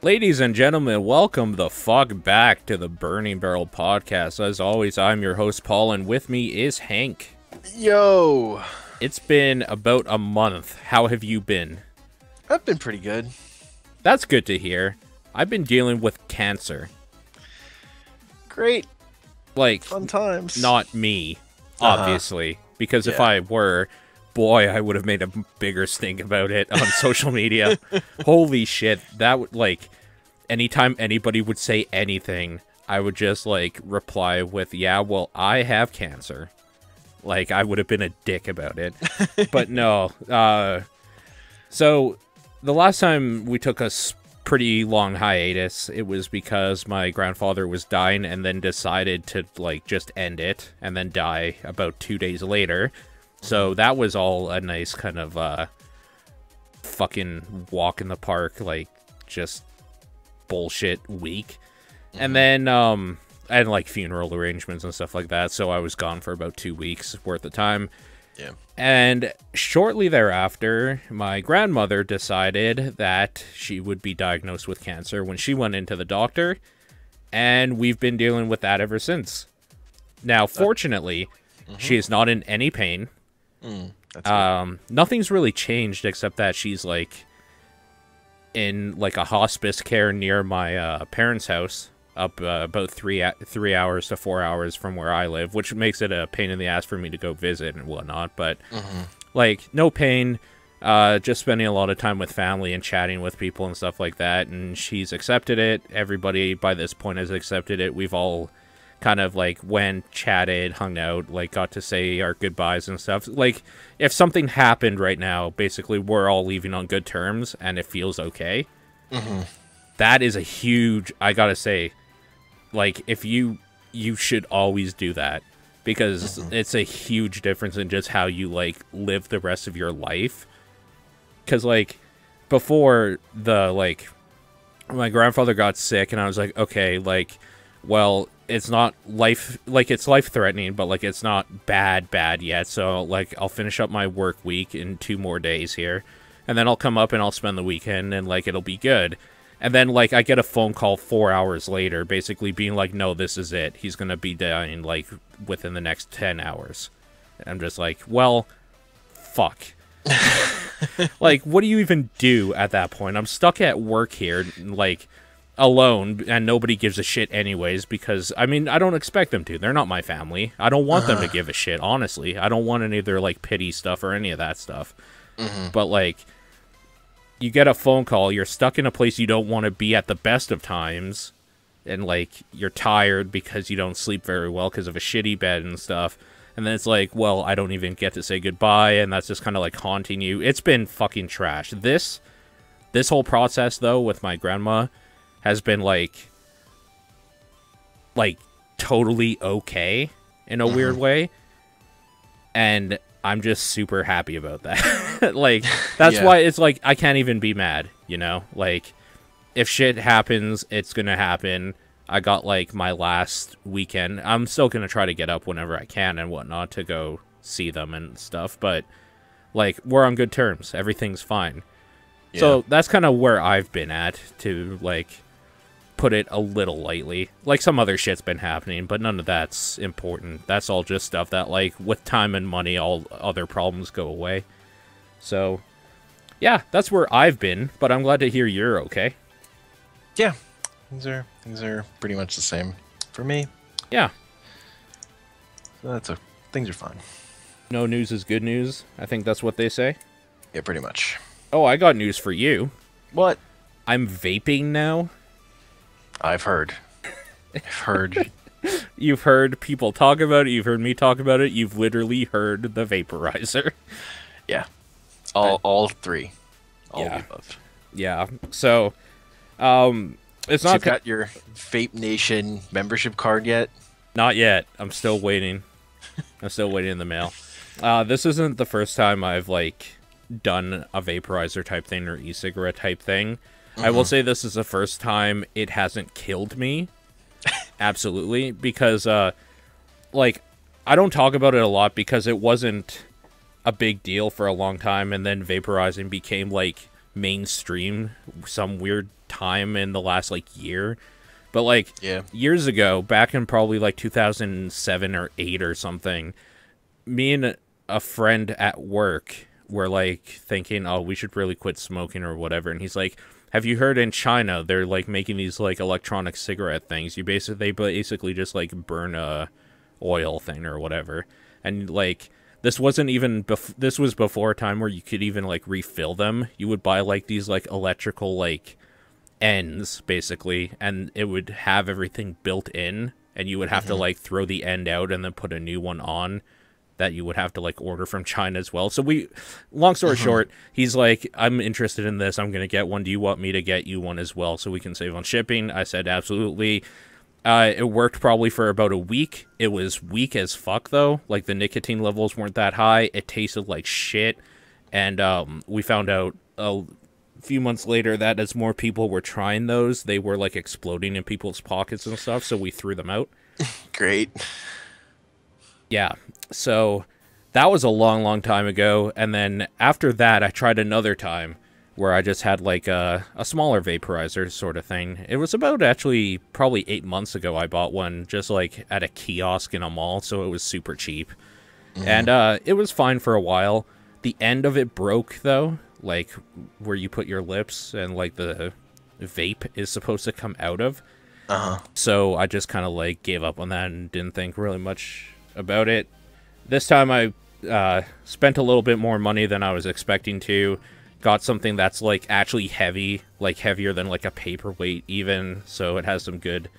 Ladies and gentlemen, welcome the fuck back to the Burning Barrel podcast. As always, I'm your host, Paul, and with me is Hank. Yo, It's been about a month. How have you been? I've been pretty good. That's good to hear. I've been dealing with cancer. Great, Like, fun times. not me, obviously. Because if Yeah. I were, boy, I would have made a bigger stink about it on social media. Holy shit. That would, like, anytime anybody would say anything, I would just, like, reply with, yeah, well, I have cancer. Like, I would have been a dick about it. But no. So, the last time we took a pretty long hiatus, it was because my grandfather was dying and then decided to, like, just end it and then die about 2 days later. So that was all a nice kind of fucking walk in the park, like, just bullshit week. And then and like funeral arrangements and stuff like that, so I was gone for about 2 weeks worth of time. Yeah. And shortly thereafter, my grandmother decided that she would be diagnosed with cancer when she went into the doctor, and we've been dealing with that ever since. Now, fortunately, she is not in any pain. That's Nothing's really changed except that she's like in like a hospice care near my parents' house, up about 3 hours to 4 hours from where I live, which makes it a pain in the ass for me to go visit and whatnot. But like, no pain. Just spending a lot of time with family and chatting with people and stuff like that. And she's accepted it. Everybody by this point has accepted it. We've all kind of like went, chatted, hung out, like got to say our goodbyes and stuff. Like, if something happened right now, basically we're all leaving on good terms and it feels okay. That is a huge, I gotta say, like, if you should always do that, because it's a huge difference in just how you like live the rest of your life. Because like before the like my grandfather got sick and I was like, okay, like, well, it's not life, like, it's life threatening, but like it's not bad yet, so like I'll finish up my work week in 2 more days here, and then I'll come up and I'll spend the weekend and like it'll be good. And then like I get a phone call 4 hours later basically being like, no, this is it, he's gonna be dying like within the next 10 hours. And I'm just like, well, fuck. Like, what do you even do at that point? I'm stuck at work here, like, alone, and nobody gives a shit anyways, because, I mean, I don't expect them to. They're not my family. I don't want them to give a shit, honestly. I don't want any of their, like, pity stuff or any of that stuff. But, like, you get a phone call, you're stuck in a place you don't want to be at the best of times, and, like, you're tired because you don't sleep very well because of a shitty bed and stuff. And then it's like, well, I don't even get to say goodbye, and that's just kind of like haunting you. It's been fucking trash. This whole process, though, with my grandma has been like totally okay in a weird way. And I'm just super happy about that. Like, that's Yeah. why it's like I can't even be mad, you know? Like, if shit happens, it's gonna happen. I got like my last weekend. I'm still gonna try to get up whenever I can and whatnot to go see them and stuff, but like, we're on good terms. Everything's fine. So that's kind of where I've been at, to like put it a little lightly. Like, some other shit's been happening, but none of that's important. That's all just stuff that, like, with time and money, all other problems go away. So yeah, that's where I've been, but I'm glad to hear you're okay. yeah, things are pretty much the same for me. Yeah. So things are fine. No news is good news. I think that's what they say. Yeah, pretty much. Oh, I got news for you. What? I'm vaping now. I've heard. I've heard. You've heard people talk about it. You've heard me talk about it. You've literally heard the vaporizer. Yeah. All three. All Yeah. of the above. Yeah. So, it's So not you've got your Vape Nation membership card yet? not yet. I'm still waiting. I'm still waiting in the mail. This isn't the first time I've like done a vaporizer type thing or e-cigarette type thing. I will say this is the first time it hasn't killed me. Absolutely, because like, I don't talk about it a lot because it wasn't a big deal for a long time, and then vaporizing became like mainstream some weird time in the last like year. But like Yeah. years ago, back in probably like 2007 or 8 or something, me and a friend at work were like thinking, oh, we should really quit smoking or whatever. And he's like, have you heard in China they're like making these like electronic cigarette things? They basically just like burn a oil thing or whatever. And like this wasn't even this was before a time where you could even like refill them. You would buy like these like electrical like ends basically, and it would have everything built in, and you would have to like throw the end out and then put a new one on that you would have to like order from China as well. So long story short, he's like, I'm interested in this, I'm gonna get one, do you want me to get you one as well so we can save on shipping? I said absolutely. It worked probably for about a week. It was weak as fuck though, like the nicotine levels weren't that high, it tasted like shit. And we found out a few months later that as more people were trying those, they were like exploding in people's pockets and stuff, so we threw them out. Great. Yeah, so that was a long time ago. And then after that, I tried another time where I just had like a smaller vaporizer sort of thing. It was about actually probably 8 months ago I bought one just like at a kiosk in a mall, so it was super cheap. And it was fine for a while. The end of it broke though, like where you put your lips and like the vape is supposed to come out of. So I just kind of like gave up on that and didn't think really much about it. This time I spent a little bit more money than I was expecting to. Got something that's like actually heavy, like heavier than like a paperweight even, so it has some good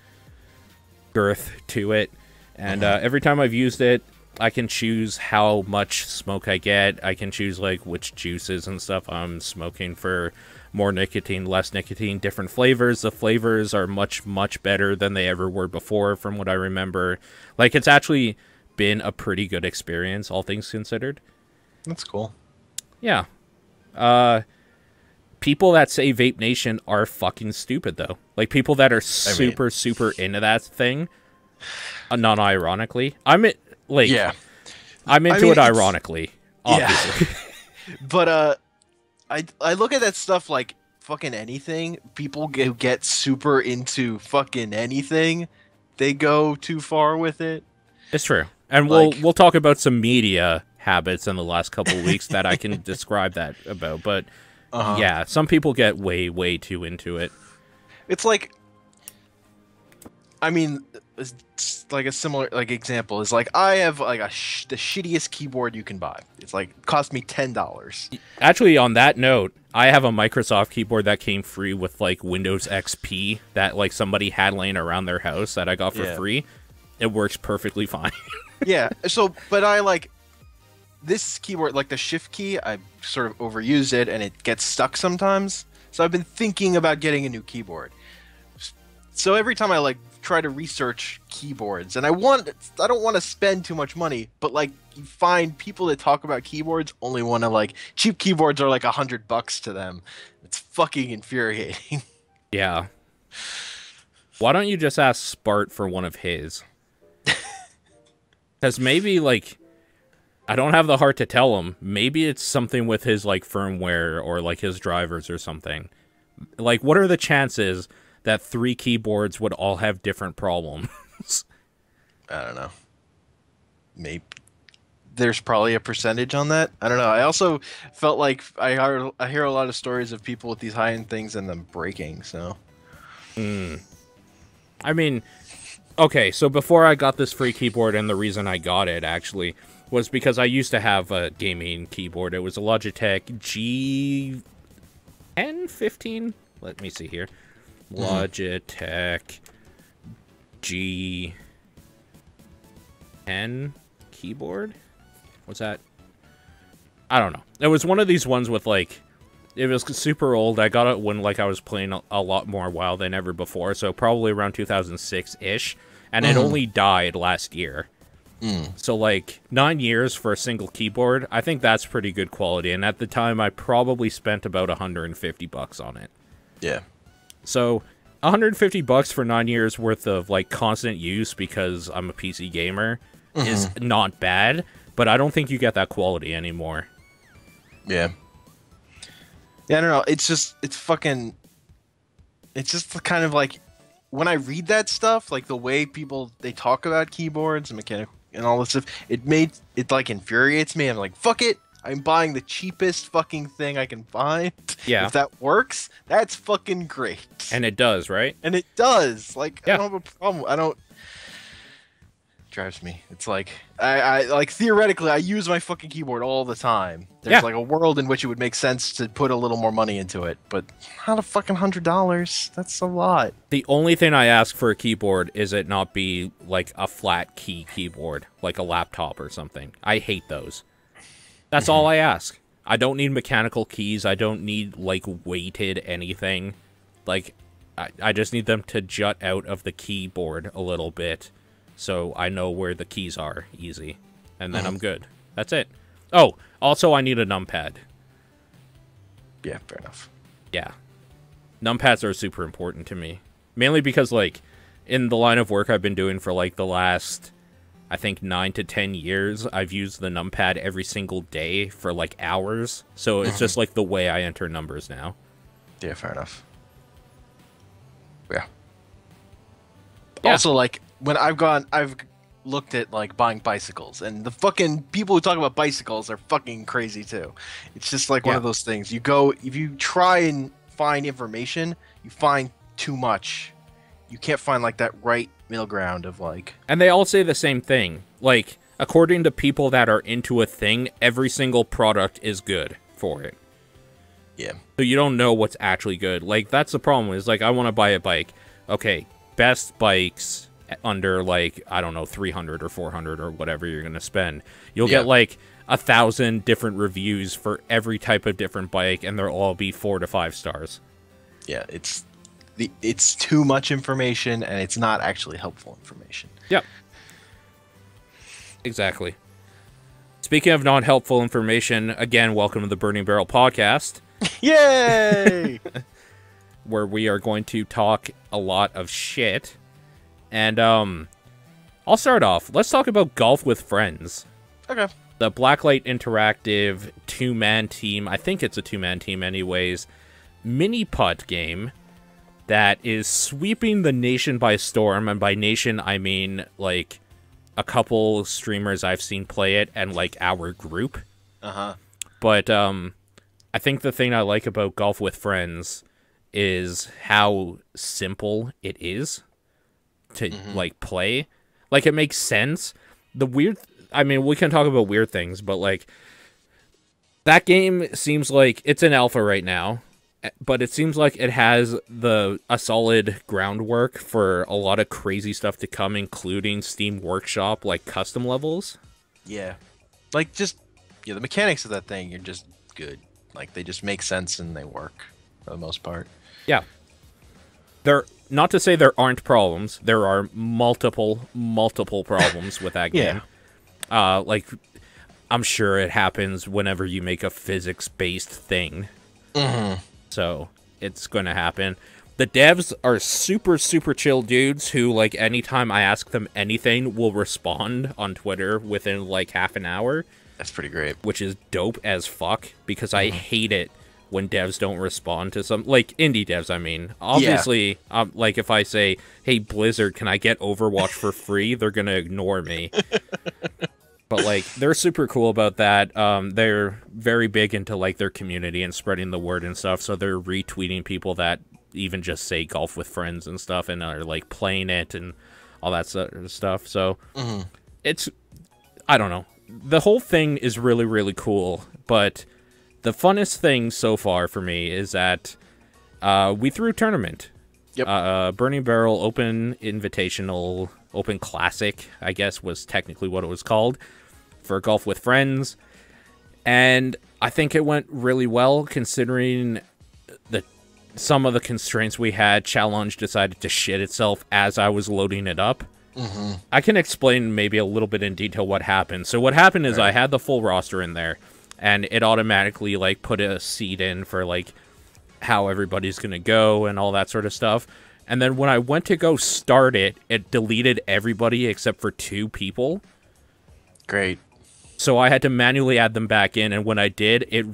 girth to it. And every time I've used it, I can choose how much smoke I get. I can choose like which juices and stuff I'm smoking for more nicotine, less nicotine, different flavors. The flavors are much better than they ever were before from what I remember. Like it's actually been a pretty good experience, all things considered. That's cool. Yeah. People that say Vape Nation are fucking stupid though. Like people that are super into that thing, non-ironically. I'm into it ironically, obviously. Yeah. But I look at that stuff like fucking anything. People get super into fucking anything. They go too far with it. It's true. And we'll talk about some media habits in the last couple of weeks that I can describe that about. But yeah, some people get way too into it. It's like, I mean, it's like a similar like example is like I have like the shittiest keyboard you can buy. It's like cost me $10. Actually, on that note, I have a Microsoft keyboard that came free with like Windows XP that like somebody had laying around their house that I got for free. It works perfectly fine. Yeah. So, but I like this keyboard, like the shift key, I sort of overuse it and it gets stuck sometimes. So I've been thinking about getting a new keyboard. So every time I like try to research keyboards, and I don't want to spend too much money, but like you find people that talk about keyboards only want to like cheap keyboards are like $100 to them. It's fucking infuriating. Yeah. Why don't you just ask Spart for one of his? Because maybe like I don't have the heart to tell him. Maybe it's something with his like firmware or like his drivers or something. Like, what are the chances that 3 keyboards would all have different problems? I don't know. Maybe there's probably a percentage on that. I don't know. I also felt like I hear a lot of stories of people with these high-end things and them breaking. So, I mean, okay. So before I got this free keyboard, and the reason I got it actually was because I used to have a gaming keyboard. It was a Logitech G1015. Let me see here. Logitech G10 keyboard? What's that? I don't know. It was one of these ones with like, it was super old. I got it when like I was playing a lot more WoW than ever before, so probably around 2006-ish, and it only died last year. So like 9 years for a single keyboard, I think that's pretty good quality, and at the time I probably spent about $150 on it. yeah. So $150 for 9 years worth of like constant use because I'm a PC gamer is not bad, but I don't think you get that quality anymore. Yeah. Yeah, I don't know. It's fucking. It's just kind of like when I read that stuff, like the way people they talk about keyboards and mechanical and all this stuff, it like infuriates me. I'm like, fuck it. I'm buying the cheapest fucking thing I can find. Yeah. If that works, that's fucking great. And it does, right? And it does. Like, Yeah. I don't have a problem. I don't. Drives me. It's like I like theoretically I use my fucking keyboard all the time. There's Yeah. like a world in which it would make sense to put a little more money into it, but not a fucking $100. That's a lot. The only thing I ask for a keyboard is it not be like a flat key keyboard, like a laptop or something. I hate those. That's all I ask. I don't need mechanical keys. I don't need like weighted anything. Like I just need them to jut out of the keyboard a little bit so I know where the keys are easy. And then I'm good. That's it. Oh, also I need a numpad. Yeah, fair enough. Yeah. Numpads are super important to me. Mainly because, like, in the line of work I've been doing for, like, the last, I think, 9 to 10 years, I've used the numpad every single day for, like, hours. So it's just, like, the way I enter numbers now. Yeah, fair enough. Yeah. Yeah. Also, like, when I've looked at, like, buying bicycles, and the fucking people who talk about bicycles are fucking crazy, too. It's just, like, one of those things. If you try and find information, you find too much. You can't find, like, that right middle ground of, like... And they all say the same thing. Like, according to people that are into a thing, every single product is good for it. Yeah. So you don't know what's actually good. Like, that's the problem is, like, I want to buy a bike. Okay, best bikes under, like, I don't know, 300 or 400 or whatever you're going to spend. You'll get, like, 1,000 different reviews for every type of different bike, and they'll all be 4 to 5 stars. Yeah, it's too much information, and it's not actually helpful information. Yep. Exactly. Speaking of non-helpful information, again, welcome to the Burning Barrel Podcast. Yay! Where we are going to talk a lot of shit. And, I'll start off. Let's talk about Golf with Friends. Okay. The Blacklight Interactive two-man team, I think it's a two-man team anyways, mini-putt game that is sweeping the nation by storm. And by nation, I mean, like, a couple streamers I've seen play it and, like, our group. Uh-huh. But, I think the thing I like about Golf with Friends is how simple it is to, like, play. Like, it makes sense. I mean, we can talk about weird things, but, like, that game seems like it's in alpha right now, but it seems like it has a solid groundwork for a lot of crazy stuff to come, including Steam Workshop, like, custom levels. Yeah. Like, just, the mechanics of that thing are just good. Like, they just make sense and they work for the most part. Yeah. Not to say there aren't problems. There are multiple problems with that game. Like, I'm sure it happens whenever you make a physics-based thing. So, it's going to happen. The devs are super, super chill dudes who, like, anytime I ask them anything, will respond on Twitter within, like, half an hour. That's pretty great. Which is dope as fuck, because I hate it when devs don't respond to some, like, indie devs, I mean. Obviously, like, if I say, hey, Blizzard, can I get Overwatch for free? They're gonna ignore me. But, like, they're super cool about that. They're very big into, like, their community and spreading the word and stuff, so they're retweeting people that even just say Golf with Friends and stuff and are, like, playing it and all that sort of stuff. So, it's, I don't know. The whole thing is really, really cool, but the funnest thing so far for me is that we threw a tournament. Yep. Burning Barrel Open Invitational, Open Classic, I guess was technically what it was called, for Golf with Friends. And I think it went really well, considering some of the constraints we had. Challenge decided to shit itself as I was loading it up. I can explain maybe a little bit in detail what happened. So what happened is I had the full roster in there, and it automatically, like, put a seed in for, like, how everybody's gonna go and all that sort of stuff. And then when I went to go start it, it deleted everybody except for 2 people. Great. So I had to manually add them back in, and when I did, it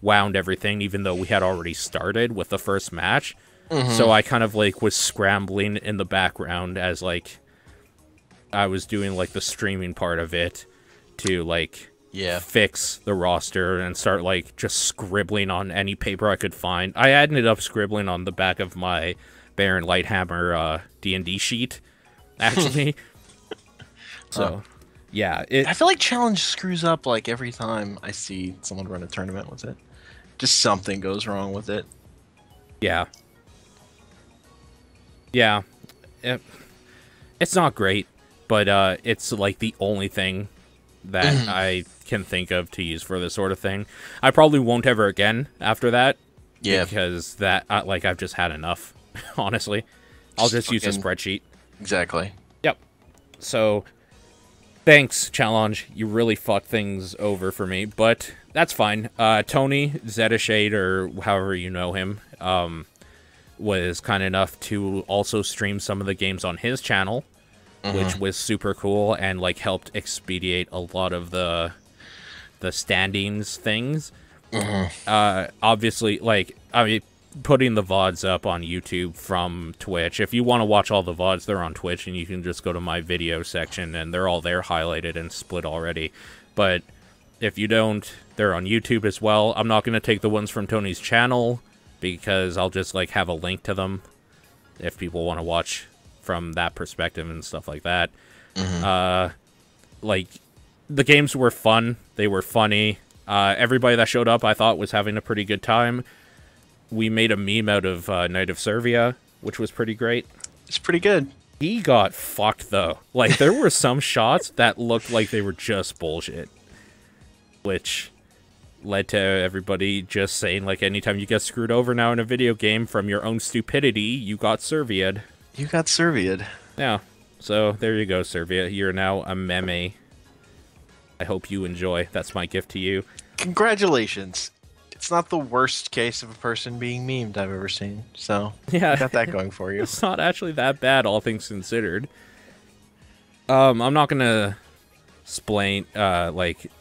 wound everything, even though we had already started with the first match. So I kind of like was scrambling in the background as like I was doing like the streaming part of it to like fix the roster and start like just scribbling on any paper I could find. I ended up scribbling on the back of my Baron Lighthammer D&D sheet, actually. So, yeah. I feel like Challenge screws up like every time I see someone run a tournament with it. Just something goes wrong with it. Yeah. Yeah. It's not great, but it's like the only thing that I can think of to use for this sort of thing. I probably won't ever again after that. Yeah. Because that, like, I've just had enough, honestly. I'll just use a spreadsheet. Exactly. Yep. So, thanks, Challenge. You really fucked things over for me, but that's fine. Tony Zetashade, or however you know him, was kind enough to also stream some of the games on his channel, which was super cool and like helped expedite a lot of the standings things. Obviously, like, I mean, putting the VODs up on YouTube from Twitch. If you want to watch all the VODs, they're on Twitch, and you can just go to my video section, and they're all there highlighted and split already. But if you don't, they're on YouTube as well. I'm not going to take the ones from Tony's channel, because I'll just, like, have a link to them if people want to watch from that perspective and stuff like that. Like, the games were fun. They were funny. Everybody that showed up, I thought, was having a pretty good time. We made a meme out of Knight of Servia, which was pretty great. It's pretty good. He got fucked, though. Like, there were some shots that looked like they were just bullshit, which led to everybody just saying, like, anytime you get screwed over now in a video game from your own stupidity, you got Servia'd. You got Servia'd. Yeah. So, there you go, Servia. You're now a meme. I hope you enjoy. That's my gift to you. Congratulations. It's not the worst case of a person being memed I've ever seen. So, yeah, you got that going for you. It's not actually that bad, all things considered. I'm not gonna explain,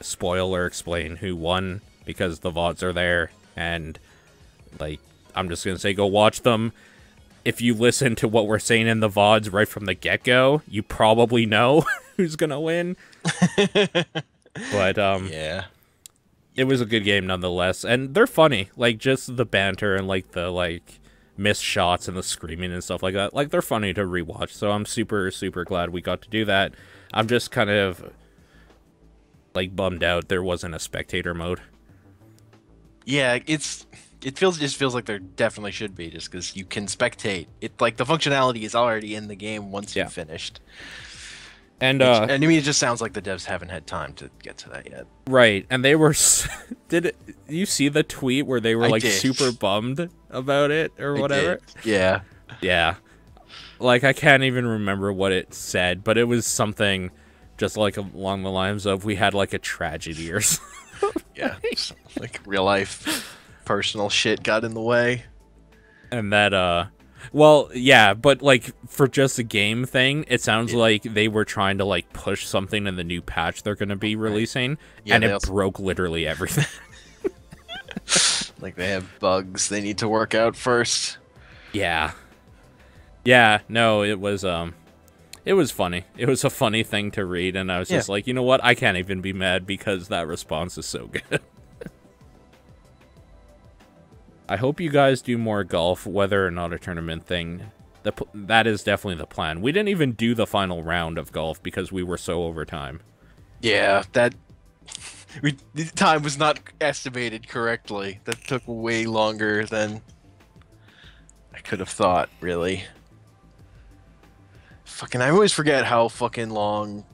spoil or explain who won, because the VODs are there, and, like, I'm just gonna say go watch them. If you listen to what we're saying in the VODs right from the get-go, you probably know who's gonna win. But, yeah. It was a good game nonetheless, and they're funny. Like, just the banter and, like, the, like, missed shots and the screaming and stuff like that. Like, they're funny to rewatch, so I'm super, super glad we got to do that. I'm just kind of, like, bummed out there wasn't a spectator mode. Yeah, just feels like there definitely should be, just because you can spectate. It, like, the functionality is already in the game once you've finished. And I mean, it just sounds like the devs haven't had time to get to that yet. Right, and they were... Did you see the tweet where they were, like, super bummed about it or whatever? Yeah. Yeah. Like, I can't even remember what it said, but it was something just, like, along the lines of, we had, like, a tragedy or something. Yeah, like, real life, personal shit got in the way. And that, well, yeah, but, like, for just a game thing, it sounds like they were trying to, like, push something in the new patch they're going to be releasing, and it broke literally everything. Like, they have bugs they need to work out first. Yeah. Yeah, no, it was funny. It was a funny thing to read, and I was just like, you know what? I can't even be mad because that response is so good. I hope you guys do more golf, whether or not a tournament thing. That is definitely the plan. We didn't even do the final round of golf because we were so over time. Yeah, the time was not estimated correctly. That took way longer than I could have thought, really. Fucking, I always forget how fucking long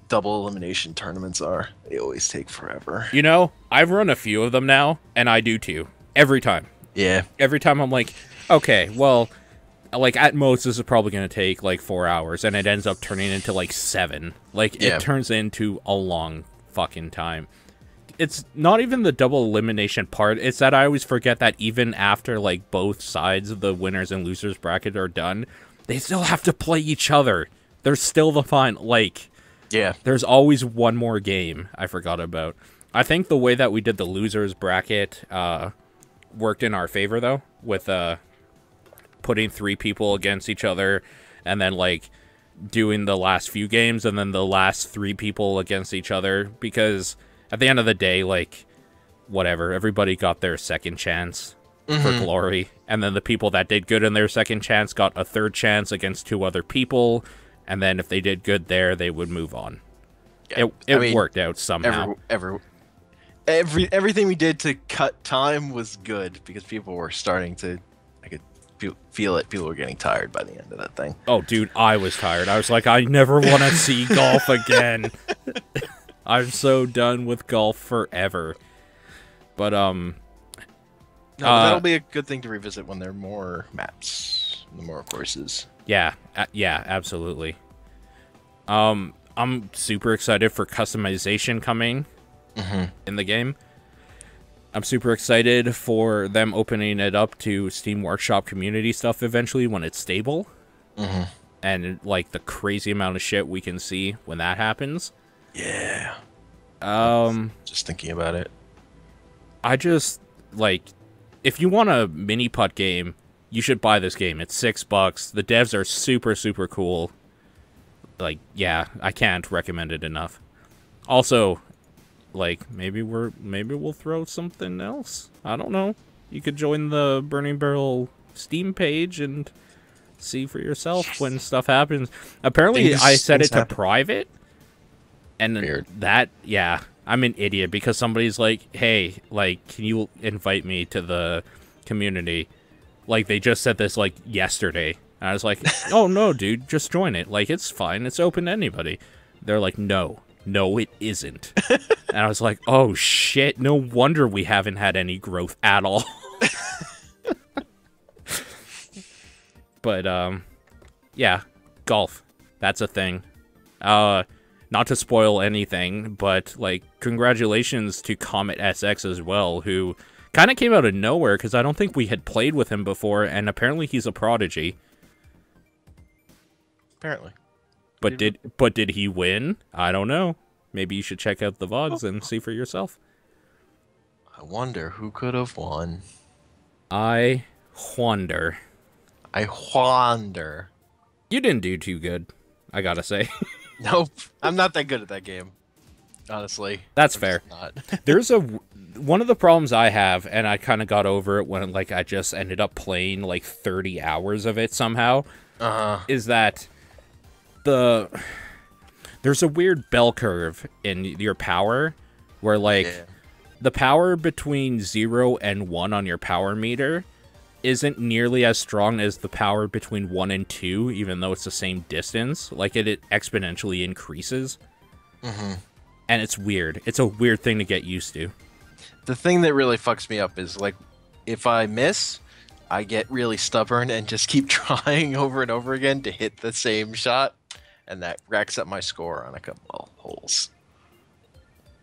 double elimination tournaments are. They always take forever. You know, I've run a few of them now, and I do too. Every time. Yeah. Every time I'm like, okay, well, like, at most, this is probably going to take, like, 4 hours, and it ends up turning into, like, 7. Like, it turns into a long fucking time. It's not even the double elimination part. It's that I always forget that even after, like, both sides of the winners and losers bracket are done, they still have to play each other. There's still the final, like... Yeah. There's always one more game I forgot about. I think the way that we did the losers bracket worked in our favor, though, with putting 3 people against each other and then, like, doing the last few games and then the last 3 people against each other. Because at the end of the day, like, whatever, everybody got their second chance for glory. And then the people that did good in their second chance got a third chance against 2 other people. And then if they did good there, they would move on. Yeah, it worked out somehow. Everything we did to cut time was good because people were starting to, I could feel it. People were getting tired by the end of that thing. Oh, dude, I was tired. I was like, I never want to see golf again. I'm so done with golf forever. But no, that'll be a good thing to revisit when there are more maps, more courses. Yeah, yeah, absolutely. I'm super excited for customization coming in the game. I'm super excited for them opening it up to Steam Workshop community stuff eventually when it's stable. And, like, the crazy amount of shit we can see when that happens. Yeah. Just thinking about it. I just, like, if you want a mini putt game, you should buy this game. It's $6. The devs are super, super cool. Like, yeah, I can't recommend it enough. Also, like, maybe we'll throw something else. I don't know. You could join the Burning Barrel Steam page and see for yourself when stuff happens. Apparently, I set it to private, and Weird. that, yeah, I'm an idiot because somebody's like, hey, like, can you invite me to the community? Like, they just said this, like, yesterday. And I was like, oh, no, dude, just join it. Like, it's fine. It's open to anybody. They're like, no, it isn't. And I was like, oh, shit. No wonder we haven't had any growth at all. But, yeah, golf. That's a thing. Not to spoil anything, but, like, congratulations to Comet SX as well, who kind of came out of nowhere because I don't think we had played with him before, and apparently he's a prodigy. Apparently. But did he win? I don't know. Maybe you should check out the VODs and see for yourself. I wonder who could have won. I wonder. You didn't do too good, I gotta say. Nope. I'm not that good at that game. Honestly. That's fair. There's one of the problems I have, and I kind of got over it when, like, I just ended up playing like 30 hours of it somehow, is that there's a weird bell curve in your power where, like, the power between 0 and 1 on your power meter isn't nearly as strong as the power between 1 and 2, even though it's the same distance. Like, it exponentially increases. And it's weird. It's a weird thing to get used to. The thing that really fucks me up is, like, if I miss, I get really stubborn and just keep trying over and over again to hit the same shot, and that racks up my score on a couple of holes.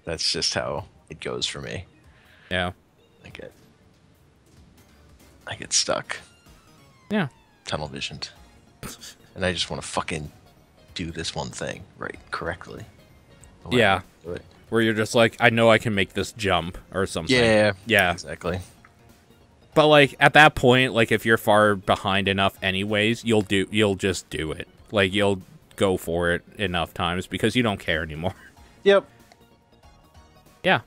That's just how it goes for me. Yeah. I get stuck. Yeah. Tunnel visioned. And I just want to fucking do this one thing correctly. Yeah. Where you're just like, I know I can make this jump or something. Yeah. Exactly. But, like, at that point, like, if you're far behind enough anyways, you'll just do it. Like, you'll go for it enough times because you don't care anymore. Yep. Yeah.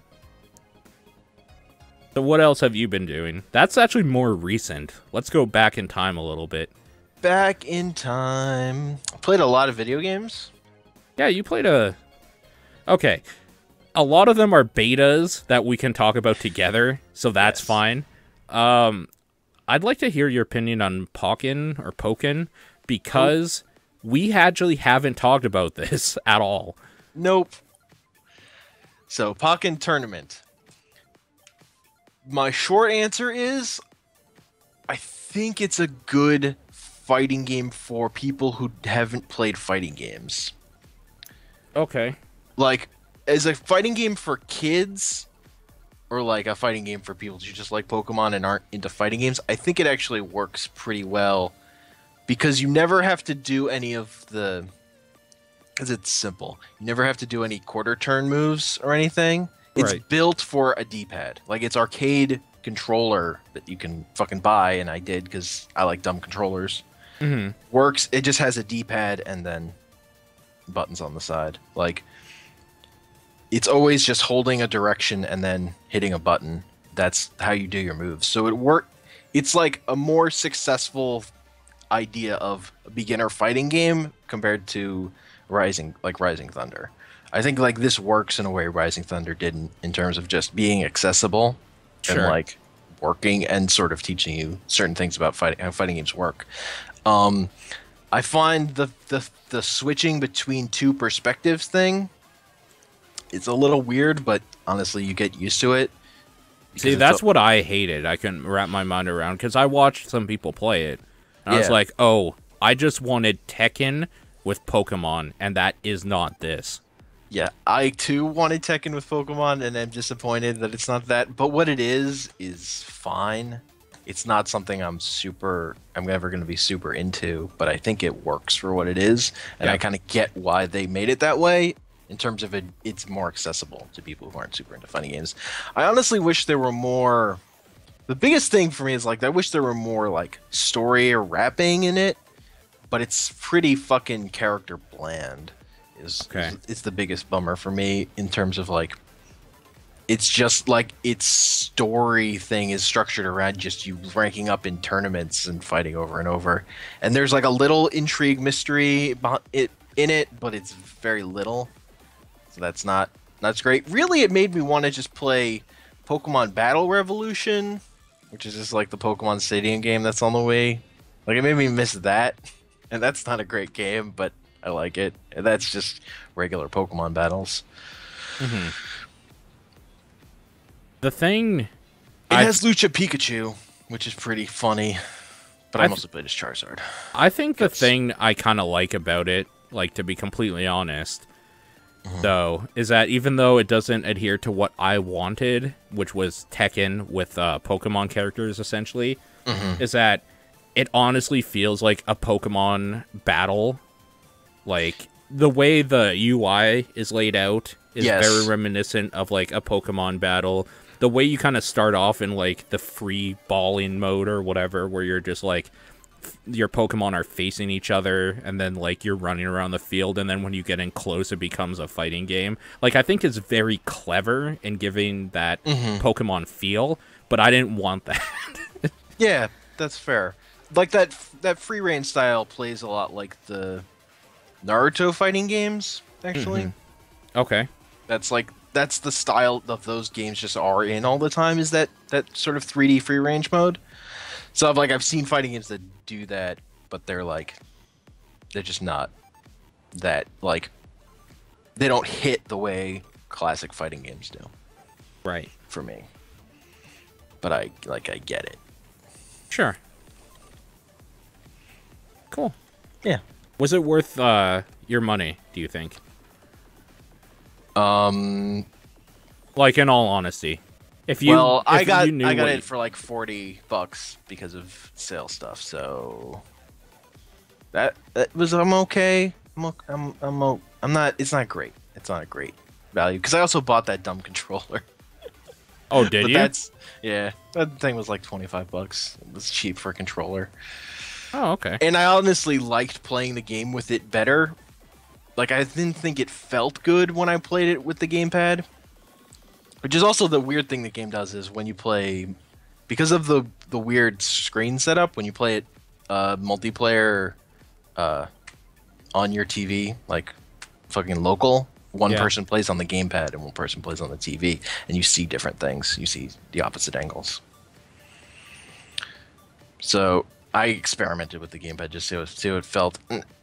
So what else have you been doing? That's actually more recent. Let's go back in time a little bit. Back in time. I played a lot of video games. Yeah, you played Okay. A lot of them are betas that we can talk about together, so that's fine. I'd like to hear your opinion on Pokken, because we actually haven't talked about this at all. Nope. So, Pokken Tournament. My short answer is, I think it's a good fighting game for people who haven't played fighting games. Okay. Like, as a fighting game for kids, or like a fighting game for people who just like Pokemon and aren't into fighting games, I think it actually works pretty well. Because you never have to do any of the... Because it's simple. You never have to do any quarter turn moves or anything. It's Right. built for a D-pad. Like it's arcade controller that you can fucking buy, and I did because I like dumb controllers. Hmm. Works. It just has a D-pad and then buttons on the side. Like it's always just holding a direction and then hitting a button. That's how you do your moves. So it's like a more successful idea of a beginner fighting game compared to Rising Thunder. I think like this works in a way Rising Thunder didn't in terms of just being accessible and Sure. like working and sort of teaching you certain things about fighting how fighting games work. Um, I find the switching between two perspectives thing, it's a little weird, but honestly you get used to it. See, that's what I hated. I couldn't wrap my mind around because I watched some people play it. And I was Yeah. like, oh, I just wanted Tekken with Pokemon, and that is not this. Yeah, I too wanted Tekken with Pokemon, and I'm disappointed that it's not that. But what it is fine. It's not something I'm ever going to be super into, but I think it works for what it is, and Yeah. I kind of get why they made it that way. In terms of it's more accessible to people who aren't super into fighting games. I honestly wish there were more. The biggest thing for me is like I wish there were more like story or rapping in it, but it's pretty fucking character bland. Okay. It's the biggest bummer for me in terms of like it's just like its story thing is structured around just you ranking up in tournaments and fighting over and over, and there's like a little intrigue mystery in it, but it's very little, so that's great. Really, it made me want to just play Pokemon Battle Revolution, which is just like the Pokemon Stadium game that's on the way. Like it made me miss that, and that's not a great game, but I like it. And that's just regular Pokemon battles. Hmm. The thing... It I- has Lucha Pikachu, which is pretty funny, but I I mostly played as Charizard. I think the Yes. thing I kind of like about it, like to be completely honest, though, is that even though it doesn't adhere to what I wanted, which was Tekken with Pokemon characters essentially, is that it honestly feels like a Pokemon battle. Like the way the UI is laid out is Yes. very reminiscent of like a Pokemon battle. The way you kind of start off in like the free balling mode or whatever, where you're just like your Pokemon are facing each other, and then like you're running around the field, and then when you get in close, it becomes a fighting game. Like I think it's very clever in giving that Pokemon feel, but I didn't want that. Yeah, that's fair. Like that free reign style plays a lot like the Naruto fighting games, actually. Okay. That's the style of those games just are in all the time, is that sort of 3D free range mode. So I've seen fighting games that do that, but they're just not that, like, they don't hit the way classic fighting games do Right. for me. But I get it. Sure. Cool. Yeah. Was it worth your money, do you think? Like, in all honesty. If you Well, I if got you knew what it for like $40 because of sale stuff. So that was I'm okay. I'm not. It's not great. It's not a great value because I also bought that dumb controller. Oh, did But you? yeah, that thing was like $25. It was cheap for a controller. Oh, okay. And I honestly liked playing the game with it better. Like I didn't think it felt good when I played it with the gamepad. Which is also the weird thing the game does is when you play, because of the weird screen setup, when you play it multiplayer on your TV, like fucking local, one Yeah. person plays on the gamepad and one person plays on the TV, and you see different things. You see the opposite angles. So I experimented with the gamepad just to see how it felt.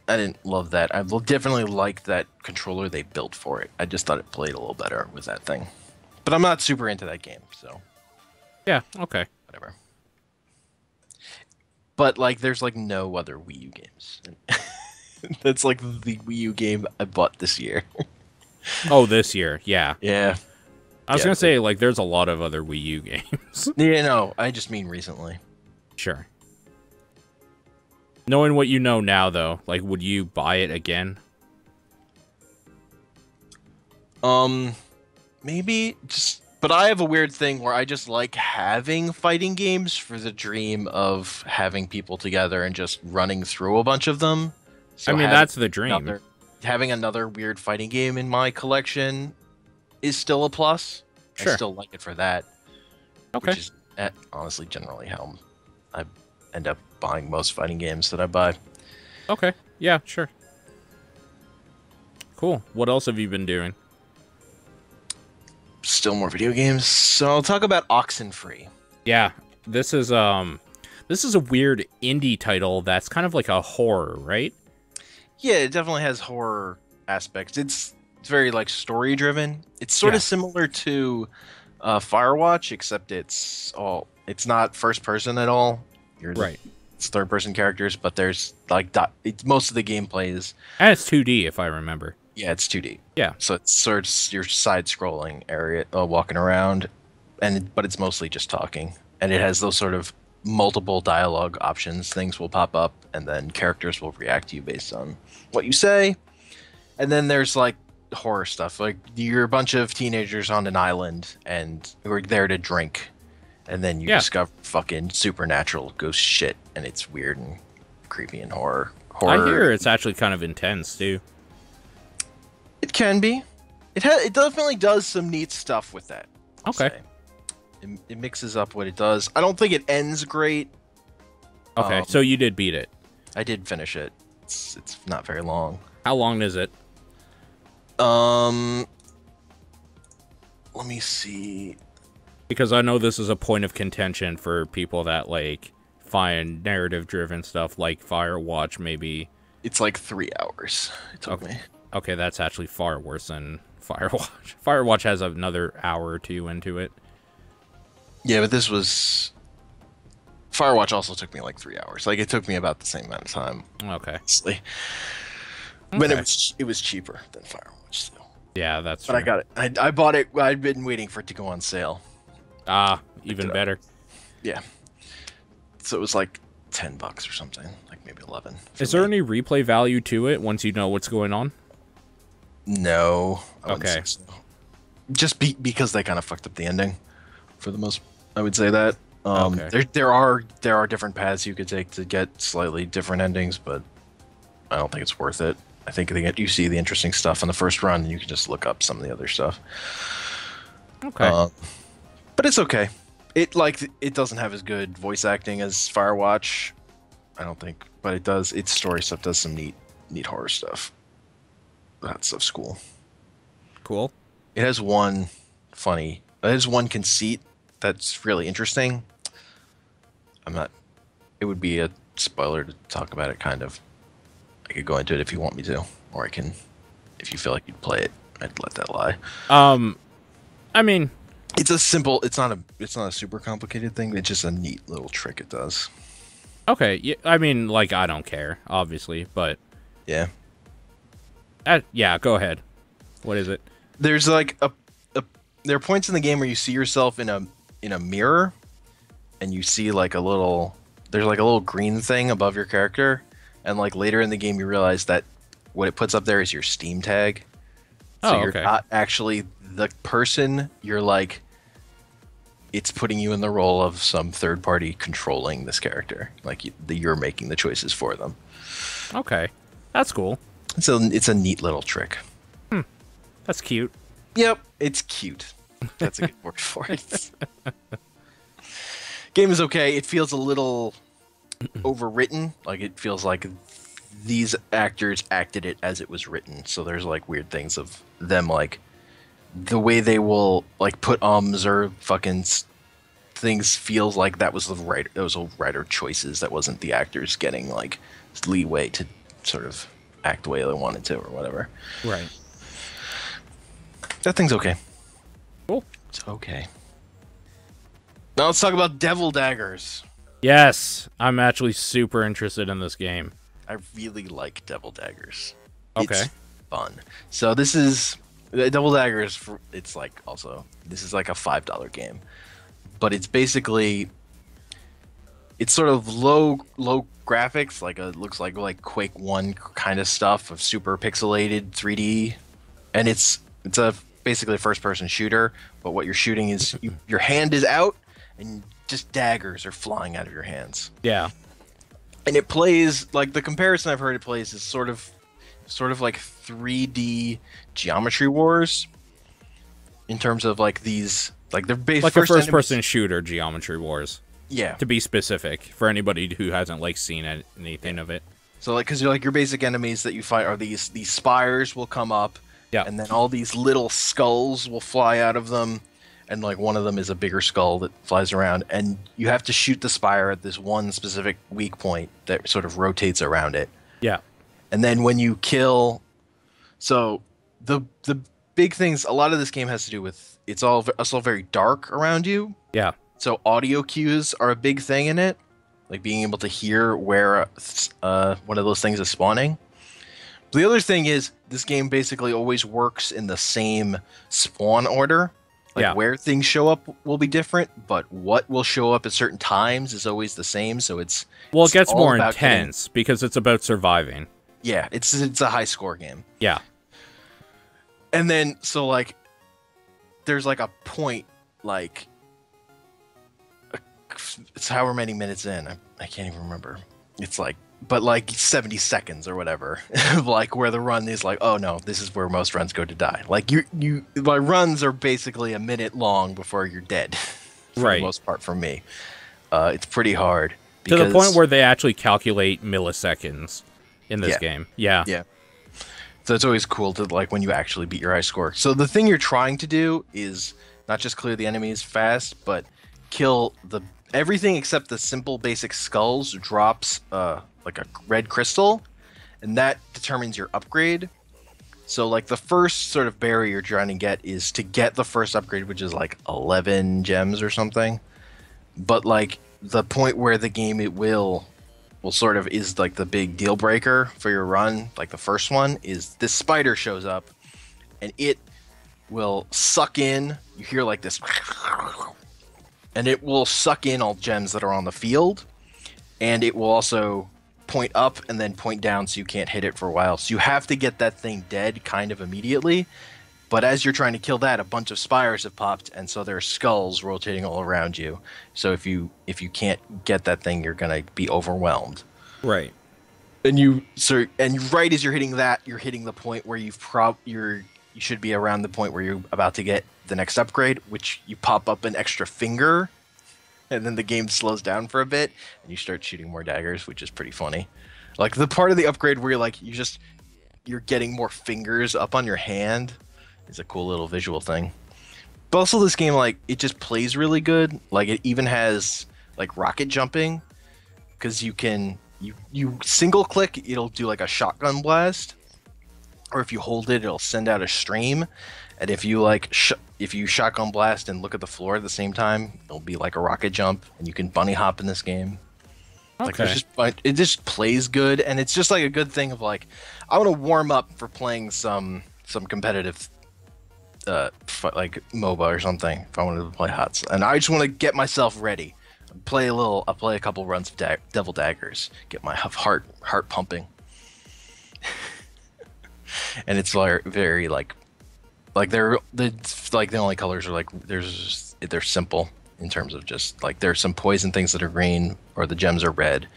I didn't love that. I definitely liked that controller they built for it. I just thought it played a little better with that thing. But I'm not super into that game, so Yeah, okay. whatever. But like, there's like no other Wii U games. That's like the Wii U game I bought this year. Oh, this year, yeah. Yeah. I was Yeah, gonna say, like, there's a lot of other Wii U games. Yeah, no, I just mean recently. Sure. Knowing what you know now, though, like, would you buy it again? maybe just. But I have a weird thing where I just like having fighting games for the dream of having people together and just running through a bunch of them. I So mean, that's the dream. having another weird fighting game in my collection is still a plus. Sure. I still like it for that. Okay. Which is honestly generally how I end up buying most fighting games that I buy. Okay. Yeah, sure. Cool. What else have you been doing? Still more video games. So I'll talk about Oxenfree. Yeah, this is a weird indie title that's kind of like a horror, right? Yeah, it definitely has horror aspects. It's very like story driven. It's sort of similar to Firewatch, except it's not first person at all. Right. It's third person characters, but there's like it's most of the gameplay is. And it's 2D if I remember. Yeah, it's 2D. Yeah. So it's sort of your side-scrolling area, walking around, but it's mostly just talking, and it has those sort of multiple dialogue options. Things will pop up, and then characters will react to you based on what you say. And then there's like horror stuff, like you're a bunch of teenagers on an island, and we're there to drink, and then you discover fucking supernatural ghost shit, and it's weird and creepy and horror. I hear it's actually kind of intense too. It can be. It definitely does some neat stuff with that. Okay. It mixes up what it does. I don't think it ends great. Okay, so you did beat it. I did finish it. It's not very long. How long is it? Let me see. Because I know this is a point of contention for people that like find narrative-driven stuff like Firewatch. Maybe it's like 3 hours. It took me. Okay, that's actually far worse than Firewatch. Firewatch has another hour or two into it. Yeah, but this was... Firewatch also took me like 3 hours. Like, it took me about the same amount of time. Okay. Honestly. But it was cheaper than Firewatch, still. Yeah, that's true. But I got it. I bought it. I'd been waiting for it to go on sale. Ah, even better. Yeah. So it was like $10 or something. Like maybe 11. Is there any replay value to it once you know what's going on? No. Okay. So. Just because they kind of fucked up the ending, for the most. I would say that. Okay. There are different paths you could take to get slightly different endings, but I don't think it's worth it. I think you see the interesting stuff on the first run, and you can just look up some of the other stuff. Okay. But it's okay. It doesn't have as good voice acting as Firewatch, I don't think, but it does. Its story stuff does some neat horror stuff. That stuff's cool. Cool. It has one conceit that's really interesting. It would be a spoiler to talk about it, kind of. I could go into it if you want me to, or I can, if you feel like you'd play it, I'd let that lie. I mean, it's not a super complicated thing. It's just a neat little trick it does. Okay, yeah, I mean, like, I don't care, obviously, but... Yeah. Yeah, go ahead. What is it? There's like there are points in the game where you see yourself in a mirror, and you see like there's like a little green thing above your character, and like later in the game you realize that what it puts up there is your Steam tag. So you're not actually the person. You're like, it's putting you in the role of some third party controlling this character. Like you're making the choices for them. Okay, that's cool. So it's a neat little trick. That's cute. Yep, it's cute. That's a good word for it. Game is okay. It feels a little overwritten. Like it feels like these actors acted it as it was written. So there's like weird things of them, like the way they will like put ums or fucking things feels like that was those writer choices. That wasn't the actors getting like leeway to sort of act the way they wanted to or whatever. Right. That thing's okay. Cool. It's okay. Now let's talk about Devil Daggers. Yes, I'm actually super interested in this game. I really like Devil Daggers. Okay. It's fun. So this is Devil Daggers. It's like this is like a $5 game, but it's basically sort of low graphics, like it looks like Quake 1 kind of stuff of super pixelated 3D, and it's a basically a first-person shooter, but what you're shooting is your hand is out, and just daggers are flying out of your hands. Yeah. And it plays like the comparison I've heard it plays is sort of like 3D Geometry Wars in terms of like these like they're based like a first-person shooter, Geometry Wars. Yeah. To be specific, for anybody who hasn't like seen anything of it. So like, because you're like your basic enemies that you fight are these spires will come up, yeah, and then all these little skulls will fly out of them, and like one of them is a bigger skull that flies around, and you have to shoot the spire at this one specific weak point that sort of rotates around it. Yeah. And then when you kill, so the big things, a lot of this game has to do with it's all very dark around you. Yeah. So audio cues are a big thing in it, like being able to hear where one of those things is spawning. But the other thing is this game basically always works in the same spawn order. Like where things show up will be different, but what will show up at certain times is always the same. So it gets more intense because it's about surviving. Yeah, it's a high score game. Yeah. And then so like there's like a point like it's however many minutes in. I can't even remember. It's like but like 70 seconds or whatever. Like where the run is like, oh no, this is where most runs go to die. Like my runs are basically a minute long before you're dead. For the most part for me. It's pretty hard. To the point where they actually calculate milliseconds in this game. Yeah. Yeah. So it's always cool to like when you actually beat your high score. So the thing you're trying to do is not just clear the enemies fast, but kill everything except the simple basic skulls drops like a red crystal, and that determines your upgrade. So like the first sort of berry you're trying to get is to get the first upgrade, which is like 11 gems or something. But like the point where the game it will sort of is like the big deal breaker for your run, like the first one is this spider shows up and it will suck in, you hear like this, and it will suck in all gems that are on the field, and it will also point up and then point down so you can't hit it for a while. So you have to get that thing dead kind of immediately. But as you're trying to kill that, a bunch of spires have popped, and so there are skulls rotating all around you. So if you can't get that thing, you're gonna be overwhelmed. Right. And right as you're hitting that, you're hitting the point where you should be around the point where you're about to get the next upgrade, which you pop up an extra finger, and then the game slows down for a bit, and you start shooting more daggers, which is pretty funny. Like the part of the upgrade where you're like you're getting more fingers up on your hand is a cool little visual thing. But also this game, like, it just plays really good. Like it even has like rocket jumping, because you can you single click, it'll do like a shotgun blast, or if you hold it, it'll send out a stream. And if you like if you shotgun blast and look at the floor at the same time, it'll be like a rocket jump, and you can bunny hop in this game. Okay. Like it just plays good, and it's just like a good thing of like, I want to warm up for playing some competitive like MOBA or something if I wanted to play HOTS, and I just want to get myself ready. I'll play a couple runs of Devil Daggers, get my heart pumping. And it's very like they're like the only colors are like they're simple in terms of just like there's some poison things that are green, or the gems are red.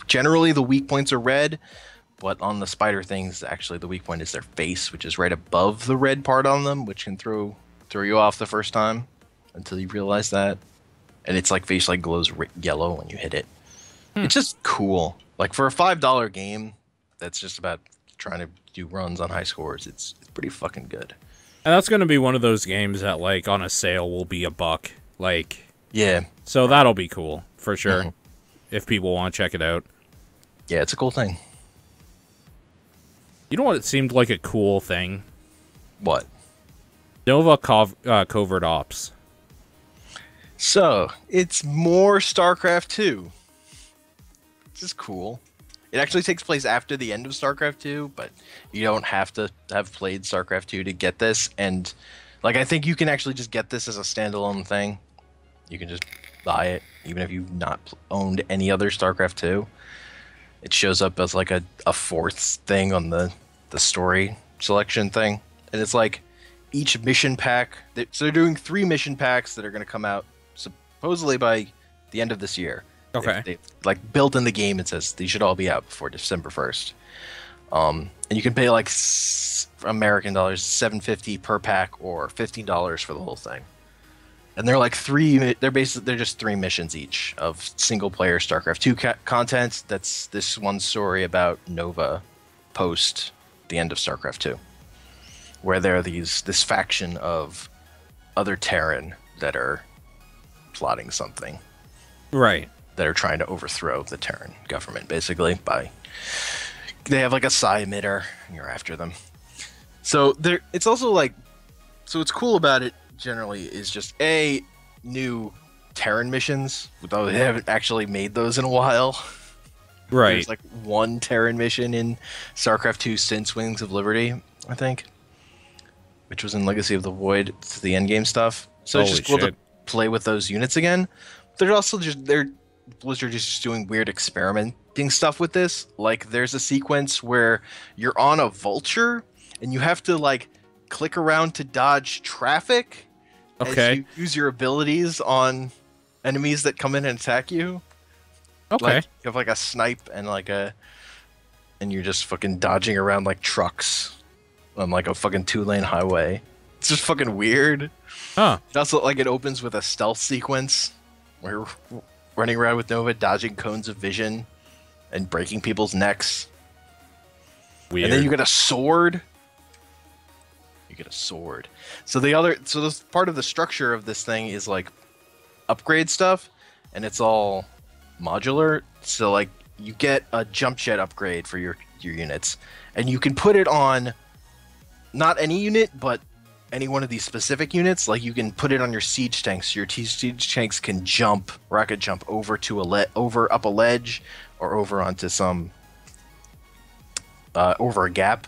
Generally the weak points are red, but on the spider things, actually the weak point is their face, which is right above the red part on them, which can throw you off the first time until you realize that. And it's like face like glows yellow when you hit it. It's just cool. Like for a $5 game that's just about trying to do runs on high scores, it's pretty fucking good. And that's going to be one of those games that like on a sale will be $1. Like, yeah. So that'll be cool for sure. If people want to check it out. Yeah, it's a cool thing. You know what? It seemed like a cool thing. What? Nova Covert Ops. So it's more StarCraft 2. This is cool. It actually takes place after the end of StarCraft 2, but you don't have to have played StarCraft 2 to get this. And like, I think you can actually just get this as a standalone thing. You can just buy it, even if you've not owned any other StarCraft 2. It shows up as like a fourth thing on the story selection thing. And it's like, each mission pack. So they're doing 3 mission packs that are going to come out supposedly by the end of this year. Okay. They like built in the game. It says these should all be out before December 1st. And you can pay like American dollars, $7.50 per pack, or $15 for the whole thing. And they're like 3. They're just 3 missions each of single player StarCraft 2 content. That's this one story about Nova post the end of StarCraft 2, where there are this faction of other Terran that are plotting something. Right. That are trying to overthrow the Terran government, basically, they have like a psi emitter, and you're after them. So it's also like, so what's cool about it generally is just new Terran missions, though they haven't actually made those in a while. Right. There's like 1 Terran mission in StarCraft 2 since Wings of Liberty, I think, which was in Legacy of the Void. It's the endgame stuff. So it's just cool to play with those units again. They're also Blizzard is just doing weird experimenting stuff with this. Like, there's a sequence where you're on a vulture and you have to like click around to dodge traffic. Okay. As you use your abilities on enemies that come in and attack you. Okay. Like, you have like a snipe and and you're just fucking dodging around like trucks on like a fucking 2-lane highway. It's just fucking weird. Huh. It also like it opens with a stealth sequence where you're running around with Nova, dodging cones of vision and breaking people's necks. Weird. And then you get a sword. So this part of the structure of this thing is like upgrade stuff, and it's all modular. So like you get a jump jet upgrade for your units, and you can put it on not any unit, but any one of these specific units. Like you can put it on your siege tanks. Your siege tanks can rocket jump over to up a ledge, or over onto some over a gap.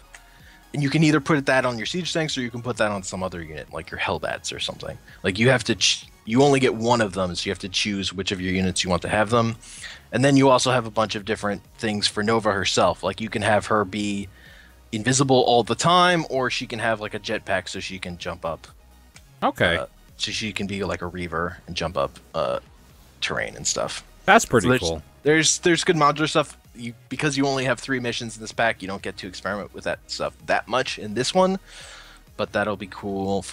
And you can either put that on your siege tanks, or you can put that on some other unit, like your Hellbats or something. Like you have to, you only get one of them, so you have to choose which of your units you want to have them. And then you also have a bunch of different things for Nova herself. Like you can have her be invisible all the time, or she can have like a jetpack so she can jump up. Okay. So she can be like a Reaver and jump up terrain and stuff. That's pretty cool. There's good modular stuff. Because you only have 3 missions in this pack, you don't get to experiment with that stuff that much in this one. But that'll be cool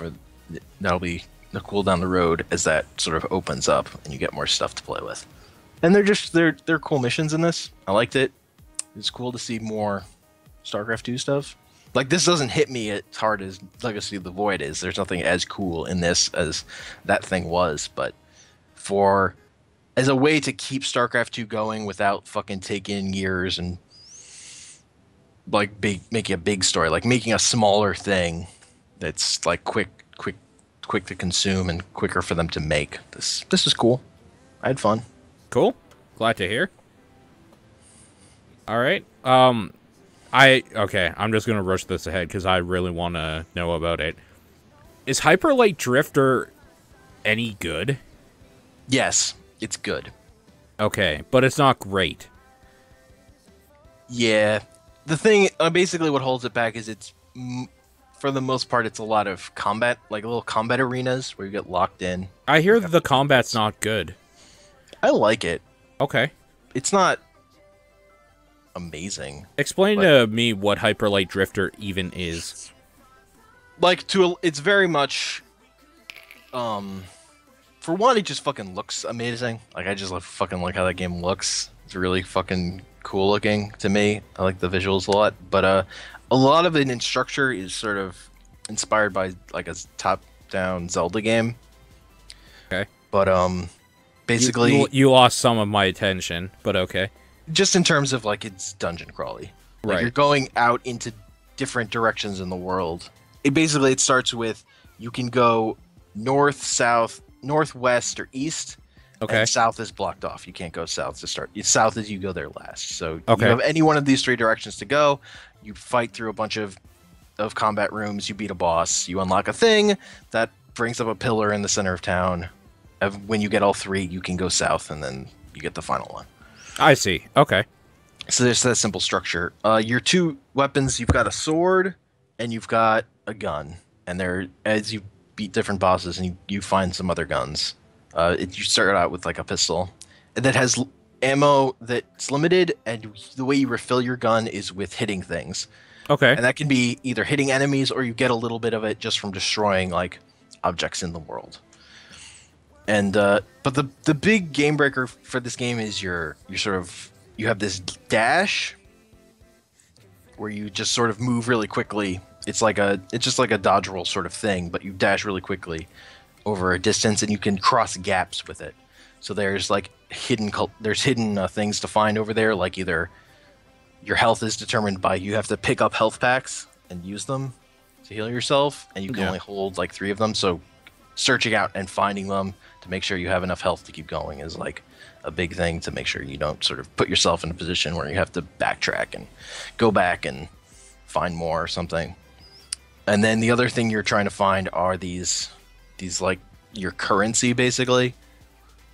cool down the road as that sort of opens up and you get more stuff to play with. And they're cool missions in this. I liked it. It's cool to see more StarCraft 2 stuff. Like, this doesn't hit me as hard as Legacy of the Void is. There's nothing as cool in this as that thing was, but as a way to keep StarCraft 2 going without fucking taking years and like making a big story, like making a smaller thing that's like quick to consume and quicker for them to make. This is cool. I had fun. Cool. Glad to hear. All right. I'm just gonna rush this ahead because I really want to know about it. Is Hyperlight Drifter any good? Yes. It's good. Okay, but it's not great. Yeah. The thing, basically what holds it back is for the most part, it's a lot of combat, like little combat arenas where you get locked in. I hear that the combat's not good. I like it. Okay. It's not amazing. Explain to me what Hyperlight Drifter even is. Like, it's very much, for one, it just fucking looks amazing. Like, I just fucking like how that game looks. It's really fucking cool looking to me. I like the visuals a lot. But a lot of it in structure is sort of inspired by like a top-down Zelda game. Okay. But basically, you lost some of my attention, but okay. Just in terms of like it's dungeon crawly. Like, right. You're going out into different directions in the world. It starts with you can go north, south, northwest, or east. Okay. And south is blocked off. You can't go south to start. South is you go there last. So okay. You have any one of these 3 directions to go. You fight through a bunch of combat rooms. You beat a boss. You unlock a thing that brings up a pillar in the center of town. When you get all 3, you can go south, and then you get the final one. I see. Okay. So there's that simple structure. Your 2 weapons, you've got a sword and you've got a gun. and there as you beat different bosses and you find some other guns. You start out with like a pistol that has ammo that's limited, and the way you refill your gun is with hitting things, Okay. and that can be either hitting enemies or you get a little bit of it just from destroying like objects in the world. And but the big game breaker for this game is you have this dash where you just sort of move really quickly. It's just like a dodge roll sort of thing, but you dash really quickly over a distance, and you can cross gaps with it. So there's like hidden things to find over there, like either your health is determined by you have to pick up health packs and use them to heal yourself, and you can only hold like 3 of them. So searching out and finding them to make sure you have enough health to keep going is like a big thing to make sure you don't sort of put yourself in a position where you have to backtrack and go back and find more or something. And then the other thing you're trying to find are these like your currency, basically,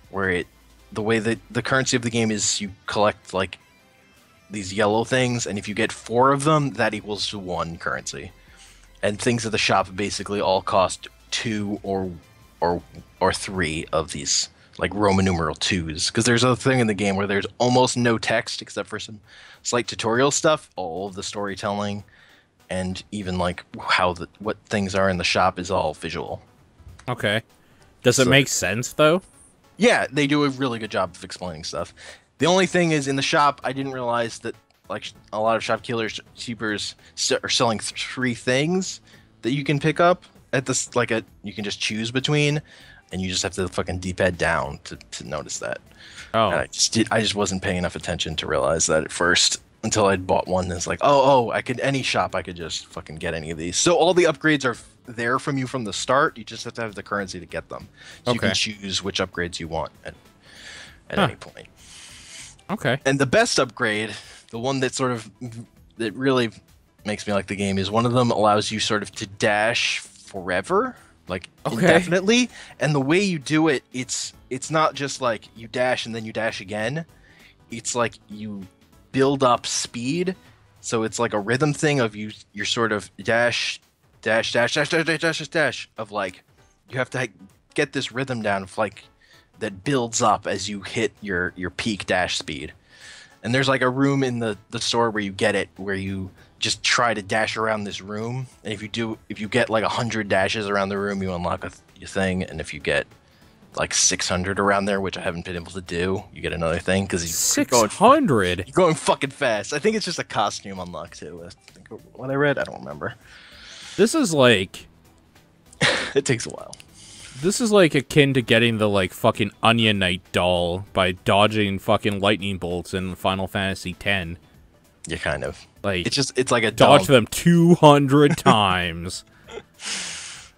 where the way that the currency of the game is you collect like these yellow things, and if you get 4 of them, that equals to 1 currency. And things at the shop basically all cost 2 or 3 of these like Roman numeral 2s, because there's a thing in the game where there's almost no text except for some slight tutorial stuff. All of the storytelling and even like what things are in the shop is all visual. Okay. Does it make sense though? Yeah, they do a really good job of explaining stuff. The only thing is, in the shop, I didn't realize that like a lot of shopkeepers are selling 3 things that you can pick up at this you can just choose between, and you just have to fucking D-pad down to notice that. Oh, and I just wasn't paying enough attention to realize that at first until I'd bought one. And it's like, oh, I could just fucking get any of these. So all the upgrades are there from you from the start. You just have to have the currency to get them. So you can choose which upgrades you want at any point. Okay. And the best upgrade, the one that that really makes me like the game, is one of them allows you sort of to dash forever, like indefinitely. And the way you do it, it's not just like you dash and then you dash again. It's like you build up speed. So it's like a rhythm thing of you're sort of dash of like, you have to get this rhythm down of like that builds up as you hit your peak dash speed. And there's like a room in the store where you get it, where you just try to dash around this room, and if you get like 100 dashes around the room, you unlock a thing, and if you get like 600 around there, which I haven't been able to do, you get another thing, because 600. You're going fucking fast. I think it's just a costume unlock too. I think what I read, I don't remember. This is like it takes a while. This is like akin to getting the like fucking Onion Knight doll by dodging fucking lightning bolts in Final Fantasy X. Yeah, kind of. Like it's like a dodge them 200 times.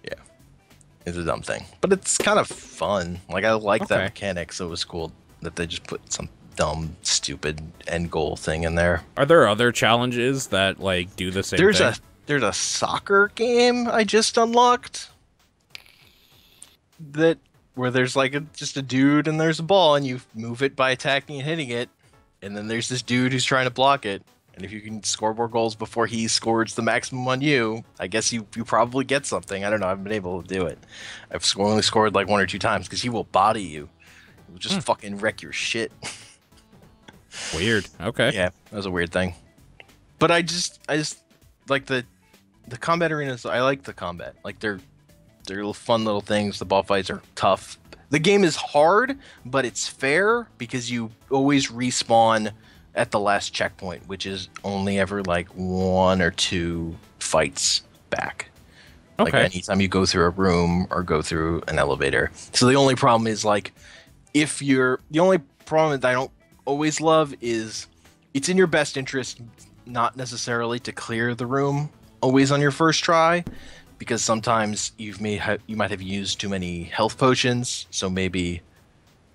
Yeah, it's a dumb thing, but it's kind of fun. Like I like that mechanic, so it was cool that they just put some dumb, stupid end goal thing in there. Are there other challenges that like do the same thing? There's a soccer game I just unlocked where there's like just a dude and there's a ball, and you move it by attacking and hitting it, and then there's this dude who's trying to block it, and if you can score more goals before he scores the maximum on you, I guess you probably get something. I don't know, I haven't been able to do it. I've only scored like 1 or 2 times, because he will body you. He will just fucking wreck your shit. Weird. Okay. Yeah, that was a weird thing. But I just like the combat arenas. I like the combat. Like they're little fun little things. The ball fights are tough. The game is hard, but it's fair, because you always respawn at the last checkpoint, which is only ever like 1 or 2 fights back. Okay. Like anytime you go through a room or go through an elevator. So the only problem is like, the only problem that I don't always love is it's in your best interest not necessarily to clear the room always on your first try, because sometimes you might have used too many health potions, so maybe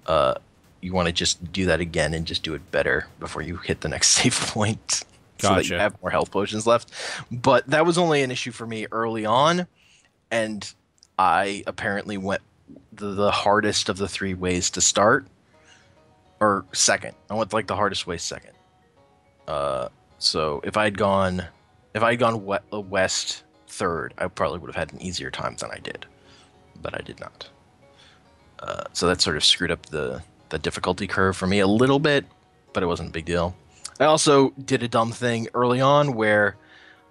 you want to just do that again and just do it better before you hit the next save point. Gotcha. So that you have more health potions left. But that was only an issue for me early on, and I apparently went the hardest of the 3 ways to start, or second. I went like the hardest way second. So if I had gone west third, I probably would have had an easier time than I did, but I did not. So that sort of screwed up the difficulty curve for me a little bit, but it wasn't a big deal. I also did a dumb thing early on where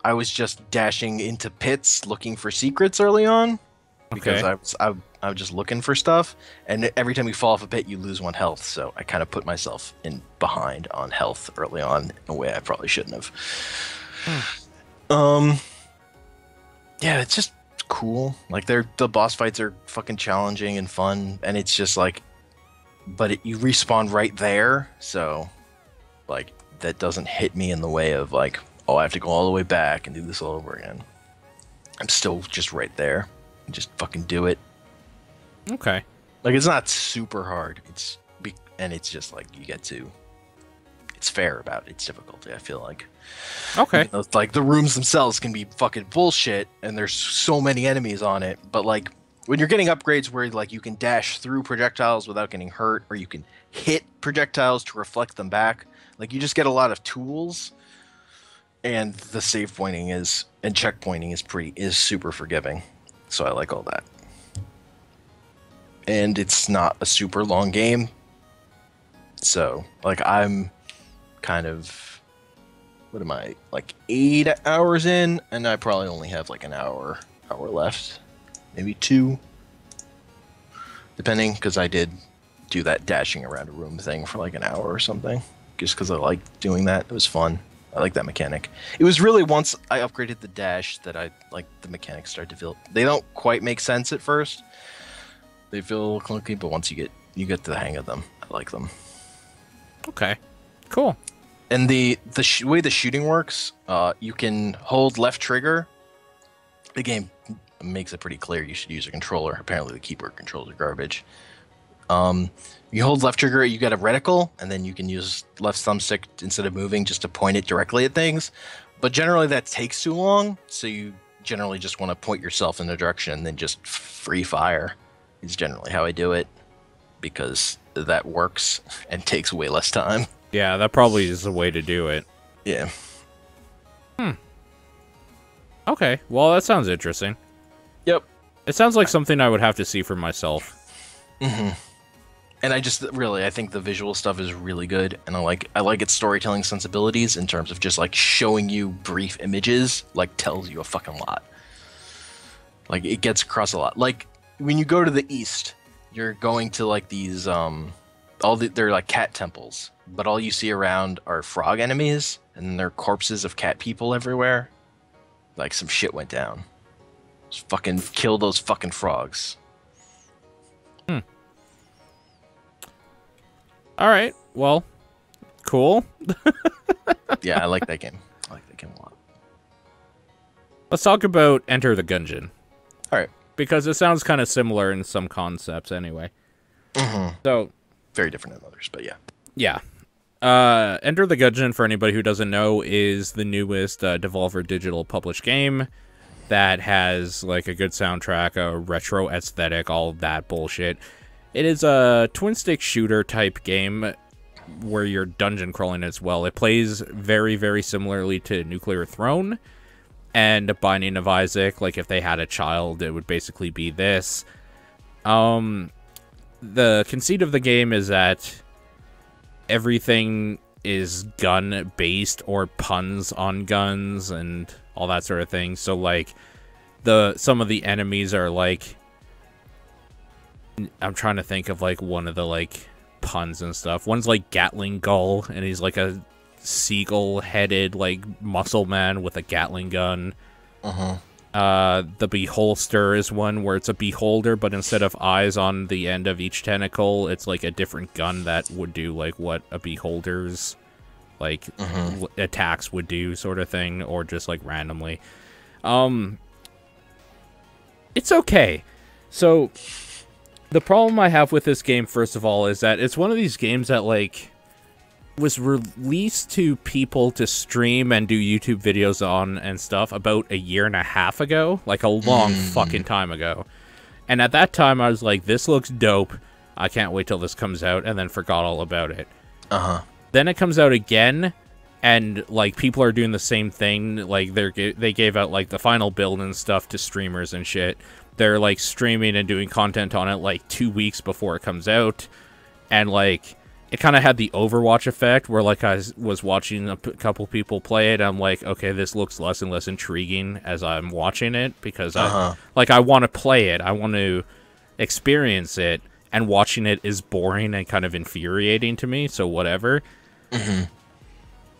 I was just dashing into pits looking for secrets early on because I was just looking for stuff, and every time you fall off a pit, you lose 1 health. So I kind of put myself in behind on health early on in a way I probably shouldn't have. Yeah, it's just cool. Like the boss fights are fucking challenging and fun, and it's just like, but you respawn right there, so like that doesn't hit me in the way of like, oh, I have to go all the way back and do this all over again. I'm still just right there. Just fucking do it. Okay. Like, it's not super hard. And it's just like you get to. It's fair about its difficulty, I feel like. Okay. Like the rooms themselves can be fucking bullshit, and there's so many enemies on it. But like when you're getting upgrades where like you can dash through projectiles without getting hurt, or you can hit projectiles to reflect them back, like you just get a lot of tools. And the save pointing and checkpointing is super forgiving, so I like all that. And it's not a super long game, so like I'm kind of, what am I, like 8 hours in, and I probably only have like an hour left, maybe 2, depending, because I did do that dashing around a room thing for like an hour or something, just because I like doing that. It was fun. I like that mechanic. It was really once I upgraded the dash that I like the mechanics start to feel. They don't quite make sense at first. They feel clunky, but once you get the hang of them, I like them. Okay, cool. And the way the shooting works, you can hold left trigger. The game makes it pretty clear you should use a controller. Apparently, the keyboard controls are garbage. You hold left trigger, you get a reticle, and then you can use left thumbstick instead of moving just to point it directly at things. But generally that takes too long, so you generally just want to point yourself in a direction and then just free fire is generally how I do it, because that works and takes way less time. Yeah, that probably is the way to do it. Yeah. Okay, well that sounds interesting. Yep. It sounds like something I would have to see for myself. Mm-hmm. And I think the visual stuff is really good, and I like its storytelling sensibilities in terms of just like showing you brief images, like tells you a fucking lot. Like it gets across a lot. Like when you go to the east, you're going to like these they're like cat temples, but all you see around are frog enemies, and there are corpses of cat people everywhere. Like some shit went down. Just fucking kill those fucking frogs. All right, well, cool. Yeah, I like that game. I like that game a lot. Let's talk about Enter the Gungeon. All right. Because it sounds kind of similar in some concepts anyway. Mm-hmm. So, very different than others, but yeah. Yeah. Enter the Gungeon, for anybody who doesn't know, is the newest Devolver Digital published game that has like a good soundtrack, a retro aesthetic, all that bullshit. It is a twin-stick shooter type game where you're dungeon crawling as well. It plays very, very similarly to Nuclear Throne and Binding of Isaac. Like, if they had a child, it would basically be this. The conceit of the game is that everything is gun-based or puns on guns and all that sort of thing. So, like, some of the enemies are, like... I'm trying to think of, like, one of the, like, puns and stuff. One's, like, Gatling Gull, and he's, like, a seagull-headed, like, muscle man with a Gatling gun. Uh-huh. The Beholster is one where it's a beholder, but instead of eyes on the end of each tentacle, it's, like, a different gun that would do, like, what a beholder's, like, attacks would do, sort of thing, or just, like, randomly. It's okay. So... the problem I have with this game, first of all, is that it's one of these games that, like, was released to people to stream and do YouTube videos on and stuff about a year and a half ago. Like, a long fucking time ago. And at that time, I was like, this looks dope. I can't wait till this comes out, and then forgot all about it. Uh-huh. Then it comes out again, and like people are doing the same thing. Like they gave out like the final build and stuff to streamers and shit. They're like streaming and doing content on it like 2 weeks before it comes out, and like it kind of had the Overwatch effect where like I was watching a couple people play it. I'm like, okay, this looks less and less intriguing as I'm watching it, because I want to play it, I want to experience it, and watching it is boring and kind of infuriating to me. So whatever.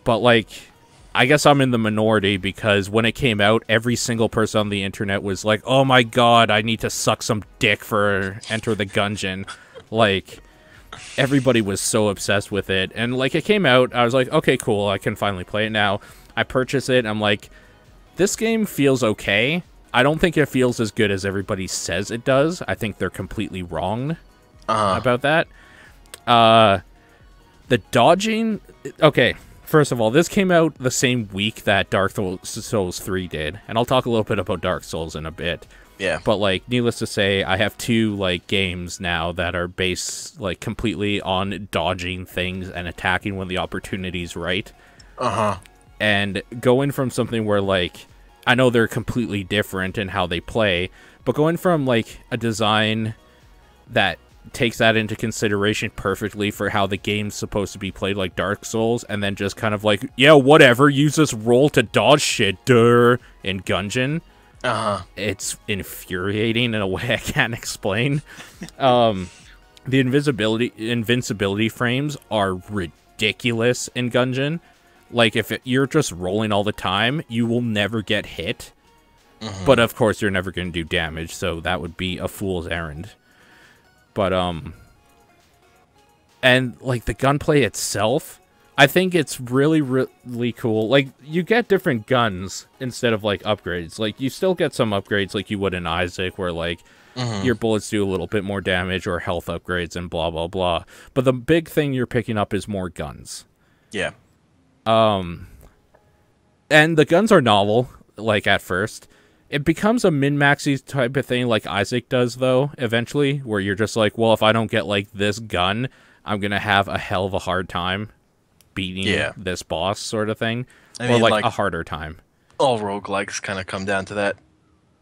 But like, I guess I'm in the minority, because when it came out, every single person on the internet was like, oh my god, I need to suck some dick for Enter the Gungeon. Like, everybody was so obsessed with it. And like, it came out, I was like, okay, cool, I can finally play it now. I purchase it, I'm like, this game feels okay. I don't think it feels as good as everybody says it does. I think they're completely wrong about that. The dodging... Okay, first of all, this came out the same week that Dark Souls 3 did, and I'll talk a little bit about Dark Souls in a bit. Yeah. But, like, needless to say, I have 2, like, games now that are based, like, completely on dodging things and attacking when the opportunity's right. And going from something where, like, I know they're completely different in how they play, but going from, like, a design that takes that into consideration perfectly for how the game's supposed to be played, like Dark Souls, and then just kind of like, yeah, whatever, use this roll to dodge shit, in Gungeon. It's infuriating in a way I can't explain. The invincibility frames are ridiculous in Gungeon. Like, if you're just rolling all the time, you will never get hit. But of course, you're never going to do damage, so that would be a fool's errand. But, and, like, the gunplay itself, I think it's really, really cool. Like, you get different guns instead of, like, upgrades. Like, you still get some upgrades like you would in Isaac, where, like, your bullets do a little bit more damage, or health upgrades and blah, blah, blah. But the big thing you're picking up is more guns. Yeah. And the guns are novel, like, at first. It becomes a min-maxy type of thing like Isaac does, though, eventually, where you're just like, well, if I don't get, like, this gun, I'm going to have a hell of a hard time beating this boss, sort of thing. I mean, or, like, a harder time. All roguelikes kind of come down to that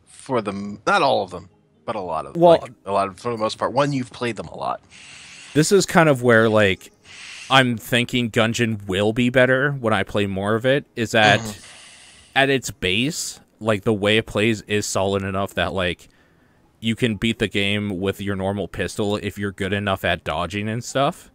for them. Not all of them, but a lot of them. Well, like, for the most part. One, you've played them a lot. This is kind of where, like, I'm thinking Gungeon will be better when I play more of it, is that at its base, like, the way it plays is solid enough that, like, you can beat the game with your normal pistol if you're good enough at dodging and stuff.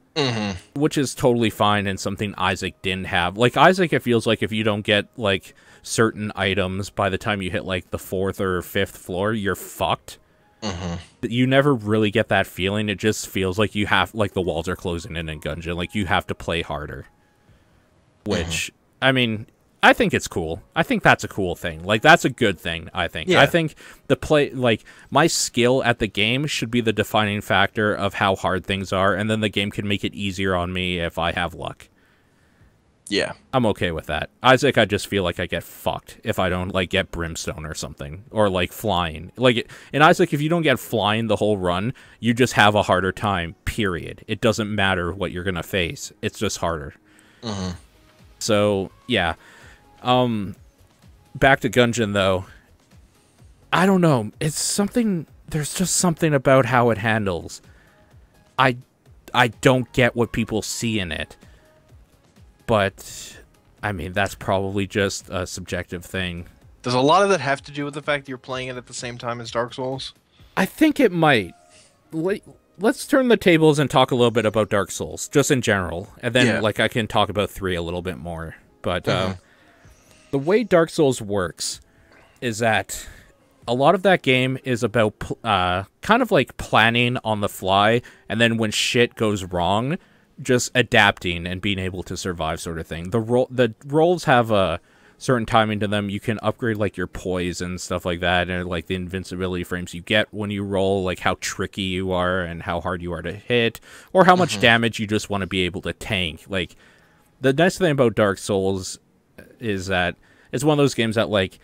Which is totally fine, and something Isaac didn't have. Like, Isaac, it feels like if you don't get, like, certain items by the time you hit, like, the 4th or 5th floor, you're fucked. You never really get that feeling. It just feels like you have, like, the walls are closing in Gungeon. Like, you have to play harder. Which, I mean, I think it's cool. I think that's a cool thing. Like, that's a good thing, I think. Yeah. I think my skill at the game should be the defining factor of how hard things are, and then the game can make it easier on me if I have luck. Yeah. I'm okay with that. Isaac, I just feel like I get fucked if I don't, like, get Brimstone or something. Or, like, flying. Like, in Isaac, if you don't get flying the whole run, you just have a harder time, period. It doesn't matter what you're gonna face. It's just harder. So, yeah. Back to Gungeon, though. I don't know. It's something... There's just something about how it handles. I don't get what people see in it. But, I mean, that's probably just a subjective thing. Does a lot of that have to do with the fact that you're playing it at the same time as Dark Souls? I think it might. Let's turn the tables and talk a little bit about Dark Souls, just in general. And then, like, I can talk about 3 a little bit more. But, the way Dark Souls works is that a lot of that game is about kind of like planning on the fly, and then when shit goes wrong, just adapting and being able to survive, sort of thing. The rolls have a certain timing to them. You can upgrade, like, your poise and stuff like that, and, like, the invincibility frames you get when you roll, like, how tricky you are and how hard you are to hit, or how much damage you just want to be able to tank. Like, the nice thing about Dark Souls is that it's one of those games that, like,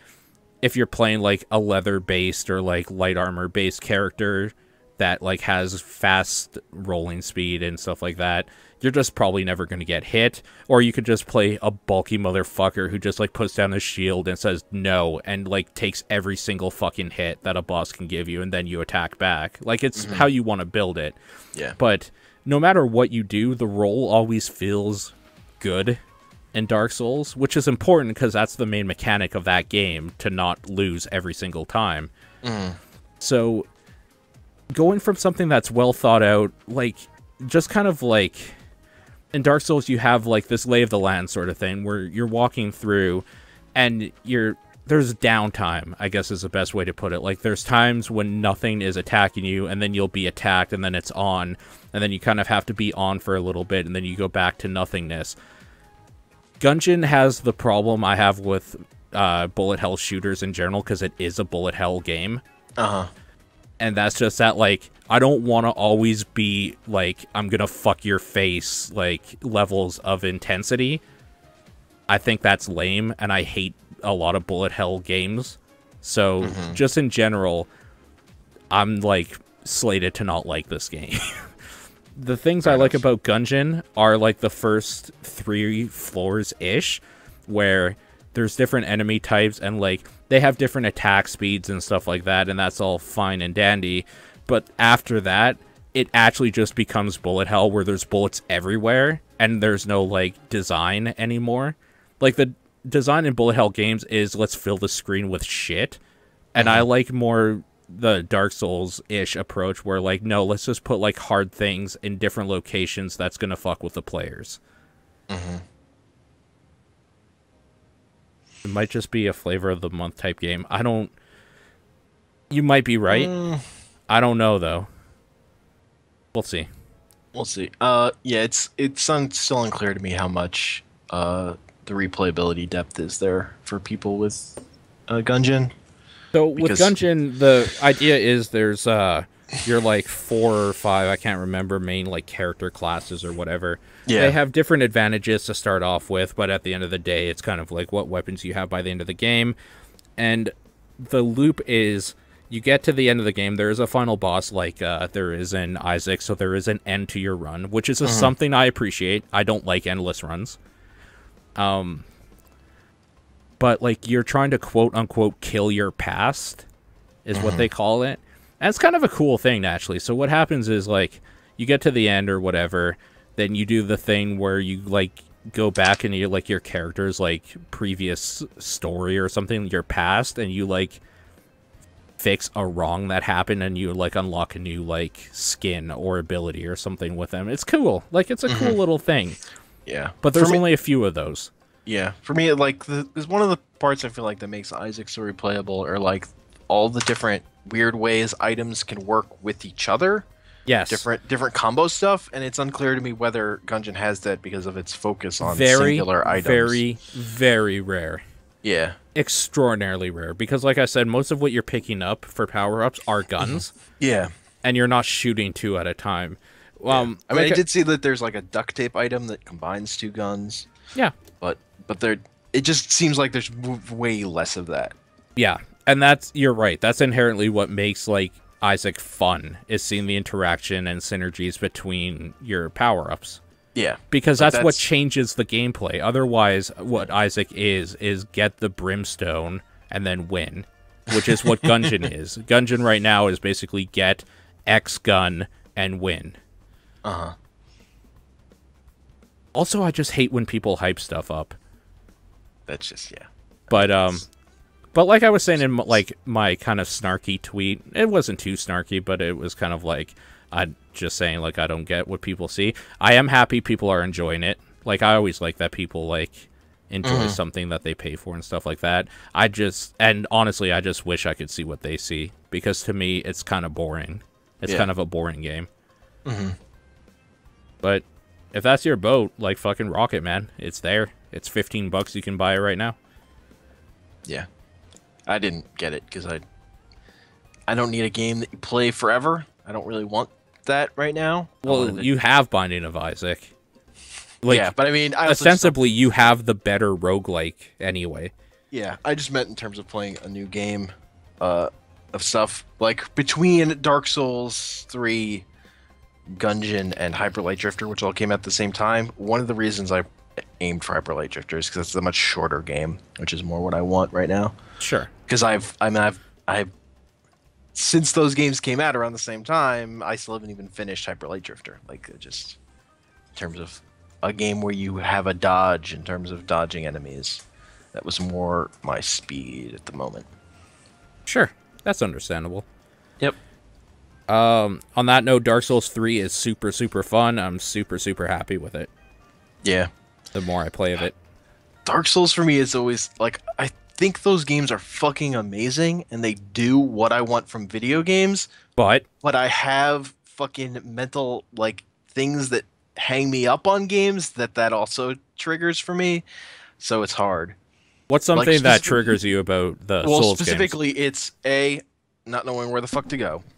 if you're playing, like, a leather-based or, like, light armor-based character that, like, has fast rolling speed and stuff like that, you're just probably never going to get hit. Or you could just play a bulky motherfucker who just, like, puts down his shield and says no, and, like, takes every single fucking hit that a boss can give you, and then you attack back. Like, it's how you want to build it. Yeah. But no matter what you do, the roll always feels good in Dark Souls, which is important because that's the main mechanic of that game, to not lose every single time. So going from something that's well thought out, like, just kind of like in Dark Souls you have like this lay of the land sort of thing where you're walking through and there's downtime, I guess is the best way to put it. Like, there's times when nothing is attacking you, and then you'll be attacked, and then it's on, and then you kind of have to be on for a little bit, and then you go back to nothingness. Gungeon has the problem I have with bullet hell shooters in general, because it is a bullet hell game. And that's just that, like, I don't want to always be, like, I'm gonna fuck your face, like, levels of intensity. I think that's lame, and I hate a lot of bullet hell games. So, just in general, I'm, like, slated to not like this game. The things I like about Gungeon are, like, the first 3 floors-ish, where there's different enemy types, and, like, they have different attack speeds and stuff like that, and that's all fine and dandy. But after that, it actually just becomes bullet hell, where there's bullets everywhere, and there's no, like, design anymore. Like, the design in bullet hell games is, let's fill the screen with shit, and I like more the Dark Souls-ish approach, where, like, no, let's just put, like, hard things in different locations that's gonna fuck with the players. It might just be a flavor of the month type game. You might be right. I don't know, though. We'll see. We'll see. Yeah, it's still unclear to me how much the replayability depth is there for people with Gungeon. So with Gungeon, the idea is there's you're like 4 or 5, I can't remember, main like character classes or whatever. Yeah. They have different advantages to start off with, but at the end of the day, it's kind of like what weapons you have by the end of the game. And the loop is, you get to the end of the game, there is a final boss like there is in Isaac, so there is an end to your run, which is something I appreciate. I don't like endless runs. But, like, you're trying to quote-unquote kill your past, is what they call it. And it's kind of a cool thing, actually. So what happens is, like, you get to the end or whatever, then you do the thing where you, like, go back into, like, your character's, like, previous story or something, your past, and you, like, fix a wrong that happened, and you, like, unlock a new, like, skin or ability or something with them. It's cool. Like, it's a cool little thing. Yeah. But there's only a few of those. Yeah, for me, like, there's one of the parts I feel like that makes Isaac so replayable, are like all the different weird ways items can work with each other. Yes. Different combo stuff, and it's unclear to me whether Gungeon has that because of its focus on singular items. Very, very rare. Yeah. Extraordinarily rare, because like I said, most of what you're picking up for power-ups are guns. Yeah. And you're not shooting 2 at a time. I mean, I did see that there's like a duct tape item that combines 2 guns. Yeah. But it just seems like there's way less of that. Yeah, and you're right. That's inherently what makes, like, Isaac fun, is seeing the interaction and synergies between your power-ups. Yeah. Because that's what changes the gameplay. Otherwise, what Isaac is get the brimstone and then win, which is what Gungeon is. Gungeon right now is basically get X gun and win. Also, I just hate when people hype stuff up. That's just, yeah. But like I was saying in, like, my kind of snarky tweet, it wasn't too snarky, but it was kind of like, I'm just saying, like, I don't get what people see. I am happy people are enjoying it. Like, I always like that people, like, enjoy something that they pay for and stuff like that. And honestly, I just wish I could see what they see, because to me, it's kind of boring. It's kind of a boring game. But if that's your boat, like, fucking rock it, man. It's there. It's $15. You can buy it right now. Yeah. I didn't get it because I don't need a game that you play forever. I don't really want that right now. Well, you have Binding of Isaac. Like, yeah, but I mean, ostensibly, you have the better roguelike anyway. Yeah, I just meant in terms of playing a new game of stuff. Like, between Dark Souls 3 Gungeon and Hyper Light Drifter, which all came out at the same time. One of the reasons I aimed for Hyper Light Drifter is because it's a much shorter game, which is more what I want right now. Sure. Because I've since those games came out around the same time, I still haven't even finished Hyper Light Drifter. Like, just in terms of a game where you have a dodge, in terms of dodging enemies, that was more my speed at the moment. Sure. That's understandable. Yep. On that note, Dark Souls 3 is super, super fun. I'm super, super happy with it. Yeah. The more I play of it. Dark Souls for me is always, like, I think those games are fucking amazing, and they do what I want from video games, But I have fucking mental, like, things that hang me up on games that also triggers for me, so it's hard. what's something Like, that triggers you about the Well, Souls specifically, it's A, not knowing where the fuck to go, games?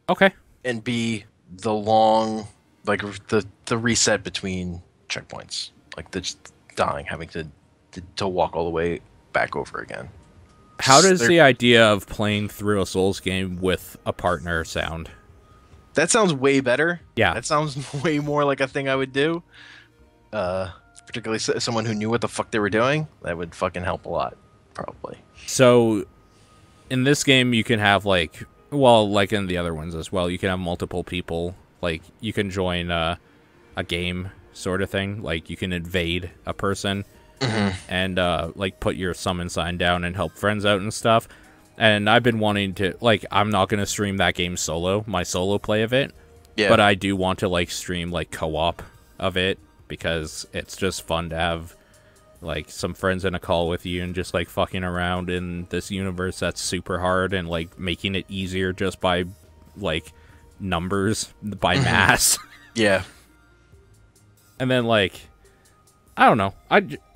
Okay. and B, the long, like, the reset between checkpoints, like the just dying, having to walk all the way back over again. How does They're- the idea of playing through a Souls game with a partner sound? That sounds way better. Yeah. That sounds way more like a thing I would do. Particularly someone who knew what the fuck they were doing. That would fucking help a lot, probably. So, in this game, you can have, like, well, like in the other ones as well, you can have multiple people. Like, you can join a game sort of thing. Like, you can invade a person and, like, put your summon sign down and help friends out and stuff. And I've been wanting to, like, I'm not going to stream that game solo, my solo play of it. Yeah. But I do want to, like, stream, like, co-op of it because it's just fun to have, like, some friends in a call with you and just, like, fucking around in this universe that's super hard and, like, making it easier just by, like, numbers, by mass. Yeah. And then, like, I don't know.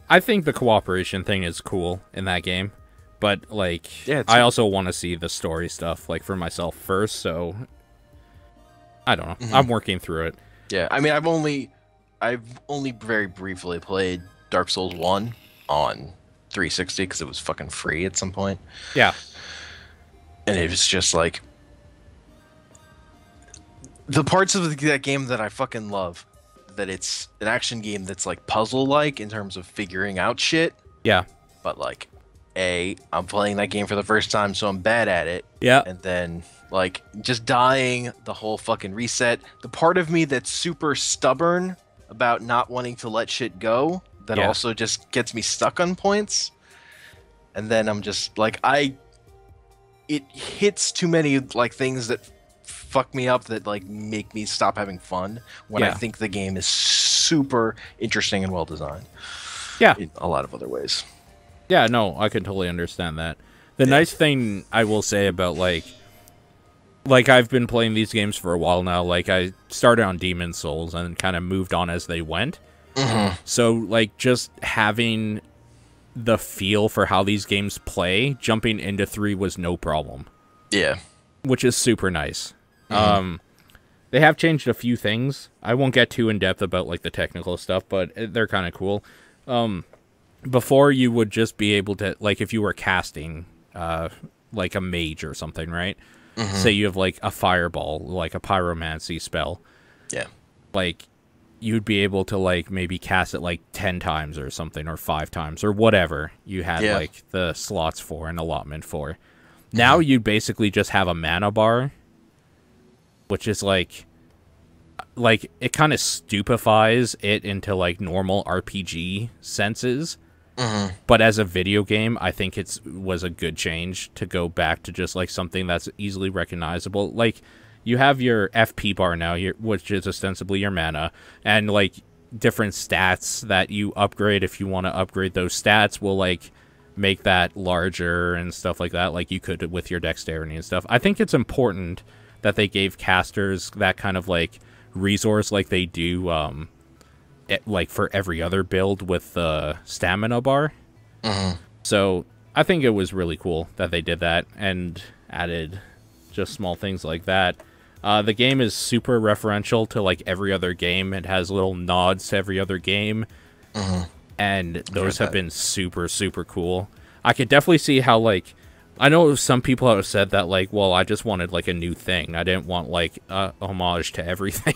I think the cooperation thing is cool in that game. But, like, Yeah, I also want to see the story stuff, like, for myself first, so I don't know. I'm working through it. Yeah. I mean, I've only very briefly played Dark Souls 1 on 360 because it was fucking free at some point. Yeah. And it was just like the parts of that game that I fucking love, that it's an action game that's like puzzle-like in terms of figuring out shit, Yeah. but like, I'm playing that game for the first time, so I'm bad at it. Yeah. And then, like, just dying, the whole fucking reset. The part of me that's super stubborn about not wanting to let shit go, that Yeah. also just gets me stuck on points. And then I'm just, like, it hits too many, like, things that fuck me up that, like, make me stop having fun when I Yeah. think the game is super interesting and well designed. Yeah. In a lot of other ways. Yeah, no, I can totally understand that. The nice thing I will say about, like, I've been playing these games for a while now. Like, I started on Demon Souls and kind of moved on as they went. So, like, just having the feel for how these games play, jumping into 3 was no problem, Yeah. which is super nice. They have changed a few things. I won't get too in-depth about, like, the technical stuff, but they're kind of cool. Before, you would just be able to, like, if you were casting, like, a mage or something, right? Say you have, like, a fireball, like a pyromancy spell. Yeah. Like, you'd be able to, like, maybe cast it, like, 10 times or something, or 5 times, or whatever you had, Yeah. like, the slots for, an allotment for. Now you basically just have a mana bar, which is, like, it kind of stupefies it into, like, normal RPG senses. But as a video game, I think was a good change to go back to just, like, something that's easily recognizable. Like, you have your FP bar now, which is ostensibly your mana, and, like, different stats that you upgrade. If you want to upgrade those stats, will, like, make that larger and stuff like that, like you could with your dexterity and stuff. I think it's important that they gave casters that kind of, like, resource like they do, like, for every other build with the stamina bar. So I think it was really cool that they did that and added just small things like that. The game is super referential to, like, every other game. It has little nods to every other game, and those have been super, super cool. I could definitely see how, like, I know some people have said that, like, well, I just wanted, like, a new thing. I didn't want, like, a homage to everything.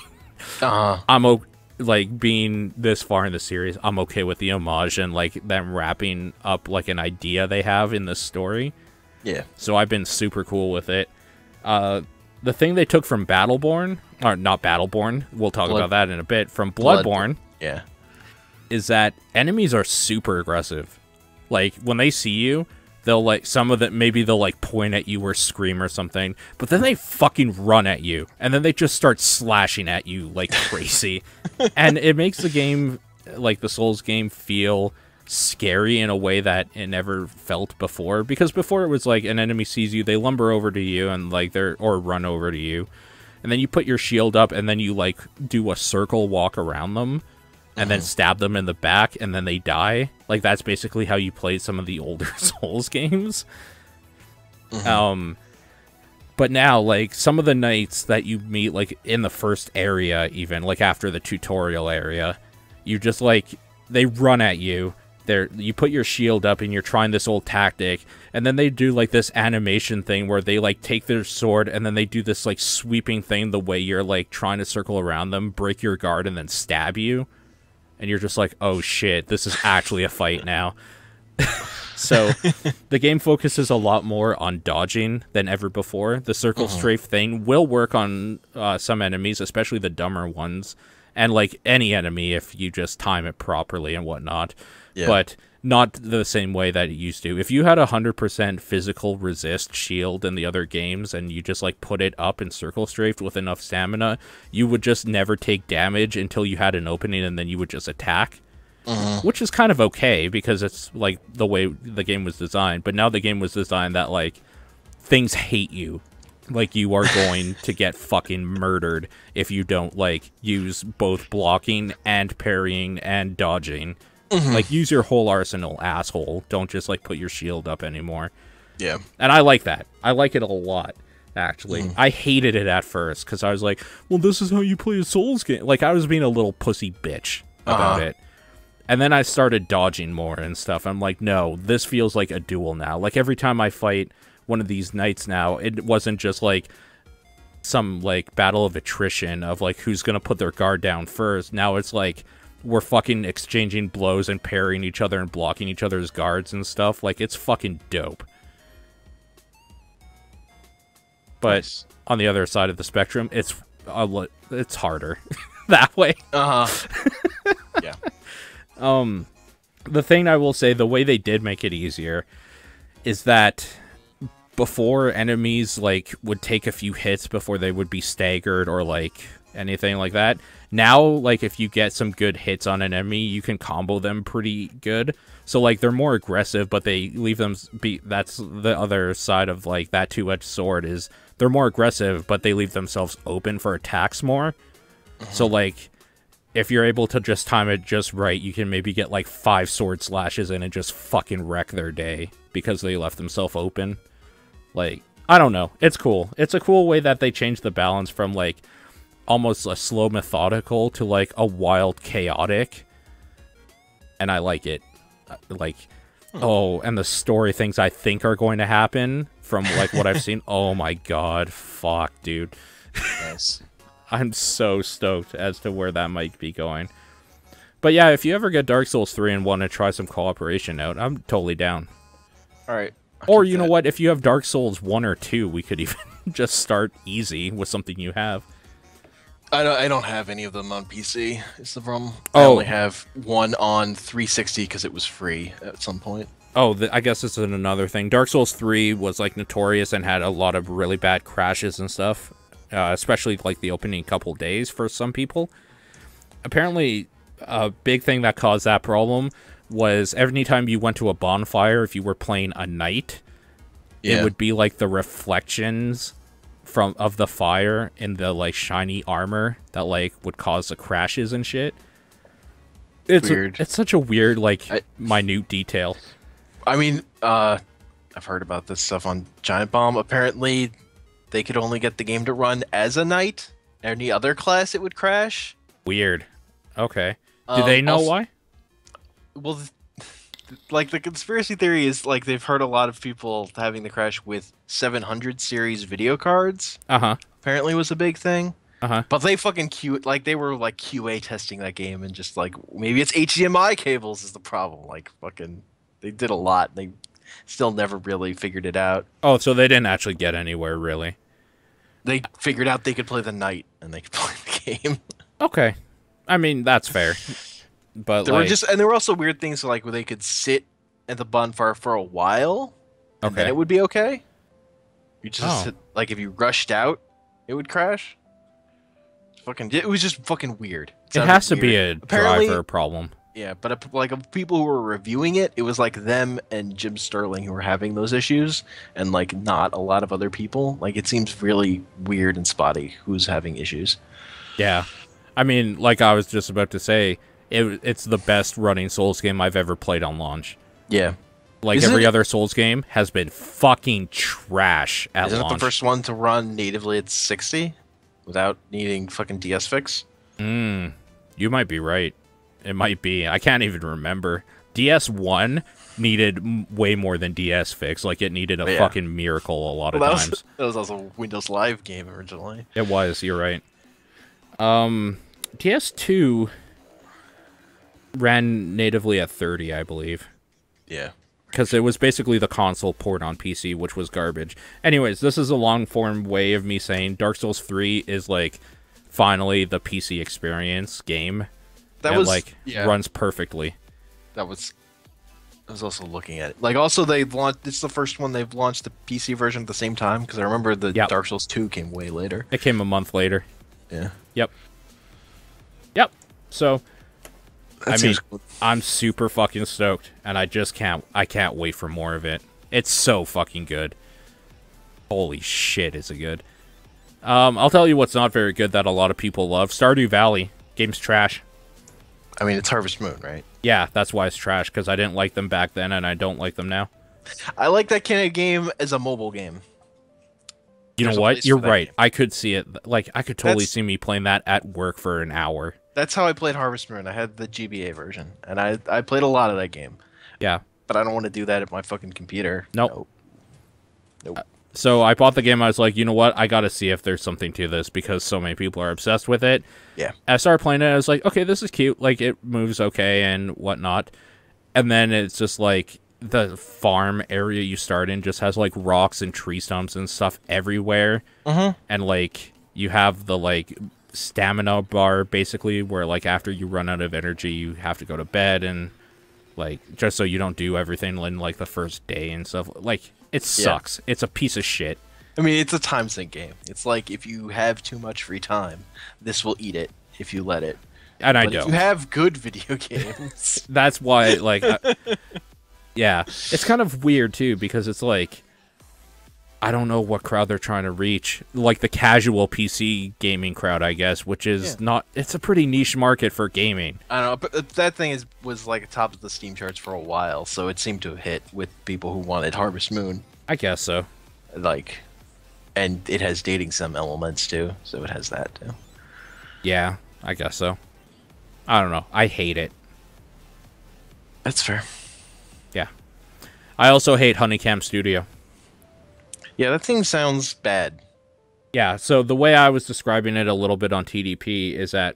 Like, being this far in the series, I'm okay with the homage and, like, them wrapping up, like, an idea they have in the story. Yeah. So I've been super cool with it. The thing they took from Battleborn, or not Battleborn, we'll talk about that in a bit, from Bloodborne, yeah, is that enemies are super aggressive. Like, when they see you, they'll, like, some of them, maybe they'll, like, point at you or scream or something, but then they fucking run at you, and then they just start slashing at you like crazy. And it makes the game, like, the Souls game, feel scary in a way that it never felt before, because before it was like an enemy sees you, they lumber over to you, and, like, or run over to you, and then you put your shield up, and then you, like, do a circle walk around them, and then stab them in the back, and then they die. Like, that's basically how you played some of the older Souls games. But now, like, some of the knights that you meet, like, in the first area, even, like, after the tutorial area, you just, like, they run at you. You put your shield up, and you're trying this old tactic, and then they do, like, this animation thing where they, like, take their sword, and then they do this, like, sweeping thing the way you're, like, trying to circle around them, break your guard, and then stab you. And you're just like, oh shit, this is actually a fight now. So the game focuses a lot more on dodging than ever before. The circle strafe thing will work on some enemies, especially the dumber ones, and, like, any enemy if you just time it properly and whatnot. Yeah. But not the same way that it used to. If you had 100% physical resist shield in the other games, and you just, like, put it up and circle strafed with enough stamina, you would just never take damage until you had an opening, and then you would just attack. Which is kind of okay, because it's, like, the way the game was designed. But now the game was designed that, like, things hate you. Like, you are going to get fucking murdered if you don't, like, use both blocking and parrying and dodging. Like, use your whole arsenal, asshole. Don't just, like, put your shield up anymore. Yeah. And I like that. I like it a lot, actually. I hated it at first, because I was like, well, this is how you play a Souls game. Like, I was being a little pussy bitch about it. And then I started dodging more and stuff. I'm like, no, this feels like a duel now. Like, every time I fight one of these knights now, it wasn't just, like, some, like, battle of attrition of, like, who's gonna put their guard down first. Now it's like, we're fucking exchanging blows and parrying each other and blocking each other's guards and stuff. Like, it's fucking dope. But on the other side of the spectrum, it's harder that way. Yeah. The thing I will say, the way they did make it easier is that before, enemies, like, would take a few hits before they would be staggered or, like, anything like that. Now, like, if you get some good hits on an enemy, you can combo them pretty good. So, like, they're more aggressive, but they leave them that's the other side of, like, that two-edged sword, is they're more aggressive, but they leave themselves open for attacks more. So, like, if you're able to just time it just right, you can maybe get, like, 5 sword slashes in and just fucking wreck their day because they left themselves open. Like, I don't know. It's cool. It's a cool way that they changed the balance from, like, almost a slow methodical to, like, a wild chaotic. And I like it. Like, oh, and the story things I think are going to happen from, like, what I've seen. Oh my god. Fuck, dude. Nice. I'm so stoked as to where that might be going. But yeah, if you ever get Dark Souls 3 and want to try some cooperation out, I'm totally down. Alright. Or, you know what, if you have Dark Souls 1 or 2, we could even just start easy with something you have. I don't have any of them on PC, is the problem. I only have one on 360 because it was free at some point. Oh, I guess this is another thing. Dark Souls 3 was, like, notorious and had a lot of really bad crashes and stuff. Especially, like, the opening couple days for some people. Apparently, a big thing that caused that problem was every time you went to a bonfire, if you were playing a knight, it would be, like, the reflections of the fire in the, like, shiny armor that, like, would cause the crashes and shit. It's weird. It's such a weird, like, minute detail. I mean, I've heard about this stuff on Giant Bomb. Apparently, they could only get the game to run as a knight. Any other class, it would crash. Weird. Okay. Do they know why? Well, like the conspiracy theory is like they've heard a lot of people having the crash with 700 series video cards. Uh-huh. Apparently was a big thing. Uh-huh. But they fucking they were like QA testing that game and just like maybe it's HDMI cables is the problem. Like fucking they did a lot. They still never really figured it out. Oh, so they didn't actually get anywhere, really. They figured out they could play the night and they could play the game. Okay. I mean, that's fair. But There were there were also weird things like where they could sit at the bonfire for a while and then okay. it would be okay. You just Oh. like if you rushed out, it would crash. It was just fucking weird. It has to be weird. a Apparently, driver problem. yeah, but like of people who were reviewing it, it was like them and Jim Sterling who were having those issues, and like not a lot of other people. Like it seems really weird and spotty who's having issues. Yeah. I mean, like I was just about to say, it's the best running Souls game I've ever played on launch. Yeah, Like Isn't every it- other Souls game has been fucking trash at isn't it launch. the first one to run natively at 60 without needing fucking DS fix? You might be right. It might be. I can't even remember. DS1 needed way more than DS Fix. Like, it needed a Yeah. fucking miracle a lot of Well, times. that was also a Windows Live game originally. It was, you're right. DS2 ran natively at 30, I believe. Yeah. Because it was basically the console port on PC, which was garbage. Anyways, this is a long-form way of me saying Dark Souls 3 is, like, finally the PC experience game. That was like, yeah. runs perfectly. That was. I was also looking at it. Like, also they've launched. It's the first one they've launched the PC version at the same time because I remember the Yep. Dark Souls 2 came way later. It came a month later. Yeah. Yep. So, That I mean, seems cool. I'm super fucking stoked, and I can't wait for more of it. It's so fucking good. Holy shit, is it good. I'll tell you what's not very good that a lot of people love. Stardew Valley. Game's trash. I mean, it's Harvest Moon, right? Yeah, that's why it's trash, because I didn't like them back then, and I don't like them now. I like that kind of game as a mobile game. You There's know a what? place You're for that right. game. I could see it. Like, I could totally That's- see me playing that at work for an hour. That's how I played Harvest Moon. I had the GBA version, and I played a lot of that game. Yeah. But I don't want to do that at my fucking computer. Nope. Nope. So I bought the game. I was like, you know what? I got to see if there's something to this because so many people are obsessed with it. Yeah. I started playing it. I was like, okay, this is cute. Like, it moves okay and whatnot. And then it's just like the farm area you start in just has like rocks and tree stumps and stuff everywhere. Mm-hmm. And like you have the like stamina bar basically where like after you run out of energy, you have to go to bed and like just so you don't do everything in like the first day and stuff. Like, it sucks. It's a piece of shit. I mean, it's a time sink game. It's like if you have too much free time, this will eat it if you let it. And I But if don't. you have good video games, That's why, like, yeah, it's kind of weird too because it's like, I don't know what crowd they're trying to reach. Like the casual PC gaming crowd, I guess, which is not. It's a pretty niche market for gaming. I don't know. But that thing was like top of the Steam charts for a while, so it seemed to hit with people who wanted Harvest Moon. I guess so. Like, and it has dating sim elements too, so it has that too. Yeah, I guess so. I don't know. I hate it. That's fair. Yeah. I also hate Honeycomb Studio. Yeah, that thing sounds bad. Yeah, so the way I was describing it a little bit on TDP is that,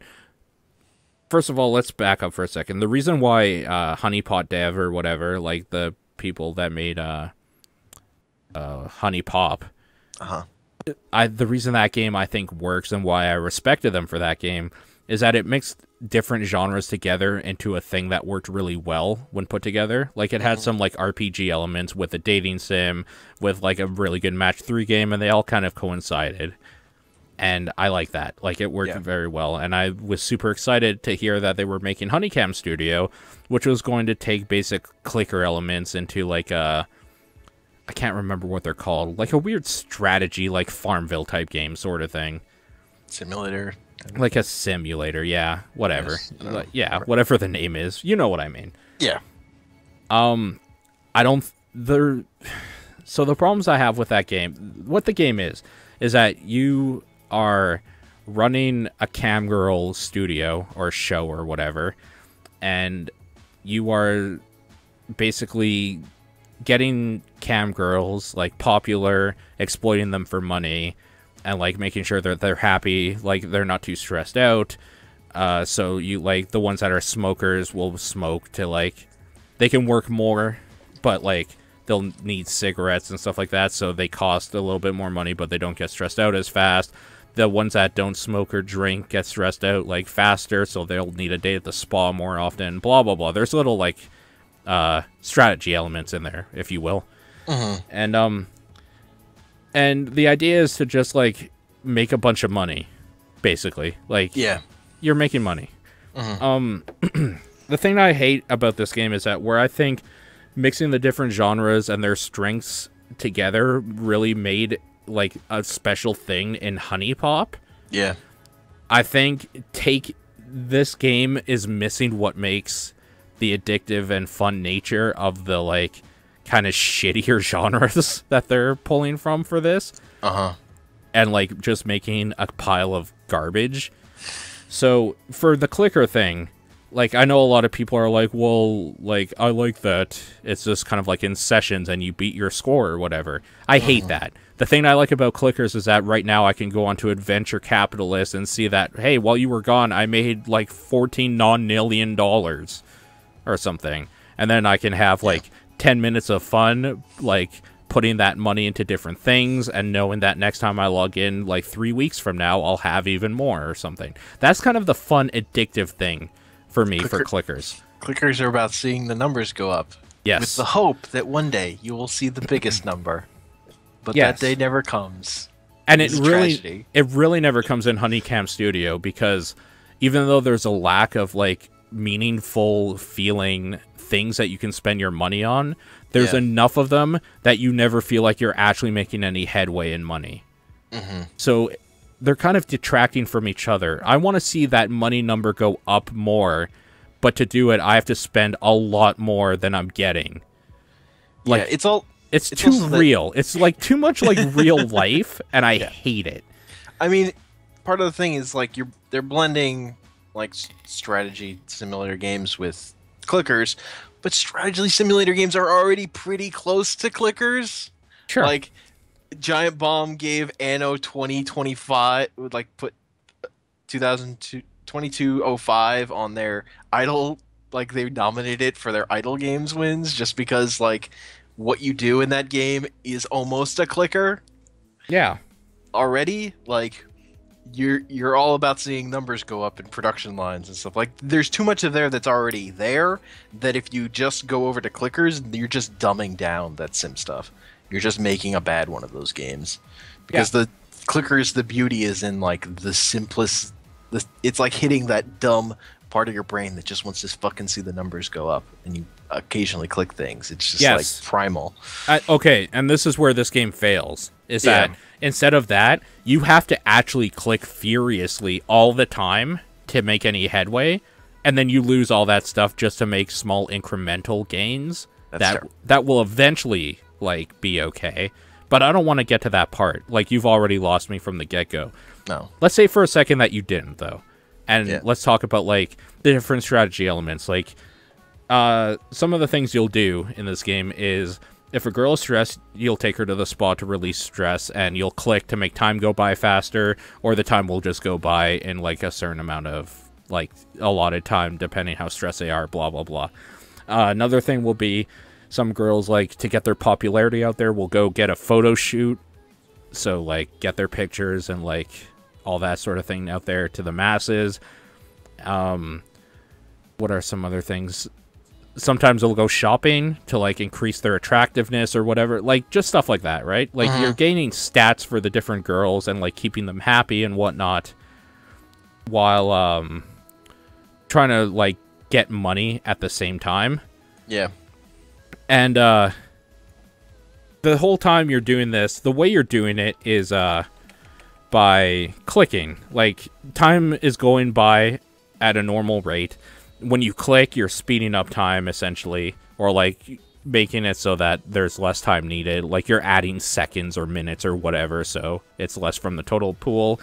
first of all, let's back up for a second. The reason why Honeypot Dev or whatever, like the people that made Honey Pop, Uh-huh. the reason that game I think works and why I respected them for that game is that it mixed different genres together into a thing that worked really well when put together. Like, it had some like RPG elements with a dating sim, with like a really good match 3 game, and they all kind of coincided. And I like that. Like, it worked very well. And I was super excited to hear that they were making Honeycomb Studio, which was going to take basic clicker elements into like a, I can't remember what they're called, like a weird strategy, like Farmville type game sort of thing. Simulator. Like a simulator, yeah, whatever. Yes, I don't Like, know. yeah, whatever the name is. You know what I mean. Yeah. I don't there so the problems I have with that game, what the game is that you are running a cam girl studio or show or whatever, and you are basically getting cam girls like popular, exploiting them for money, and like making sure that they're happy, like they're not too stressed out. So you like the ones that are smokers will smoke to like they can work more, but like they'll need cigarettes and stuff like that, so they cost a little bit more money, but they don't get stressed out as fast. The ones that don't smoke or drink get stressed out like faster, so they'll need a day at the spa more often. Blah blah blah. There's little like strategy elements in there, if you will. And the idea is to just like make a bunch of money, basically. Like you're making money. The thing I hate about this game is that where I think mixing the different genres and their strengths together really made like a special thing in Honey Pop. I think this game is missing what makes the addictive and fun nature of the like kind of shittier genres that they're pulling from for this. And like just making a pile of garbage. So for the clicker thing, like, I know a lot of people are like, well, like, I like that it's just kind of like in sessions and you beat your score or whatever. I hate that. The thing I like about clickers is that right now I can go onto Adventure Capitalist and see that, hey, while you were gone, I made like $14 non-million or something. And then I can have like 10 minutes of fun, like putting that money into different things and knowing that next time I log in, like 3 weeks from now, I'll have even more or something. That's kind of the fun, addictive thing for me for clickers. Clickers are about seeing the numbers go up. Yes. With the hope that one day you will see the biggest number. But that day never comes. And it really never comes in Honeycomb Studio, because even though there's a lack of like meaningful feeling things that you can spend your money on, there's enough of them that you never feel like you're actually making any headway in money. So they're kind of detracting from each other. I want to see that money number go up more, but to do it, I have to spend a lot more than I'm getting. Like, it's too real. It's like too much like real life, and I hate it. I mean, part of the thing is like they're blending like strategy simulator games with clickers, but strategy simulator games are already pretty close to clickers. Sure. Like, Giant Bomb gave Anno 2025 would like put 2205 on their idle, like they nominated it for their idle games wins just because like what you do in that game is almost a clicker. Yeah. Already, like you're all about seeing numbers go up in production lines and stuff. Like, there's too much of there that's already there that if you just go over to clickers, you're just dumbing down that sim stuff. You're just making a bad one of those games. Because the clickers, the beauty is in like the simplest, it's like hitting that dumb part of your brain that just wants to fucking see the numbers go up, and you occasionally click things. It's just like primal. Okay, and this is where this game fails, is that instead of that, you have to actually click furiously all the time to make any headway, and then you lose all that stuff just to make small incremental gains that will eventually like be okay. But I don't want to get to that part. Like, you've already lost me from the get-go. No. Let's say for a second that you didn't, though. And let's talk about, like, the different strategy elements. Like, some of the things you'll do in this game is, if a girl is stressed, you'll take her to the spa to release stress, and you'll click to make time go by faster, or the time will just go by in, like, a certain amount of, like, allotted time, depending how stressed they are, blah, blah, blah. Another thing will be, some girls, like, to get their popularity out there, will go get a photo shoot. So, like, get their pictures and, like, all that sort of thing out there to the masses. What are some other things? Sometimes they'll go shopping to, like, increase their attractiveness or whatever. Like, just stuff like that, right? Like, you're gaining stats for the different girls and, like, keeping them happy and whatnot. While, trying to, like, get money at the same time. Yeah. And, the whole time you're doing this, the way you're doing it is, by clicking. Like, time is going by at a normal rate. When you click, you're speeding up time, essentially. Or, like, making it so that there's less time needed. Like, you're adding seconds or minutes or whatever, so it's less from the total pool.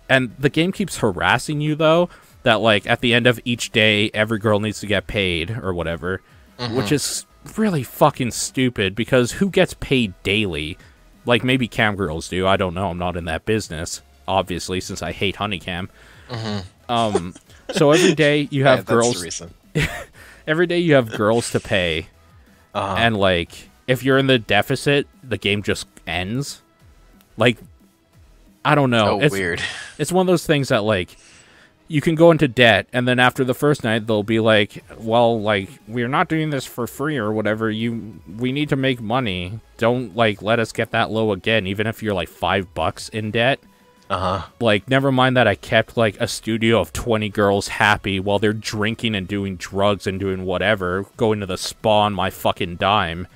And the game keeps harassing you, though, that, like, at the end of each day, every girl needs to get paid, or whatever. which is really fucking stupid because who gets paid daily? Like, maybe cam girls do. I don't know. I'm not in that business, obviously, since I hate Honeycam. So every day you have girls. That's the reason. Every day you have girls to pay, and like if you're in the deficit, the game just ends. Like, I don't know. It's weird. It's one of those things that like you can go into debt, and then after the first night, they'll be like, "Well, like we're not doing this for free or whatever. We need to make money. Don't like let us get that low again, even if you're like $5 in debt." Like, never mind that I kept like a studio of 20 girls happy while they're drinking and doing drugs and doing whatever, going to the spa on my fucking dime,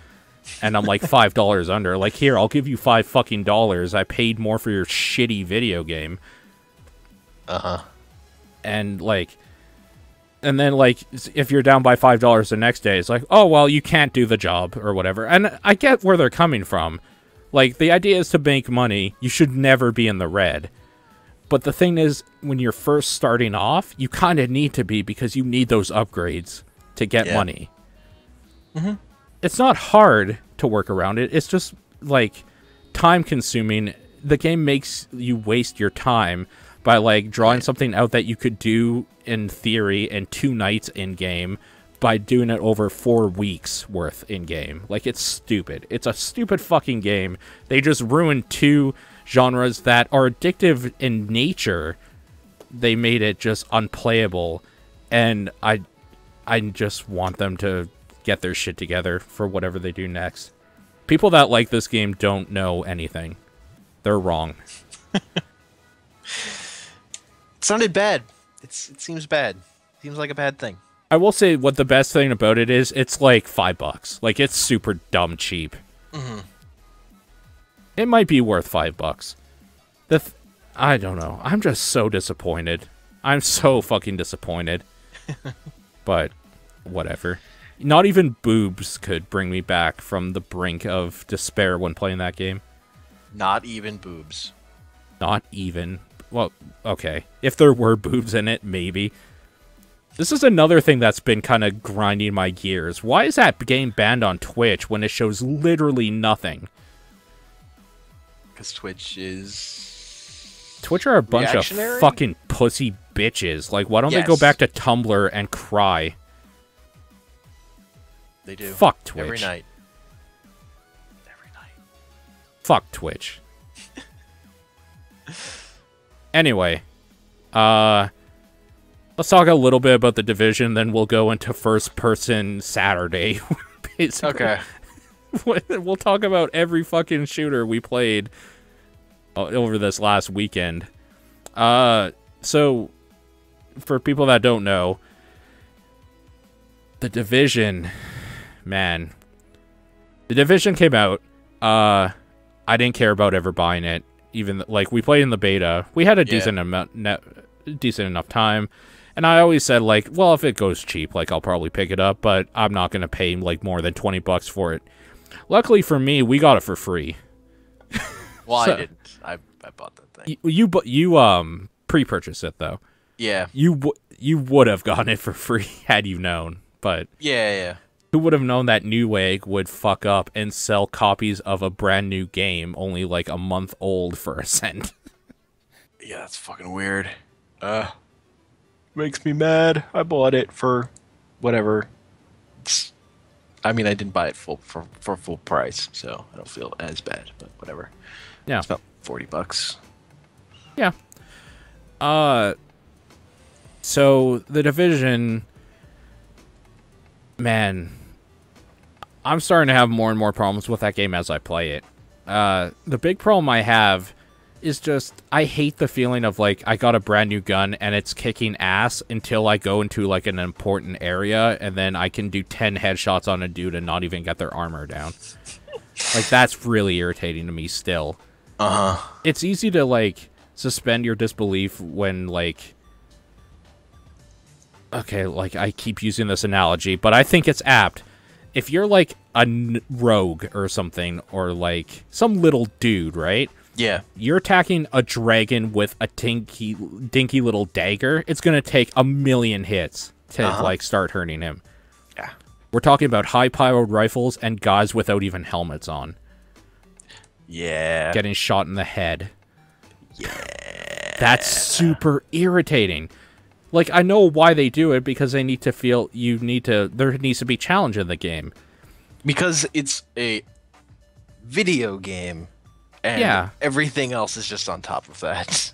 and I'm like $5 under. Like, here, I'll give you $5 I paid more for your shitty video game. And like, and then like, if you're down by $5 the next day, it's like, oh well, you can't do the job or whatever. And I get where they're coming from. Like, the idea is to make money. You should never be in the red. But the thing is, when you're first starting off, you kind of need to be because you need those upgrades to get money. It's not hard to work around it. It's just, like, time-consuming. The game makes you waste your time by, like, drawing something out that you could do, in theory, in 2 nights in-game, by doing it over 4 weeks worth in game. Like, it's stupid. It's a stupid fucking game. They just ruined 2 genres that are addictive in nature. They made it just unplayable, and I just want them to get their shit together for whatever they do next. People that like this game don't know anything. They're wrong. It sounded bad. It seems bad. Seems like a bad thing. I will say what the best thing about it is, it's like $5. Like, it's super dumb cheap. It might be worth $5. I don't know. I'm just so disappointed. I'm so fucking disappointed. But whatever. Not even boobs could bring me back from the brink of despair when playing that game. Not even boobs. Not even. Well, okay. If there were boobs in it, maybe. This is another thing that's been kind of grinding my gears. Why is that game banned on Twitch when it shows literally nothing? Because Twitch is... Twitch are a bunch of fucking pussy bitches. Like, why don't they go back to Tumblr and cry? They do. Fuck Twitch. Every night. Every night. Fuck Twitch. Anyway, let's talk a little bit about The Division, then we'll go into First Person Saturday. Basically. Okay. We'll talk about every fucking shooter we played over this last weekend. So, for people that don't know, The Division, man. The Division came out. I didn't care about ever buying it. Even, like, we played in the beta. We had a decent enough time. And I always said, like, well, if it goes cheap, like, I'll probably pick it up, but I'm not going to pay, like, more than $20 for it. Luckily for me, we got it for free. Well, so, I didn't. I bought that thing. You pre-purchased it, though. Yeah. You would have gotten it for free had you known, but... Yeah. Who would have known that Newegg would fuck up and sell copies of a brand new game only, like, a month old for $0.01? Yeah, that's fucking weird. Makes me mad. I bought it for whatever. I mean, I didn't buy it for full price, so I don't feel as bad, but whatever. Yeah. It's about $40. Yeah. So, The Division... Man, I'm starting to have more and more problems with that game as I play it. The big problem I have is just, I hate the feeling of, like, I got a brand new gun and it's kicking ass until I go into, like, an important area and then I can do 10 headshots on a dude and not even get their armor down. Like, that's really irritating to me still. It's easy to, like, suspend your disbelief when, like... Okay, like, I keep using this analogy, but I think it's apt. If you're, like, a rogue or something, or, like, some little dude, right? Yeah. You're attacking a dragon with a dinky little dagger, it's gonna take 1,000,000 hits to, like, start hurting him. Yeah. We're talking about high-powered rifles and guys without even helmets on. Yeah. Getting shot in the head. Yeah. That's super irritating. Like, I know why they do it, because they need to feel, there needs to be challenge in the game. Because it's a video game, and Yeah. everything else is just on top of that.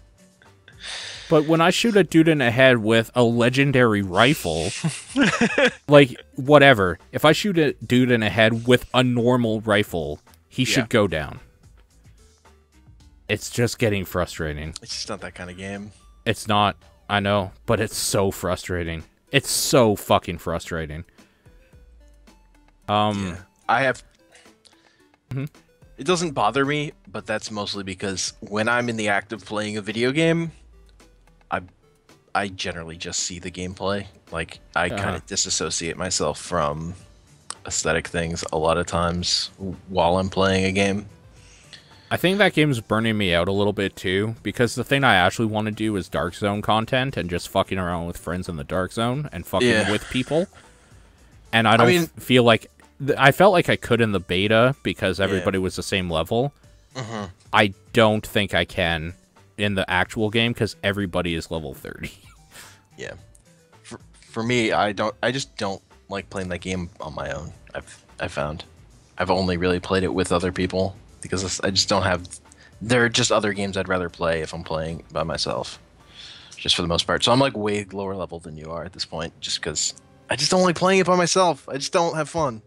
But when I shoot a dude in the head with a legendary rifle, like, whatever. If I shoot a dude in the head with a normal rifle, he should go down. It's just getting frustrating. It's just not that kind of game. It's not, I know, but it's so frustrating. It's so fucking frustrating. Yeah. I have... It doesn't bother me, but that's mostly because when I'm in the act of playing a video game, I generally just see the gameplay. Like, I kind of disassociate myself from aesthetic things a lot of times while I'm playing a game. I think that game's burning me out a little bit too, because the thing I actually want to do is Dark Zone content and just fucking around with friends in the Dark Zone and fucking with people. And I don't feel like... I felt like I could in the beta because everybody was the same level. I don't think I can in the actual game because everybody is level 30. Yeah. For me, I just don't like playing that game on my own. I've found. I've only really played it with other people because I just don't have... There are just other games I'd rather play if I'm playing by myself. Just for the most part. So I'm like way lower level than you are at this point just because I just don't like playing it by myself. I just don't have fun.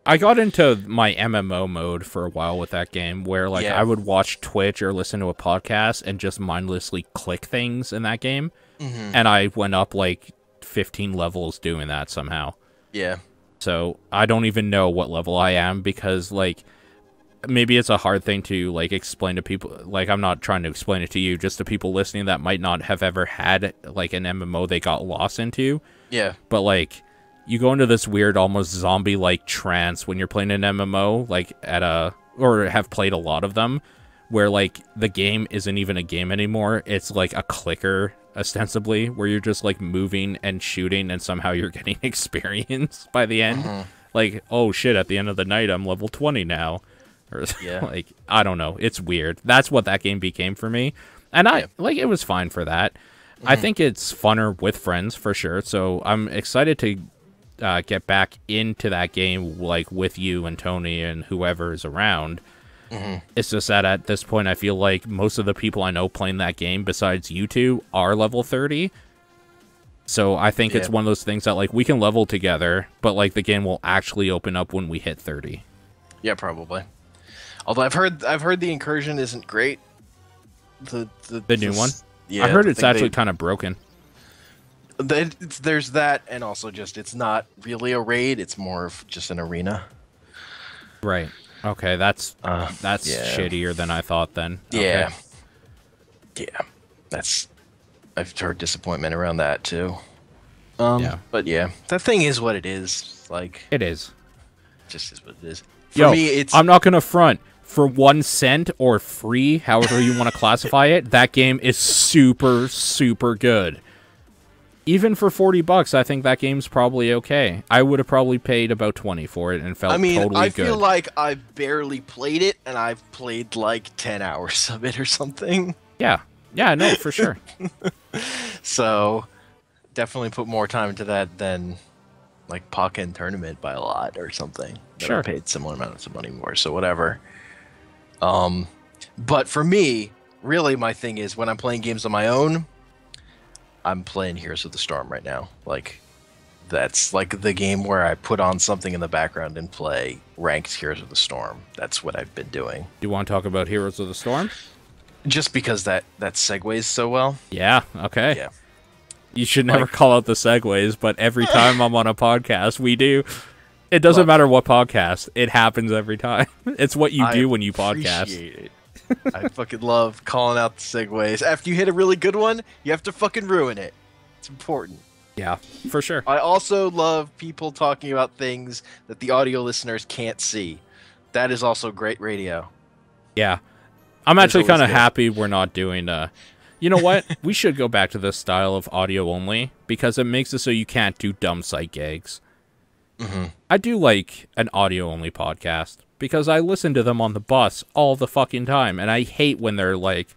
I got into my MMO mode for a while with that game where like I would watch Twitch or listen to a podcast and just mindlessly click things in that game. And I went up like 15 levels doing that somehow. Yeah. So I don't even know what level I am because like maybe it's a hard thing to like explain to people. Like I'm not trying to explain it to you, just to people listening that might not have ever had like an MMO they got lost into. Yeah. But like you go into this weird, almost zombie-like trance when you're playing an MMO, like or have played a lot of them, where like the game isn't even a game anymore. It's like a clicker, ostensibly, where you're just like moving and shooting, and somehow you're getting experience by the end. Like, oh shit! At the end of the night, I'm level 20 now, or like I don't know. It's weird. That's what that game became for me, and like it was fine for that. I think it's funner with friends for sure. So I'm excited to get back into that game like with you and Tony and whoever is around. It's just that at this point I feel like most of the people I know playing that game besides you two are level 30. So I think it's one of those things that like we can level together, but like the game will actually open up when we hit 30. Yeah, probably. Although I've heard the incursion isn't great. The new one? Yeah, I heard it's actually kind of broken. There's that, and also just it's not really a raid; it's more of just an arena. Right. Okay, that's shittier than I thought. Then. Yeah. Okay. Yeah. I've heard disappointment around that too. But yeah, that thing is what it is. Like it is. Just is what it is. For me, it's... I'm not gonna front. For 1 cent or free, however you want to classify it, that game is super, super good. Even for $40, I think that game's probably okay. I would have probably paid about 20 for it and felt totally good. I feel like I've barely played it, and I've played like 10 hours of it or something. Yeah. Yeah, no, for sure. So, definitely put more time into that than like Pokken Tournament by a lot or something. Sure. I paid similar amounts of money more, so whatever. But for me, really my thing is when I'm playing games on my own, I'm playing Heroes of the Storm right now. Like, that's like the game where I put on something in the background and play ranked Heroes of the Storm. That's what I've been doing. Do you want to talk about Heroes of the Storm? Just because that segues so well. Yeah, okay. Yeah. You should never call out the segues, but every time I'm on a podcast, we do. It doesn't matter what podcast. It happens every time. It's what you do when you podcast. It. I fucking love calling out the segues. After you hit a really good one, you have to fucking ruin it. It's important. Yeah, for sure. I also love people talking about things that the audio listeners can't see. That is also great radio. Yeah. I'm actually kind of happy we're not doing... You know what? We should go back to this style of audio only, because it makes it so you can't do dumb sight gags. I do like an audio-only podcast because I listen to them on the bus all the fucking time, and I hate when they're like,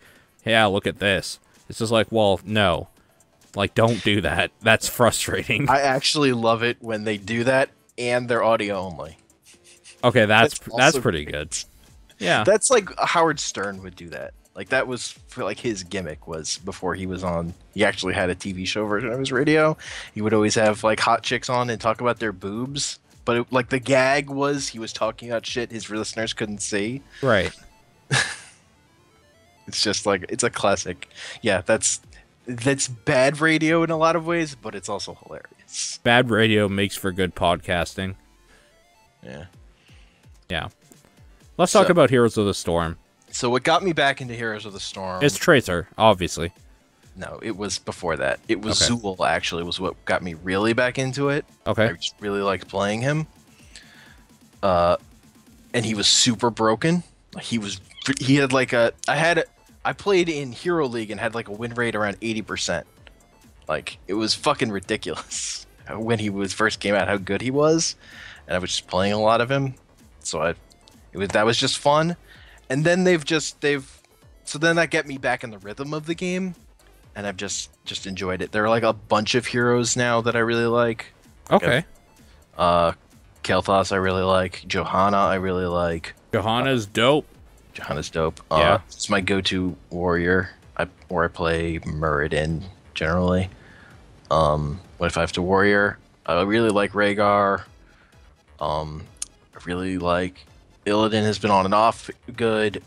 yeah, look at this. It's just like, well, no. Like, don't do that. That's frustrating. I actually love it when they do that and they're audio only. Okay, that's also pretty good. Yeah. That's like Howard Stern would do that. Like that was for like his gimmick was before he was on. He actually had a TV show version of his radio. He would always have like hot chicks on and talk about their boobs. But like the gag was he was talking about shit his listeners couldn't see. Right. It's just like it's a classic. Yeah, that's bad radio in a lot of ways, but it's also hilarious. Bad radio makes for good podcasting. Yeah. Yeah. Let's talk about Heroes of the Storm. So what got me back into Heroes of the Storm? It's Tracer, obviously. No, it was before that. It was Okay. Zool, actually, was what got me really back into it. Okay. I just really liked playing him. And he was super broken. He had like I played in Hero League and had like a win rate around 80%. Like, it was fucking ridiculous when he first came out, how good he was. And I was just playing a lot of him. So that was just fun. And then so then that get me back in the rhythm of the game. And I've just enjoyed it. There are like a bunch of heroes now that I really like. Okay. Kael'thas I really like. Johanna I really like. Johanna's dope. Johanna's dope. Yeah. It's my go-to warrior. I play Muradin generally. What if I have to warrior? I really like Rhaegar. I really like Illidan has been on and off good.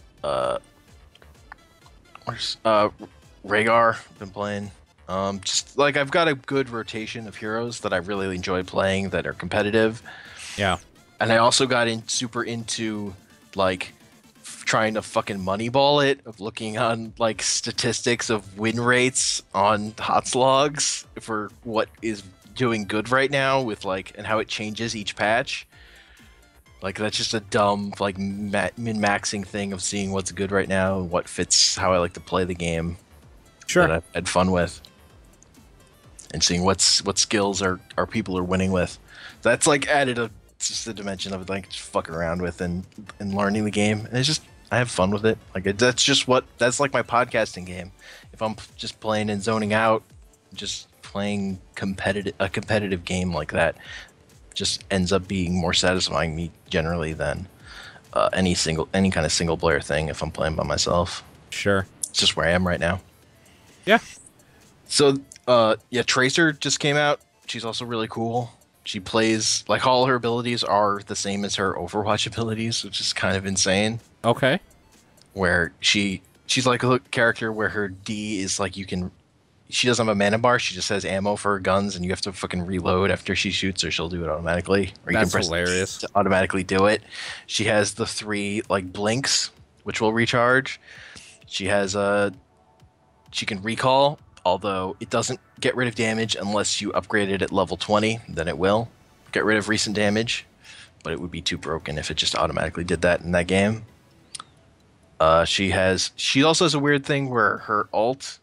Rhaegar been playing. Just like I've got a good rotation of heroes that I really enjoy playing that are competitive. Yeah. And I also got super into like trying to fucking moneyball it, of looking on like statistics of win rates on Hotslogs for what is doing good right now with like and how it changes each patch. Like that's just a dumb like min-maxing thing of seeing what's good right now and what fits how I like to play the game. Sure. That I've had fun with. And seeing what skills our people are winning with. That's like added just a dimension of like just fucking around with and learning the game. And it's just I have fun with it. Like that's like my podcasting game. If I'm just playing and zoning out, just playing a competitive game like that just ends up being more satisfying me generally than any kind of single player thing if I'm playing by myself. Sure. It's just where I am right now. Yeah. So Tracer just came out. She's also really cool. She plays like all her abilities are the same as her Overwatch abilities, which is kind of insane. Okay. Where she's like a character where her D is like she doesn't have a mana bar, she just has ammo for her guns and you have to fucking reload after she shoots or she'll do it automatically. Or you That's can press hilarious. to automatically do it. She has the 3 like blinks, which will recharge. She has she can recall, although it doesn't get rid of damage unless you upgrade it at level 20, then it will get rid of recent damage, but it would be too broken if it just automatically did that in that game. She also has a weird thing where her ult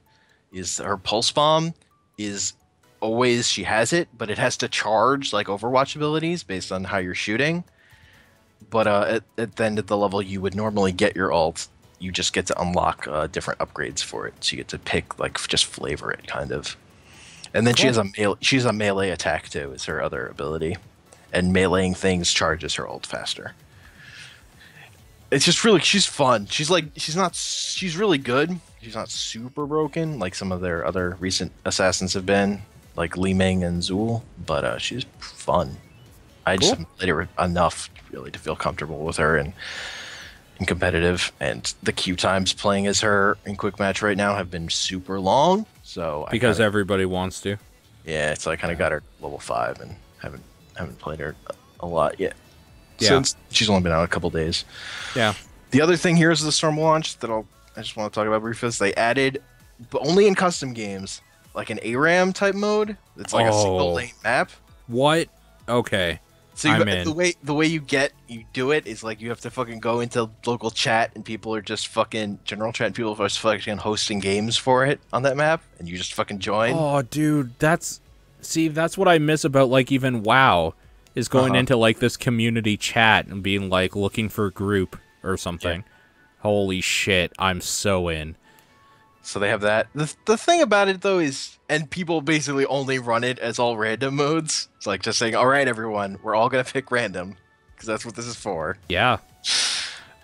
is her pulse bomb is always she has it, but it has to charge like Overwatch abilities based on how you're shooting. But at the end of the level you would normally get your ult, you just get to unlock different upgrades for it. So you get to pick like just flavor it kind of. And then Cool. she has a melee attack too, is her other ability. And meleeing things charges her ult faster. It's just really she's fun. She's really good. She's not super broken like some of their other recent assassins have been, like Li Ming and Zool, but she's fun. I just haven't played her enough really to feel comfortable with her and competitive, and the queue times playing as her in quick match right now have been super long. So Because everybody wants to. yeah, so I kind of got her level 5 and haven't played her a lot yet. Yeah. Since she's only been out a couple days. Yeah. The other thing Heroes of the Storm launch that I just want to talk about briefly is they added, but only in custom games, like an ARAM type mode. It's like a single lane map. What? Okay. So I'm in. the way you do it is like you have to fucking go into local chat and people are just fucking general chat and people are just fucking hosting games for it on that map and you just fucking join. Oh, dude, that's what I miss about like even WoW is going into like this community chat and being like looking for a group or something. Yeah. Holy shit, I'm so in. So they have that. The thing about it though is, and people basically only run it as all random modes. It's like just saying, all right, everyone, we're all gonna pick random because that's what this is for. Yeah.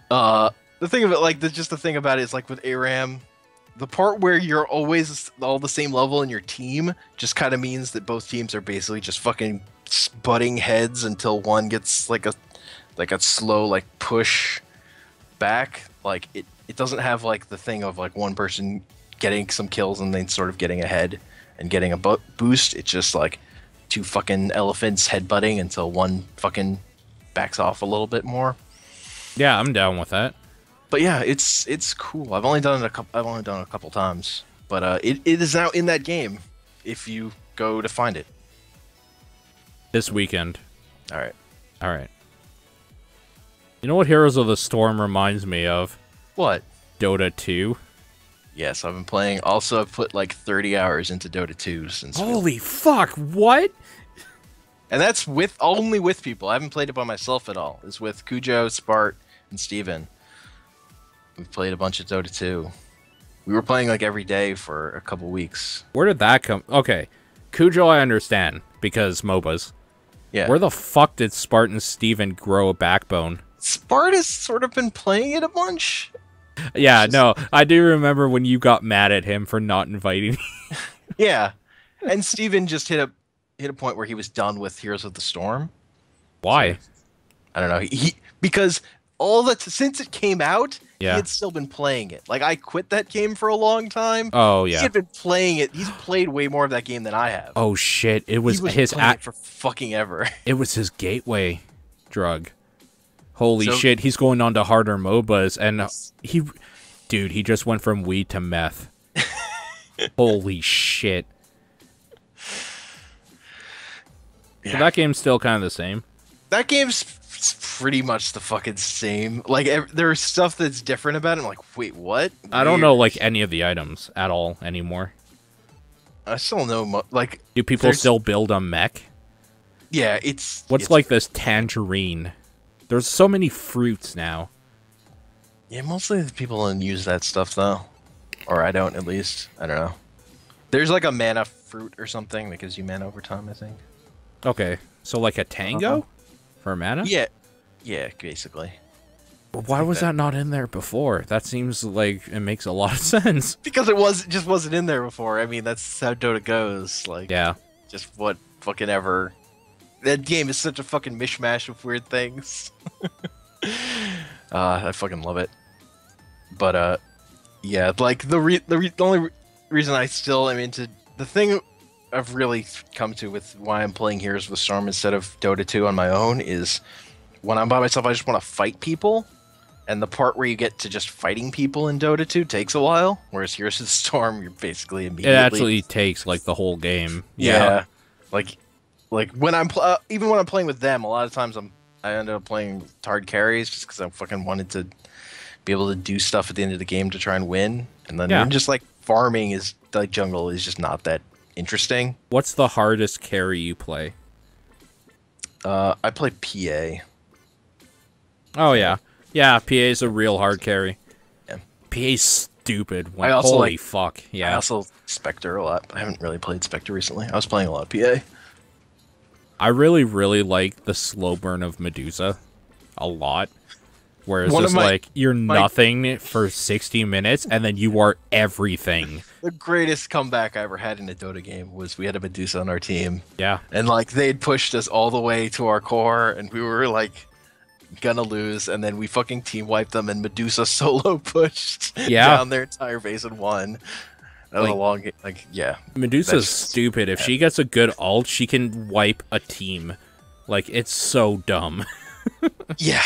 The thing of it, like, just the thing about it is, like, with ARAM, the part where you're always all the same level in your team just kind of means that both teams are basically just fucking butting heads until one gets, like a slow, like, push back. Like, it doesn't have, like, the thing of, like, one person getting some kills and then sort of getting ahead and getting a boost. It's just, like, two fucking elephants headbutting until one fucking backs off a little bit more. Yeah, I'm down with that. But yeah, it's cool. I've only done it a couple times, but it is now in that game if you go to find it this weekend. All right. You know what Heroes of the Storm reminds me of? What? Dota 2. Yes, I've been playing. Also, I've put like 30 hours into Dota 2 since. Holy fuck! What? And that's only with people. I haven't played it by myself at all. It's with Kujo, Spart, and Steven. We've played a bunch of Dota 2. We were playing like every day for a couple weeks. Where did that come? Okay, Kujo I understand, because MOBAs. Yeah. Where the fuck did Spart and Steven grow a backbone? Spart has sort of been playing it a bunch. Yeah, no, I do remember when you got mad at him for not inviting me. Yeah, and Steven just hit a point where he was done with Heroes of the Storm. Why? So, I don't know. Because since it came out, he had still been playing it. Like, I quit that game for a long time. Oh yeah. He had been playing it. He's played way more of that game than I have. Oh shit! It was his for fucking ever. It was his gateway drug. Holy shit! He's going on to harder MOBAs, and he just went from weed to meth. Holy shit! Yeah. So that game's still kind of the same. That game's pretty much the fucking same. Like, there's stuff that's different about it. I'm like, wait, what? I don't know, like, any of the items at all anymore. I still know, like... Do people still build a mech? Yeah, What's like this tangerine? There's so many fruits now. Yeah, mostly the people don't use that stuff, though. Or I don't, at least. I don't know. There's, like, a mana fruit or something that gives you mana over time, I think. Okay, so like a tango? For mana? Yeah, basically. Why was that not in there before? That seems like it makes a lot of sense. Because it just wasn't in there before. I mean, that's how Dota goes. Like, yeah. Just what fucking ever. That game is such a fucking mishmash of weird things. I fucking love it. But yeah, like the only reason I still am into the thing I've really come to with why I'm playing Heroes of the Storm instead of Dota 2 on my own is when I'm by myself, I just want to fight people. And the part where you get to just fighting people in Dota 2 takes a while, whereas Heroes of the Storm, you're basically immediately... It actually takes, like, the whole game. Yeah. Like when I'm... even when I'm playing with them, a lot of times I end up playing hard carries just because I fucking wanted to be able to do stuff at the end of the game to try and win. And then just, like, farming is... Like, jungle is just not that interesting. What's the hardest carry you play? I play PA. Oh, yeah. Yeah, PA's a real hard carry. Yeah. PA's stupid. Holy fuck, yeah. I also Spectre a lot. I haven't really played Spectre recently. I was playing a lot of PA. I really, really like the slow burn of Medusa. A lot. Where it's just like, you're nothing for 60 minutes, and then you are everything. The greatest comeback I ever had in a Dota game was we had a Medusa on our team. Yeah. And, like, they had pushed us all the way to our core, and we were, like, gonna lose, and then we fucking team wiped them, and Medusa solo pushed down their entire base and won. That was a long game. Like, yeah. Medusa's stupid. If she gets a good ult, she can wipe a team. Like, it's so dumb. Yeah.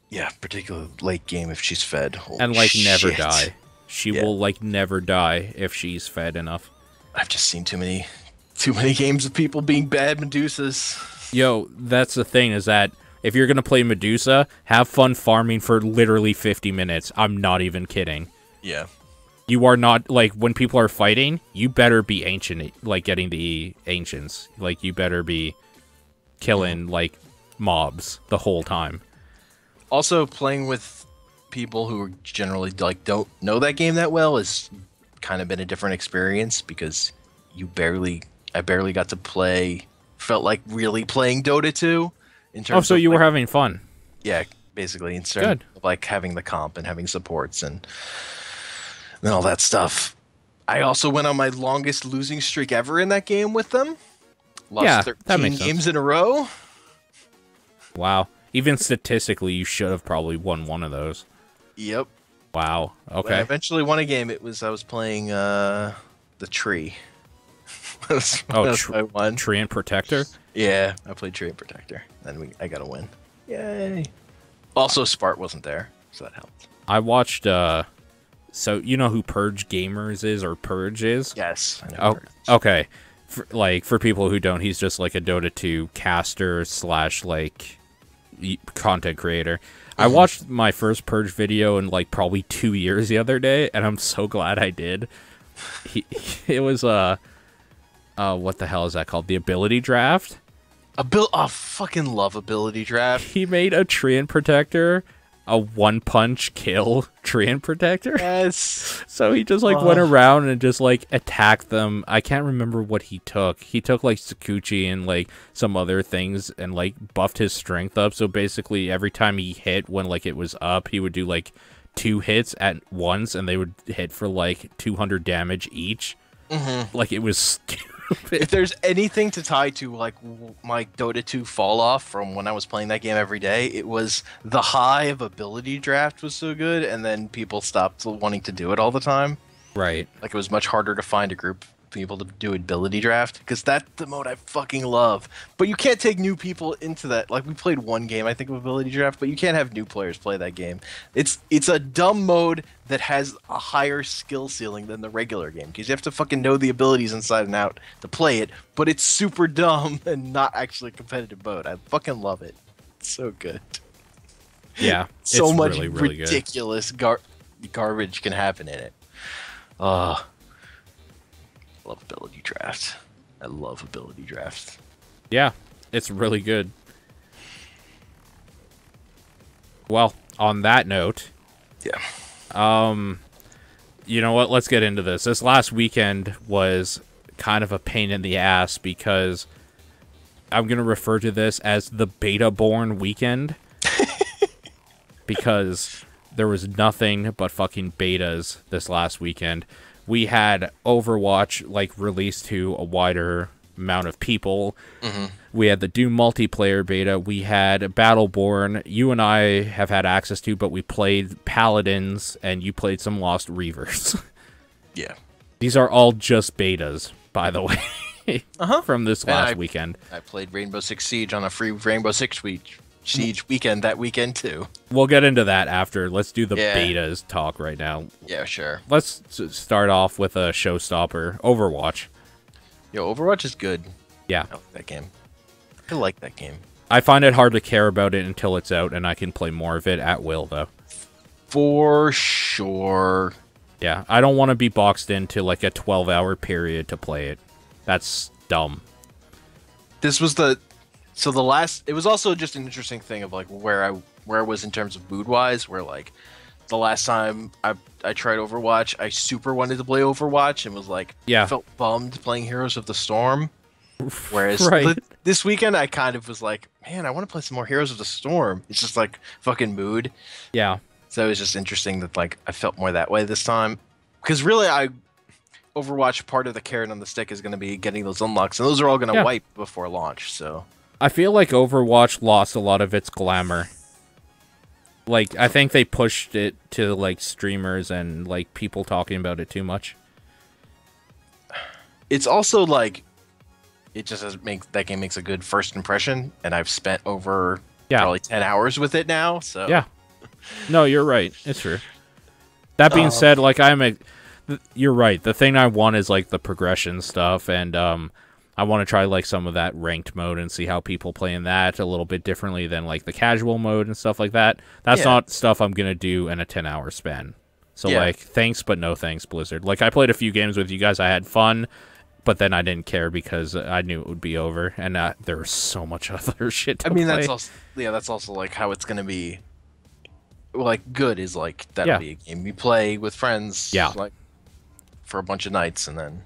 Yeah, particularly late game if she's fed. Holy and, like, shit. never die. She will, like, never die if she's fed enough. I've just seen too many games of people being bad Medusas. Yo, that's the thing, is that if you're gonna play Medusa, have fun farming for literally 50 minutes. I'm not even kidding. Yeah. You are not, like, when people are fighting, you better be ancient, like, getting the ancients. Like, you better be killing like mobs the whole time. Also, playing with people who generally like don't know that game that well has kind of been a different experience because I barely got to play. Felt like really playing Dota 2. In terms Oh, so of, you like, were having fun. yeah, basically in terms of like having the comp and having supports and all that stuff. I also went on my longest losing streak ever in that game with them. Lost Yeah, that 13 makes games sense. in a row. Wow. Even statistically, you should have probably won one of those. Yep. Wow. When I Okay. eventually won a game, I was playing the tree. That's I won. Tree and Protector? Yeah, I played Tree and Protector. Then I got a win. Yay. Also, Spart wasn't there, so that helped. I watched, so you know who Purge Gamers is, or Purge is? Yes. I know Oh, Purge. okay. For people who don't, he's just like a Dota 2 caster / like content creator. I watched my first Purge video in like probably 2 years the other day, and I'm so glad I did. It was what the hell is that called? The ability draft. I fucking love ability draft. He made a Treant Protector, a one-punch kill Treant Protector. Yes. So he just like went around and just like attacked them. I can't remember what he took. He took like Sakuchi and like some other things and like buffed his strength up. So basically every time he hit when like it was up, he would do like 2 hits at once and they would hit for like 200 damage each. Like it was stupid. If there's anything to tie to like my Dota 2 fall off from when I was playing that game every day, it was the high of ability draft was so good, and then people stopped wanting to do it all the time. Right. Like it was much harder to find a group of people to do ability draft because that's the mode I fucking love. But you can't take new people into that. Like we played one game I think of ability draft, but you can't have new players play that game. It's a dumb mode that has a higher skill ceiling than the regular game because you have to fucking know the abilities inside and out to play it. But it's super dumb and not actually a competitive mode. I fucking love it. It's so good. Yeah. So it's much really, really good. ridiculous garbage can happen in it. Love ability draft. I love ability draft. Yeah, it's really good. Well, on that note, Yeah. you know what? Let's get into this. This last weekend was kind of a pain in the ass because I'm going to refer to this as the Beta-born weekend because there was nothing but fucking betas this last weekend. We had Overwatch like released to a wider amount of people. We had the Doom multiplayer beta. We had Battleborn. You and I have had access to, but we played Paladins, and you played some Lost Reavers. Yeah. These are all just betas, by the way, from this last weekend. I played Rainbow Six Siege on a free Rainbow Six Siege weekend that weekend too. We'll get into that after. Let's do the Yeah. betas talk right now. Yeah, sure. Let's start off with a showstopper, Overwatch. Yo, Overwatch is good. Yeah. I like that game. I like that game. I find it hard to care about it until it's out, and I can play more of it at will, though. For sure. Yeah, I don't want to be boxed into like a 12-hour period to play it. That's dumb. This was the last. It was also just an interesting thing of like where I was in terms of mood wise. Where like the last time I tried Overwatch, I super wanted to play Overwatch and was like, Yeah. felt bummed playing Heroes of the Storm. Whereas Right. this weekend, I kind of was like, man, I want to play some more Heroes of the Storm. It's just like fucking mood. Yeah. So it was just interesting that like I felt more that way this time. Because really, Overwatch, part of the carrot on the stick is going to be getting those unlocks, and those are all going to wipe before launch. So I feel like Overwatch lost a lot of its glamour. Like, I think they pushed it to, like, streamers and, like, people talking about it too much. it's also like it just that game makes a good first impression, and I've spent over probably 10 hours with it now. So yeah, no, you're right. It's true. That being said, like you're right. The thing I want is like the progression stuff, and I want to try like some of that ranked mode and see how people play in that a little bit differently than like the casual mode and stuff like that. That's not stuff I'm gonna do in a 10-hour span. So like, thanks but no thanks, Blizzard. Like I played a few games with you guys. I had fun. but then I didn't care because I knew it would be over, and there was so much other shit to I mean, play. that's also like how it's gonna be. Like good is like that'll Yeah. be a game you play with friends. Yeah. Like for a bunch of nights and then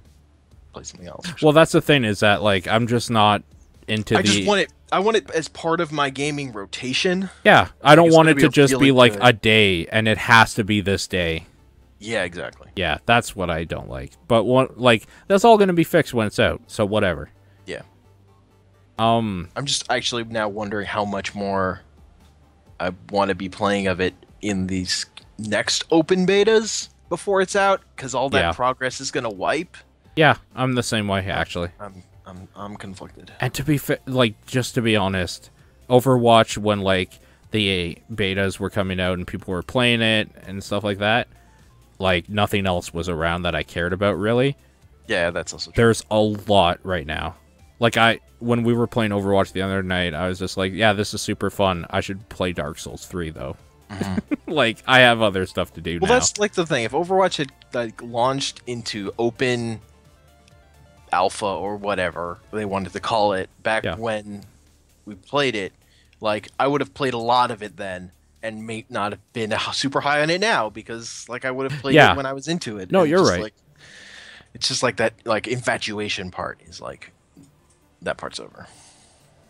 play something else. Well, that's the thing is that like I'm just not into I just want it. I want it as part of my gaming rotation. Yeah, I don't it's want gonna it to be just be really like good. a day and it has to be this day. Yeah, exactly. Yeah, that's what I don't like. But like that's all going to be fixed when it's out. So whatever. Yeah. Um I'm just actually now wondering how much more I want to be playing of it in these next open betas before it's out, because all that Yeah. progress is gonna wipe. yeah, I'm the same way actually. I'm conflicted. And to be like just to be honest, Overwatch when like the betas were coming out and people were playing it and stuff like that, like nothing else was around that I cared about really. Yeah, that's also true. There's a lot right now. Like when we were playing Overwatch the other night, I was just like, yeah, this is super fun. I should play Dark Souls 3 though. Like I have other stuff to do Well, now. that's like the thing. If Overwatch had like launched into open alpha or whatever they wanted to call it back Yeah. when we played it, like I would have played a lot of it then and may not have been super high on it now, because like I would have played Yeah. it when I was into it. No, And you're just, right. Like, it's just like that like infatuation part is like that part's over.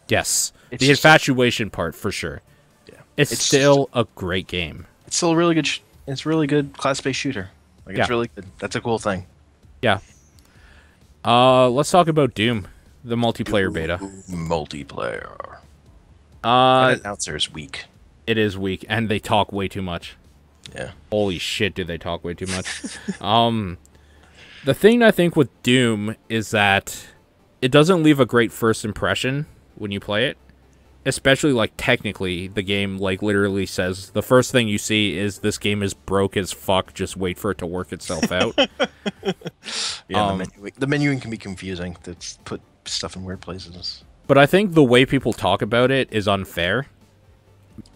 Yes. It's The just- infatuation part for sure. Yeah. It's still a great game. It's still a really good it's a really good class-based shooter. Like it's Yeah. really good. That's a cool thing. Yeah. Let's talk about Doom, the multiplayer beta. Multiplayer. Uh, Announcer is weak. it is weak, and they talk way too much. Yeah. Holy shit, do they talk way too much? The thing I think with Doom is that it doesn't leave a great first impression when you play it. Especially, like, technically, the game, like, literally says the first thing you see is this game is broke as fuck, just wait for it to work itself out. Yeah, the menuing can be confusing. That's put stuff in weird places. But I think the way people talk about it is unfair.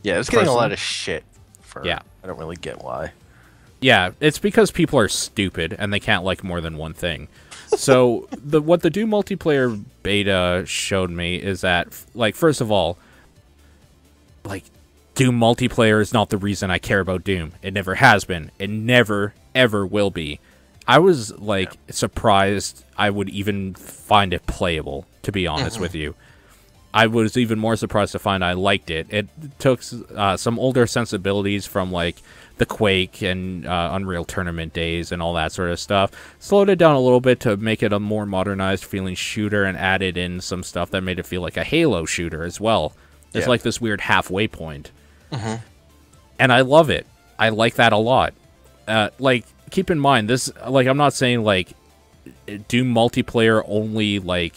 Yeah, it's getting a lot Personally? of shit. For, Yeah. I don't really get why. Yeah, it's because people are stupid and they can't like more than one thing. So what the Doom multiplayer beta showed me is that, like, first of all, like, Doom multiplayer is not the reason I care about Doom. It never has been. It never, ever will be. I was, like, surprised I would even find it playable, to be honest with you. I was even more surprised to find I liked it. It took some older sensibilities from, like, the Quake and Unreal Tournament days and all that sort of stuff. Slowed it down a little bit to make it a more modernized feeling shooter and added in some stuff that made it feel like a Halo shooter as well. It's Yeah. like this weird halfway point. And I love it. I like that a lot. Like, keep in mind, this, like, I'm not saying, like, Doom multiplayer only, like,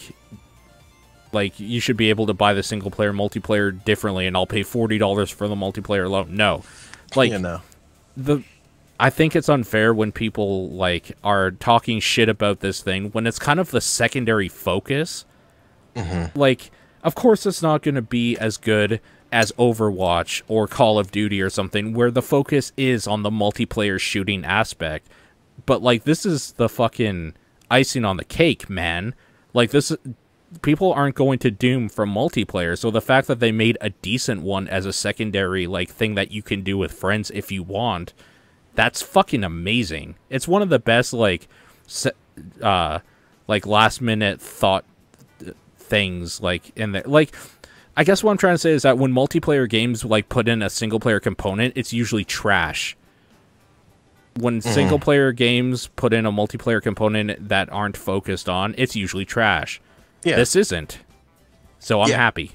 you should be able to buy the single-player multiplayer differently and I'll pay $40 for the multiplayer alone. No. Like, You know. I think it's unfair when people, like, are talking shit about this thing when it's kind of the secondary focus. Like, of course it's not going to be as good as Overwatch or Call of Duty or something where the focus is on the multiplayer shooting aspect. But, like, this is the fucking icing on the cake, man. Like, this... People aren't going to Doom for multiplayer, so the fact that they made a decent one as a secondary, like, thing that you can do with friends if you want, that's fucking amazing. It's one of the best, like, last-minute thought things, like, in there. Like, I guess what I'm trying to say is that when multiplayer games, like, put in a single-player component, it's usually trash. When single-player games put in a multiplayer component that aren't focused on, it's usually trash. Yeah. This isn't. So I'm Yeah. happy.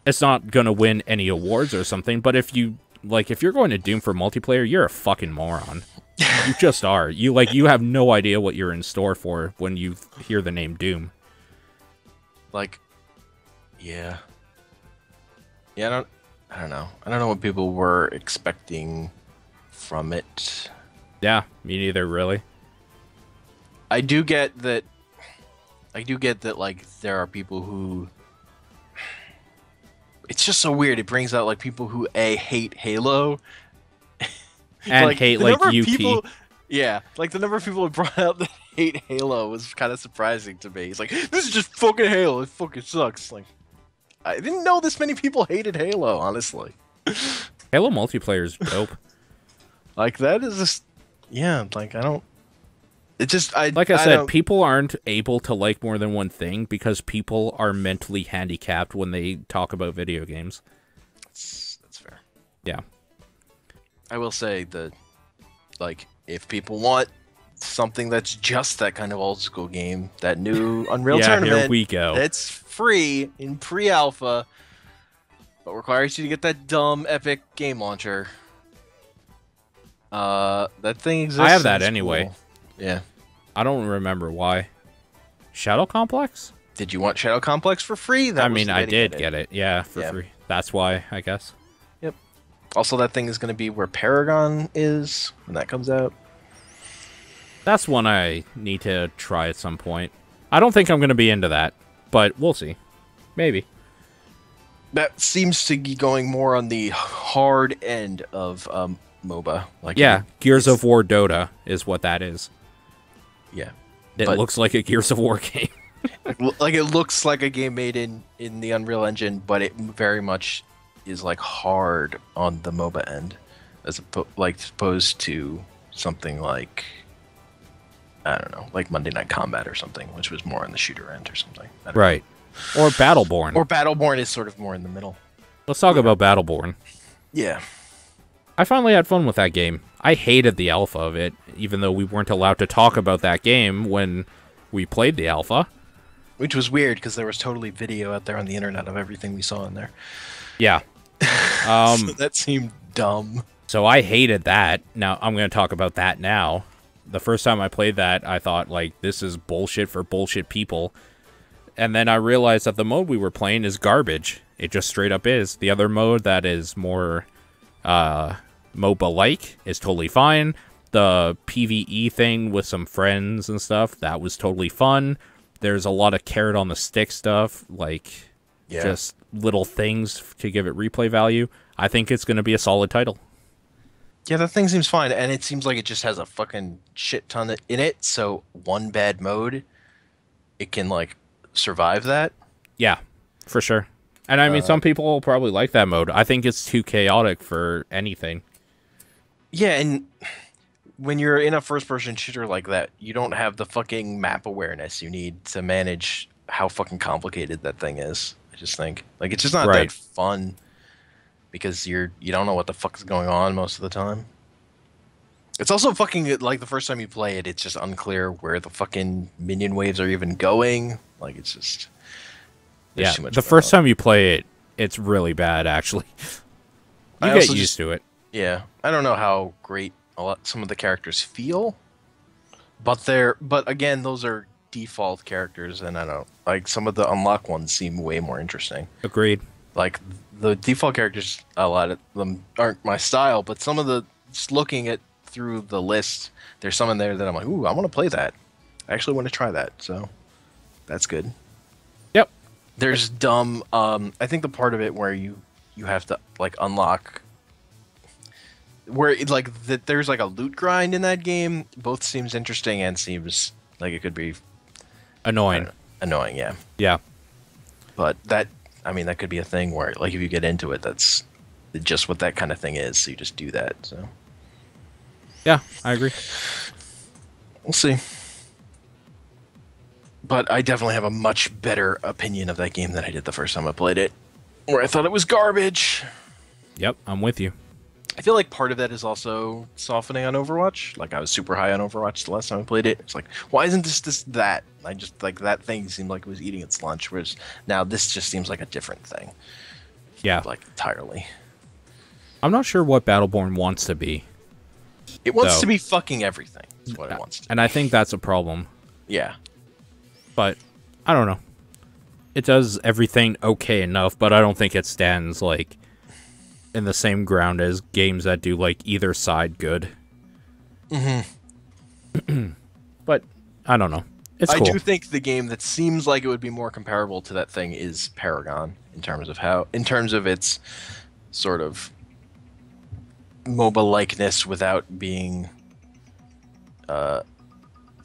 It's not going to win any awards or something, but if you're going to Doom for multiplayer, you're a fucking moron. You just are. You have no idea what you're in store for when you hear the name Doom. Like, yeah. Yeah, I don't know. I don't know what people were expecting from it. Yeah, me neither, really. I do get that, like, there are people who... It's just so weird. It brings out, like, people who, hate Halo. And hate, the like, number of UT. people- yeah, like, the number of people who brought out that hate Halo was kind of surprising to me. He's like, this is just fucking Halo. It fucking sucks. Like, I didn't know this many people hated Halo, honestly. Halo multiplayer is dope. Like, that is just, yeah, like, I don't, it just, Like I I said, don't- people aren't able to like more than one thing because people are mentally handicapped when they talk about video games. that's fair. Yeah. I will say that, like, if people want something that's just that kind of old school game, that new Unreal Yeah, Tournament, here we go. it's free in pre-alpha, but requires you to get that dumb Epic game launcher. That thing exists. I have that and it's anyway. cool. Yeah. I don't remember why. Shadow Complex? Did you want Shadow Complex for free? That I was mean, the I way to did get it. Yeah, for Yeah. free. That's why, I guess. Also, that thing is going to be where Paragon is when that comes out. That's one I need to try at some point. I don't think I'm going to be into that, but we'll see. Maybe. That seems to be going more on the hard end of MOBA. Like, Yeah, Gears of War Dota is what that is. yeah. It But- looks like a Gears of War game. Like, it looks like a game made in the Unreal Engine, but it very much is like hard on the MOBA end, as opposed to something like, I don't know, like Monday Night Combat or something, which was more on the shooter end or something. I don't Right. Or Battleborn. know. Or Battleborn is sort of more in the middle. Let's talk about Battleborn. Yeah. I finally had fun with that game. I hated the alpha of it, even though we weren't allowed to talk about that game when we played the alpha. Which was weird because there was totally video out there on the internet of everything we saw in there. Yeah. So that seemed dumb. So I hated that. Now, I'm going to talk about that now. The first time I played that, I thought, like, this is bullshit for bullshit people. And then I realized that the mode we were playing is garbage. It just straight up is. The other mode that is more MOBA-like is totally fine. The PvE thing with some friends and stuff, that was totally fun. There's a lot of carrot on the stick stuff, like just little things to give it replay value. I think it's going to be a solid title. Yeah, that thing seems fine, and it seems like it just has a fucking shit ton in it. So one bad mode, it can like survive that. Yeah, for sure. And I mean, some people will probably like that mode. I think it's too chaotic for anything. Yeah, and when you're in a first-person shooter like that, you don't have the fucking map awareness you need to manage how fucking complicated that thing is. I just think like it's just not Right. that fun because you don't know what the fuck is going on most of the time. It's also fucking like the first time you play it, it's just unclear where the fucking minion waves are even going. Like it's just there's Yeah, too much the going first on. time you play it, it's really bad, actually. I You get also used just- to it. Yeah, I don't know how great some of the characters feel, but again, those are default characters, and I don't like some of the unlock ones seem way more interesting. Agreed. Like the default characters, a lot of them aren't my style, but some of the just looking at through the list, there's some in there that I'm like, ooh, I want to play that. I actually want to try that, so that's good. Yep. There's dumb. I think the part of it where you have to like unlock. Where it, like that, there's like a loot grind in that game. Both seems interesting and seems like it could be Annoying. annoying. Yeah, Yeah. but that I mean that could be a thing where like if you get into it, that's just what that kind of thing is. So you just do that. So Yeah, I agree. we'll see. But I definitely have a much better opinion of that game than I did the first time I played it, where I thought it was garbage. Yep, I'm with you. I feel like part of that is also softening on Overwatch. Like I was super high on Overwatch the last time I played it. It's like, why isn't this that? I just like that thing seemed like it was eating its lunch, whereas now this just seems like a different thing, Yeah. like entirely. I'm not sure what Battleborn wants to be, It wants So- to be fucking everything. Is what it wants to. and I think that's a problem. Yeah, But I don't know. It does everything okay enough, but I don't think it stands like in the same ground as games that do like either side good. But I don't know. It's I cool. do think the game that seems like it would be more comparable to that thing is Paragon in terms of its sort of MOBA likeness without being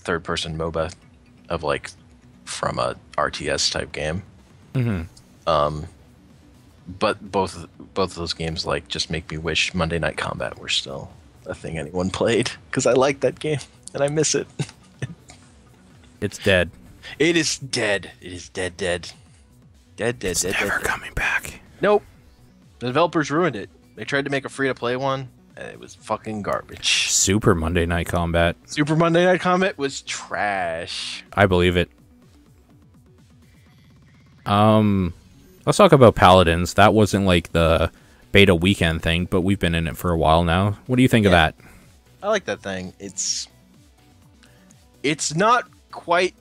third-person MOBA of like from a RTS type game. But both of those games like just make me wish Monday Night Combat were still a thing anyone played, because I like that game and I miss it. It's dead. It is dead. It is dead. It's never coming back. Nope. The developers ruined it. They tried to make a free-to-play one, and it was fucking garbage. Super Monday Night Combat. Super Monday Night Combat was trash. I believe it. Let's talk about Paladins. That wasn't like the beta weekend thing, but we've been in it for a while now. What do you think of that? I like that thing. It's not quite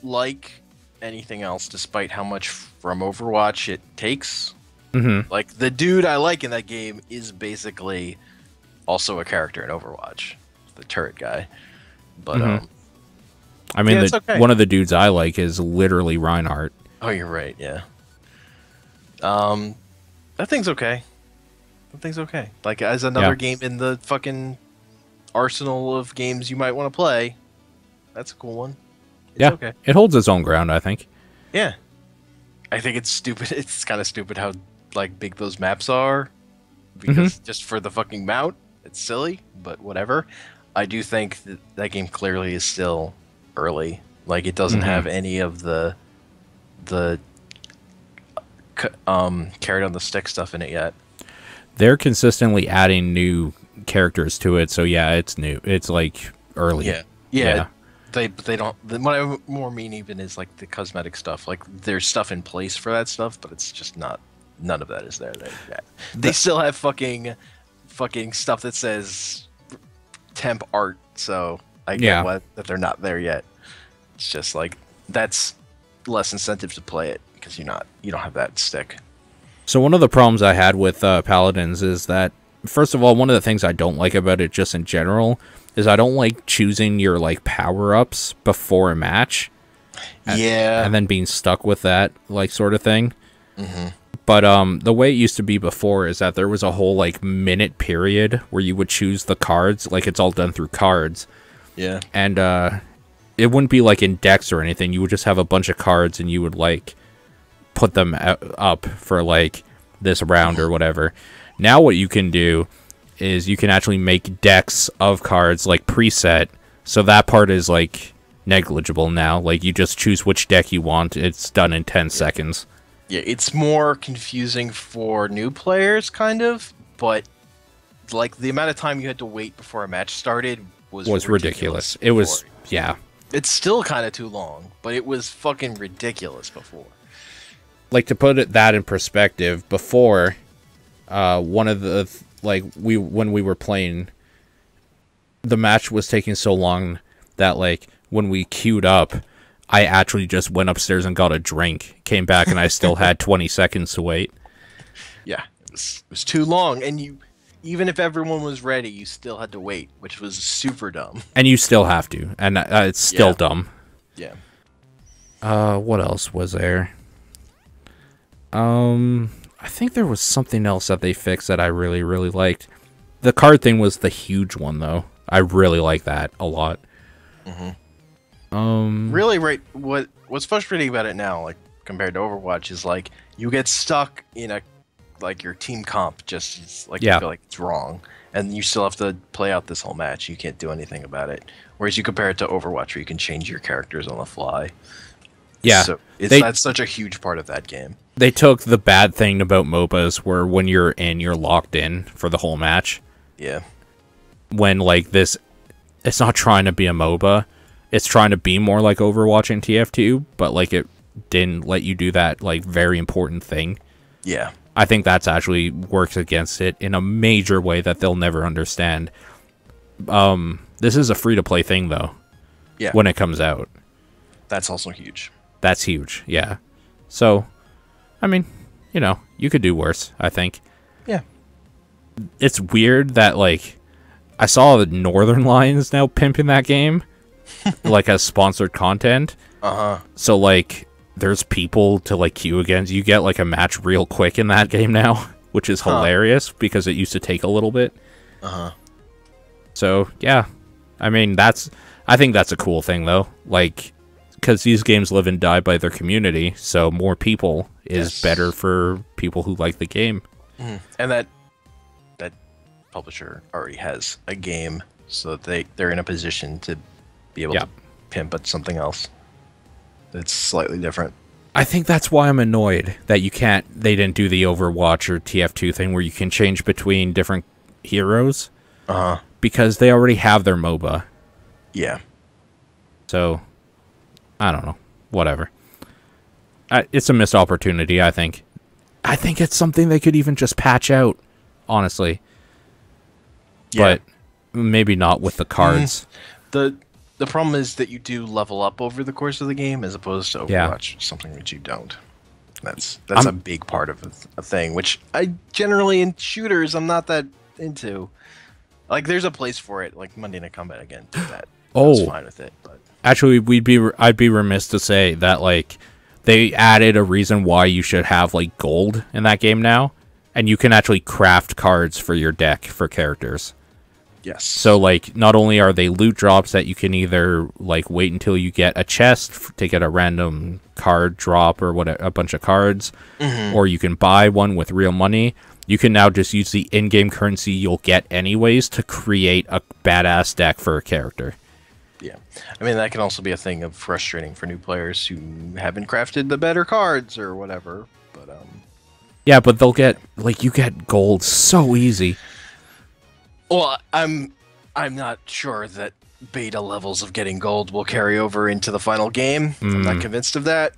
like anything else, despite how much from Overwatch it takes. Like, the dude I like in that game is basically also a character in Overwatch, the turret guy. But I mean, it's okay. One of the dudes I like is literally Reinhardt. Oh, you're right. Yeah. That thing's okay. That thing's okay. Like, as another game in the fucking arsenal of games you might want to play, that's a cool one. It's okay. It holds its own ground, I think. Yeah. I think it's stupid. It's kind of stupid how like big those maps are, because just for the fucking mount, it's silly. But whatever. I do think that game clearly is still early. Like, it doesn't have any of the carrot on the stick stuff in it yet. They're consistently adding new characters to it, so yeah, it's new. It's like early. Yeah. They don't. What I more mean even is like the cosmetic stuff. Like, there's stuff in place for that stuff, but it's just not. None of that is there. They still have fucking stuff that says temp art. So I get that they're not there yet. It's just like, that's less incentive to play it because you don't have that stick. So one of the problems I had with Paladins is that, first of all, one of the things I don't like about it just in general is I don't like choosing your like power-ups before a match. And then being stuck with that like sort of thing. But the way it used to be before is that there was a whole like minute period where you would choose the cards, like it's all done through cards. Yeah. And it wouldn't be like in decks or anything. You would just have a bunch of cards and you would like put them up for like this round or whatever. Now what you can do is you can actually make decks of cards like preset, so that part is like negligible now. Like, you just choose which deck you want. It's done in 10 seconds. Yeah, it's more confusing for new players, kind of, but like the amount of time you had to wait before a match started was ridiculous. It was, yeah. It's still kind of too long, but it was fucking ridiculous before. Like, to put that in perspective, before, one of the when we were playing, the match was taking so long that like when we queued up, I actually just went upstairs and got a drink, came back, and I still had 20 seconds to wait. Yeah, it was too long, and even if everyone was ready, you still had to wait, which was super dumb. And you still have to, and it's still dumb. Yeah. What else was there? I think there was something else that they fixed that I really, really liked. The card thing was the huge one, though. I really like that a lot. Really, right? What's frustrating about it now, like compared to Overwatch, is like you get stuck in a like your team comp just like you feel like it's wrong, and you still have to play out this whole match. You can't do anything about it. Whereas you compare it to Overwatch, where you can change your characters on the fly. Yeah, so that's such a huge part of that game. They took the bad thing about MOBAs, where when you're in, you're locked in for the whole match. Yeah. When like this, it's not trying to be a MOBA. It's trying to be more like Overwatch and TF2, but like it didn't let you do that like very important thing. Yeah. I think that's actually works against it in a major way that they'll never understand. This is a free-to-play thing, though. Yeah. When it comes out. That's also huge. That's huge, yeah. So, I mean, you could do worse, I think. Yeah. It's weird that, like, I saw the Northern Lions now pimping that game, like, as sponsored content. So, like, there's people to, like, queue against. You get, like, a match real quick in that game now, which is hilarious, because it used to take a little bit. So, yeah. I mean, that's I think that's a cool thing, though. Like, because these games live and die by their community, so more people is better for people who like the game. And that publisher already has a game, so they're in a position to be able to pimp at something else that's slightly different. I think that's why I'm annoyed that they didn't do the Overwatch or TF2 thing where you can change between different heroes. Because they already have their MOBA. Yeah. So, I don't know. Whatever. It's a missed opportunity, I think. I think it's something they could even just patch out, honestly. Yeah. But maybe not with the cards. The problem is that you do level up over the course of the game as opposed to Overwatch, something that you don't. That's a big part of a thing, which I generally in shooters I'm not that into. Like, there's a place for it, like Monday Night Combat again. Do that. I was fine with it, but actually, I'd be remiss to say that like they added a reason why you should have like gold in that game now, and you can actually craft cards for your deck for characters. Yes. So like, not only are they loot drops that you can either like wait until you get a chest to get a random card drop or a bunch of cards, or you can buy one with real money. You can now just use the in-game currency you'll get anyways to create a badass deck for a character. Yeah. I mean, that can also be a thing of frustrating for new players who haven't crafted the better cards or whatever. But yeah, but they'll get like, you get gold so easy. Well, I'm not sure that beta levels of getting gold will carry over into the final game. I'm not convinced of that.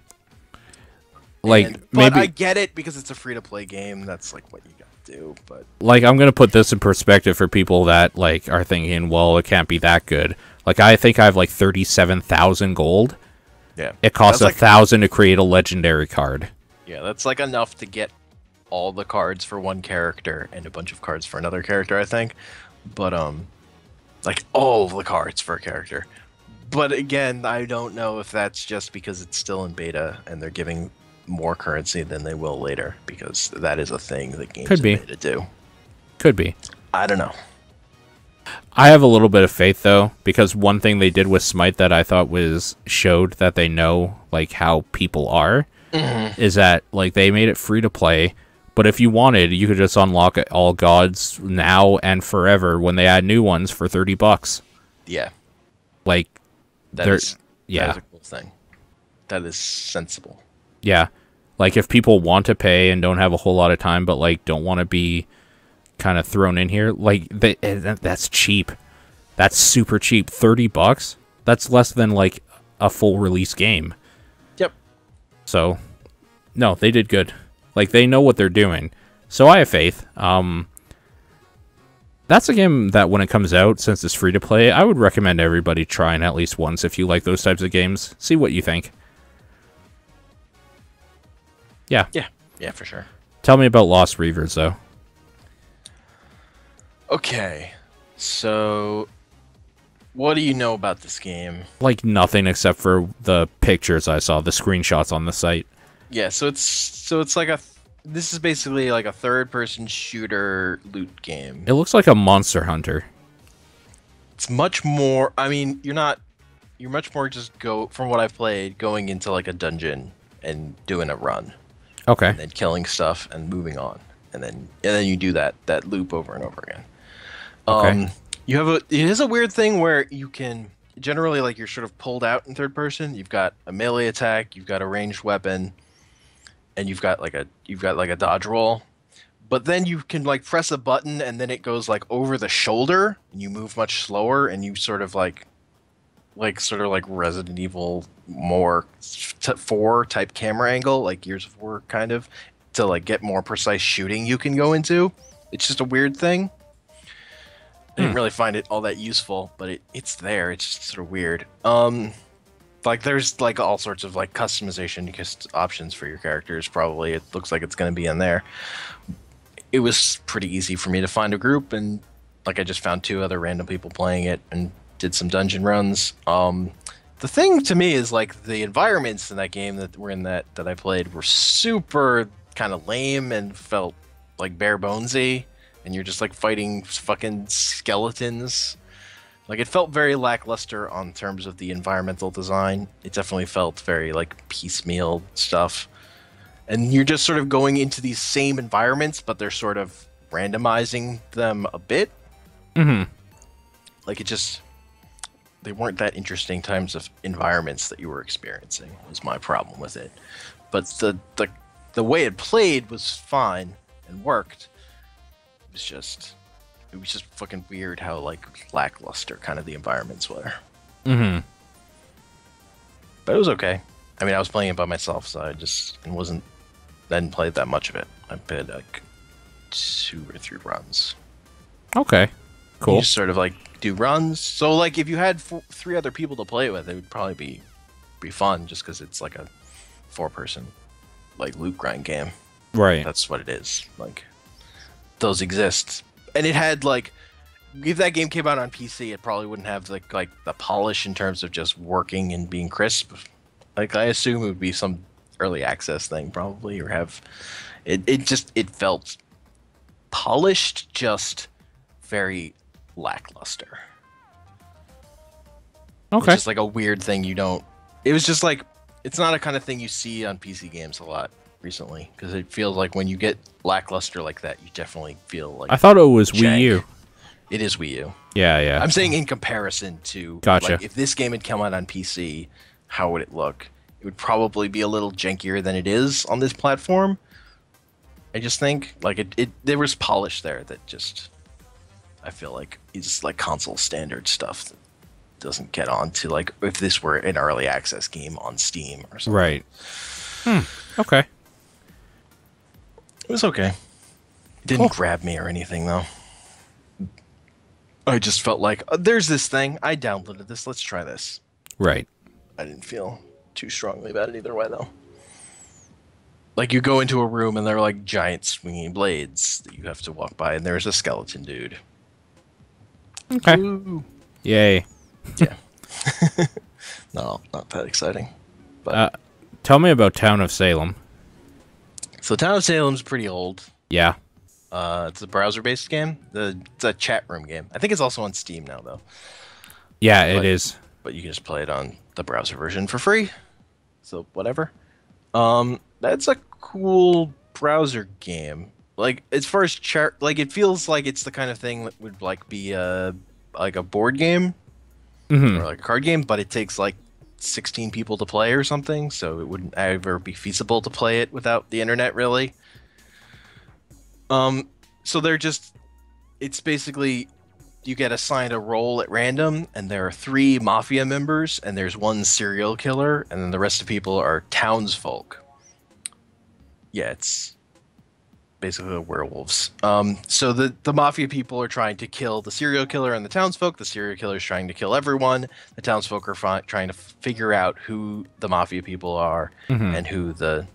Like, but maybe I get it because it's a free-to-play game. That's like what you got to do. But like, I'm gonna put this in perspective for people that like are thinking, well, it can't be that good. Like, I think I have like 37,000 gold. Yeah, it costs 1,000 to create a legendary card. Yeah, that's like enough to get all the cards for one character and a bunch of cards for another character, I think. But like all the cards for a character. But again, I don't know if that's just because it's still in beta and they're giving more currency than they will later, because that is a thing that games in beta do. Could be. I don't know. I have a little bit of faith though, because one thing they did with Smite that I thought showed that they know like how people are, is that like they made it free to play, but if you wanted, you could just unlock all gods now and forever when they add new ones for $30. Yeah. Like, that is a cool thing. That is sensible. Yeah. Like, if people want to pay and don't have a whole lot of time, but like don't want to be kind of thrown in here, like that's cheap. That's super cheap. $30. That's less than like a full release game. Yep. So, no, they did good. Like, they know what they're doing. So I have faith. That's a game that when it comes out, since it's free to play, I would recommend everybody trying at least once if you like those types of games. See what you think. Yeah. Yeah, for sure. Tell me about Lost Reavers, though. Okay, so what do you know about this game? Like, nothing except for the pictures I saw, the screenshots on the site. Yeah, so it's like this is basically like a third-person shooter loot game. It looks like a Monster Hunter. It's much more. I mean, you're much more just from what I've played, going into like a dungeon and doing a run. Okay. And then killing stuff and moving on, and then you do that loop over and over again. Okay. It is a weird thing where you can generally, like, you're sort of pulled out in third person. You've got a melee attack, you've got a ranged weapon, and you've got like a dodge roll. But then you can like press a button and then it goes like over the shoulder and you move much slower, and you sort of like Resident Evil more 4 type camera angle, like Gears of War kind of, to like get more precise shooting you can go into. It's just a weird thing. I didn't really find it all that useful, but it's there. It's just sort of weird. Like, there's like all sorts of like customization options for your characters. Probably it looks like it's going to be in there. It was pretty easy for me to find a group, and like I just found 2 other random people playing it and did some dungeon runs. The thing to me is like the environments in that game that were in that I played were super kind of lame and felt like bare bonesy. And you're just like fighting fucking skeletons Like it felt very lackluster on terms of the environmental design. It definitely felt very like piecemeal stuff. And you're just sort of going into these same environments, but they're sort of randomizing them a bit. Mm-hmm. Like it just they weren't that interesting times of environments that you were experiencing was my problem with it. But the way it played was fine and worked. It was just fucking weird how like lackluster kind of the environments were. Mm-hmm. But it was okay. I mean, I was playing it by myself, so I just didn't play that much of it. I played like 2 or 3 runs. Okay. Cool. You just sort of like do runs. So like if you had 3 other people to play with, it would probably be fun just because it's like a 4-person like loot grind game. Right. That's what it is. Like those exist, and it had like if that game came out on PC, it probably wouldn't have like the polish in terms of just working and being crisp. Like I assume it would be some early access thing probably, or have it felt polished, just very lackluster. Okay. It's just like a weird thing you don't. It was just like it's not a kind of thing you see on PC games a lot recently because it feels like when you get lackluster like that, you definitely feel like I thought it was Wii jank. U. It is Wii U. Yeah, yeah. I'm saying in comparison to Gotcha. like, if this game had come out on PC, how would it look? It would probably be a little jankier than it is on this platform. I just think like it there was polish there that just I feel like is like console standard stuff that doesn't get on to like if this were an early access game on Steam or something. Right. Okay. It was okay. It didn't grab me or anything though. I just felt like there's this thing. I downloaded this. Let's try this. Right. I didn't feel too strongly about it either way though. Like you go into a room and there are like giant swinging blades that you have to walk by, and there's a skeleton dude. Okay. Ooh. Yay. Yeah. No, not that exciting. But Tell me about Town of Salem. so Town of Salem's pretty old. Yeah. It's a browser-based game. It's a chat room game. I think it's also on Steam now though. Yeah, it is. But you can just play it on the browser version for free. So whatever. That's a cool browser game. Like as far as chat, like it feels like it's the kind of thing that would like be like a board game Mm-hmm. or like a card game, but it takes like 16 people to play or something, so it wouldn't ever be feasible to play it without the internet really. So it's basically you get assigned a role at random, and there are 3 mafia members, and there's 1 serial killer, and then the rest of people are townsfolk. Yeah, it's basically werewolves. So the mafia people are trying to kill the serial killer and the townsfolk. The serial killer is trying to kill everyone. The townsfolk are trying to figure out who the mafia people are and who the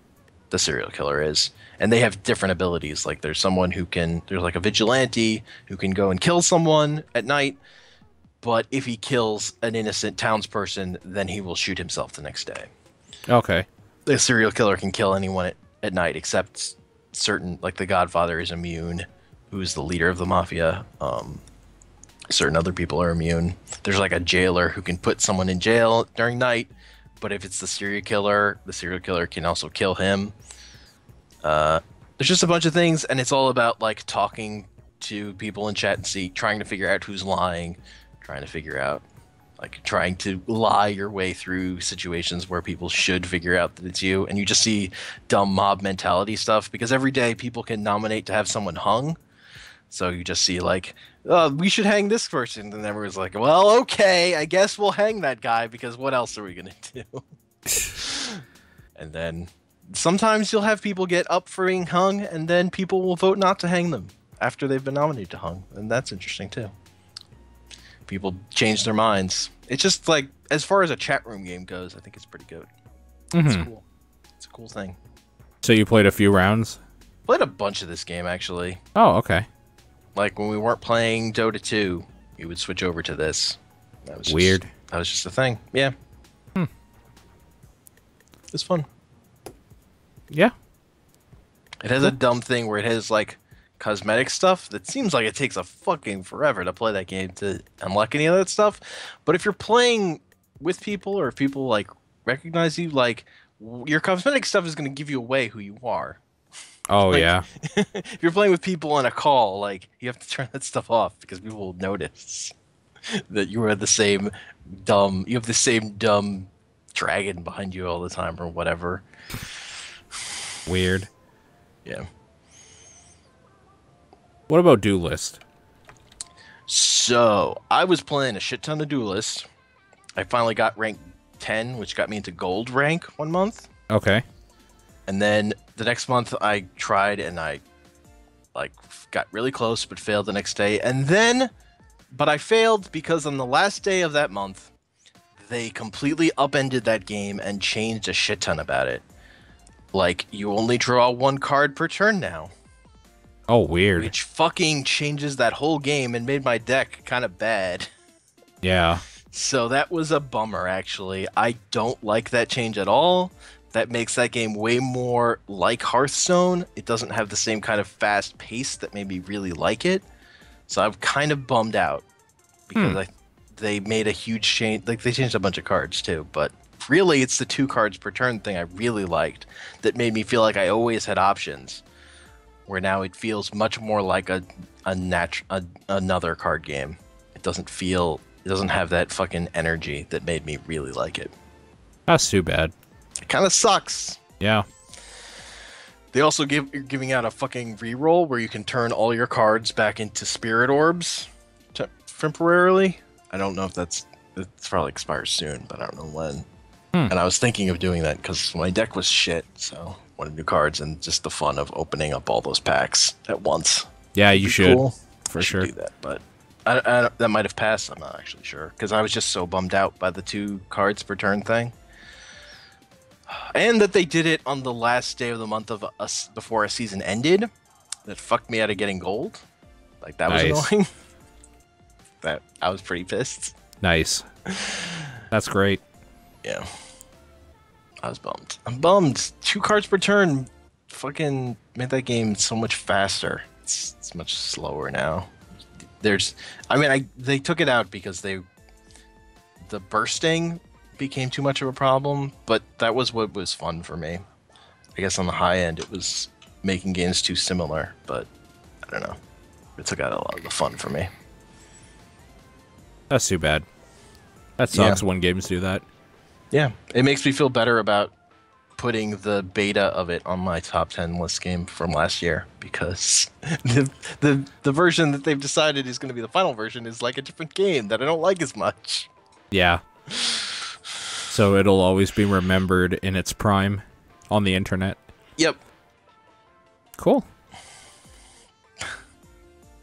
serial killer is. And they have different abilities. Like there's like a vigilante who can go and kill someone at night, but if he kills an innocent townsperson, then he will shoot himself the next day. Okay. The serial killer can kill anyone at night except certain, like the Godfather is immune, who's the leader of the mafia. Certain other people are immune. There's like a jailer who can put someone in jail during night, but if it's the serial killer can also kill him. There's just a bunch of things, and it's all about like talking to people in chat and trying to figure out who's lying, trying to lie your way through situations where people should figure out that it's you, and you just see dumb mob mentality stuff because every day people can nominate to have someone hung. So you just see like, oh, we should hang this person, and everyone's like, well, okay, I guess we'll hang that guy because what else are we gonna do? And then sometimes you'll have people get up for being hung, and then people will vote not to hang them after they've been nominated to hung, and that's interesting too. People change their minds. It's just like, as far as a chat room game goes, I think it's pretty good. It's cool. It's a cool thing. So you played a few rounds? Played a bunch of this game actually. Oh, okay. Like when we weren't playing Dota 2, we would switch over to this. That was Weird. That was just a thing. Yeah. It's fun. Yeah. It has a dumb thing where it has like cosmetic stuff that seems like it takes a fucking forever to play that game to unlock any of that stuff. But if you're playing with people or if people like recognize you, like your cosmetic stuff is going to give you away who you are. Oh, Like, yeah. if you're playing with people on a call, like you have to turn that stuff off because people will notice that you are the same dumb. You have the same dumb dragon behind you all the time or whatever. Weird. Yeah. What about Duelist? So I was playing a shit ton of Duelist. I finally got rank 10, which got me into gold rank one month. Okay. And then the next month I tried and I like got really close but failed the next day. And then but I failed because on the last day of that month they completely upended that game and changed a shit ton about it. Like you only draw one card per turn now. Oh, weird. Which fucking changes that whole game and made my deck kind of bad. Yeah. So that was a bummer, actually. I don't like that change at all. That makes that game way more like Hearthstone. It doesn't have the same kind of fast pace that made me really like it. So I'm kind of bummed out because they made a huge change. Like they changed a bunch of cards too, but really it's the 2 cards per turn thing I really liked that made me feel like I always had options. Where now it feels much more like another card game. It doesn't have that fucking energy that made me really like it. That's too bad. It kind of sucks. Yeah. They also giving out a fucking reroll where you can turn all your cards back into spirit orbs temporarily. I don't know if it's probably expires soon, but I don't know when. And I was thinking of doing that because my deck was shit, so wanted new cards and just the fun of opening up all those packs at once. Yeah, you should. Cool. For I should sure. do that, but that might have passed. I'm not actually sure because I was just so bummed out by the 2 cards per turn thing, and that they did it on the last day of the month of us before a season ended. That fucked me out of getting gold. Like that was annoying. That I was pretty pissed. Nice. That's great. Yeah. I was bummed. I'm bummed. 2 cards per turn fucking made that game so much faster. It's much slower now. They took it out because the bursting became too much of a problem, but that was what was fun for me. I guess on the high end it was making games too similar, but I don't know. It took out a lot of the fun for me. That's too bad. That sucks when games do that. Yeah, it makes me feel better about putting the beta of it on my top 10 list game from last year because the version that they've decided is going to be the final version is like a different game that I don't like as much. Yeah. So it'll always be remembered in its prime on the internet. Yep. Cool.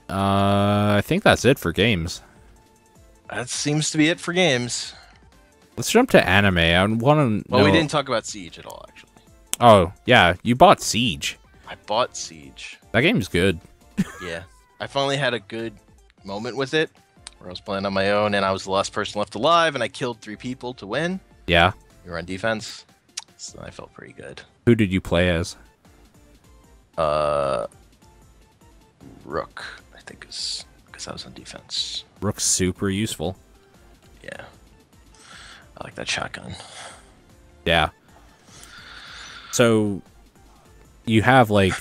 I think that's it for games. That seems to be it for games. Let's jump to anime. I want to know... Well, we didn't talk about Siege at all, actually. Oh, yeah. You bought Siege. I bought Siege. That game's good. Yeah. I finally had a good moment with it where I was playing on my own and I was the last person left alive and I killed 3 people to win. Yeah. We were on defense. So I felt pretty good. Who did you play as? Rook, I think is because I was on defense. Rook's super useful. Yeah. I like that shotgun. Yeah. So you have like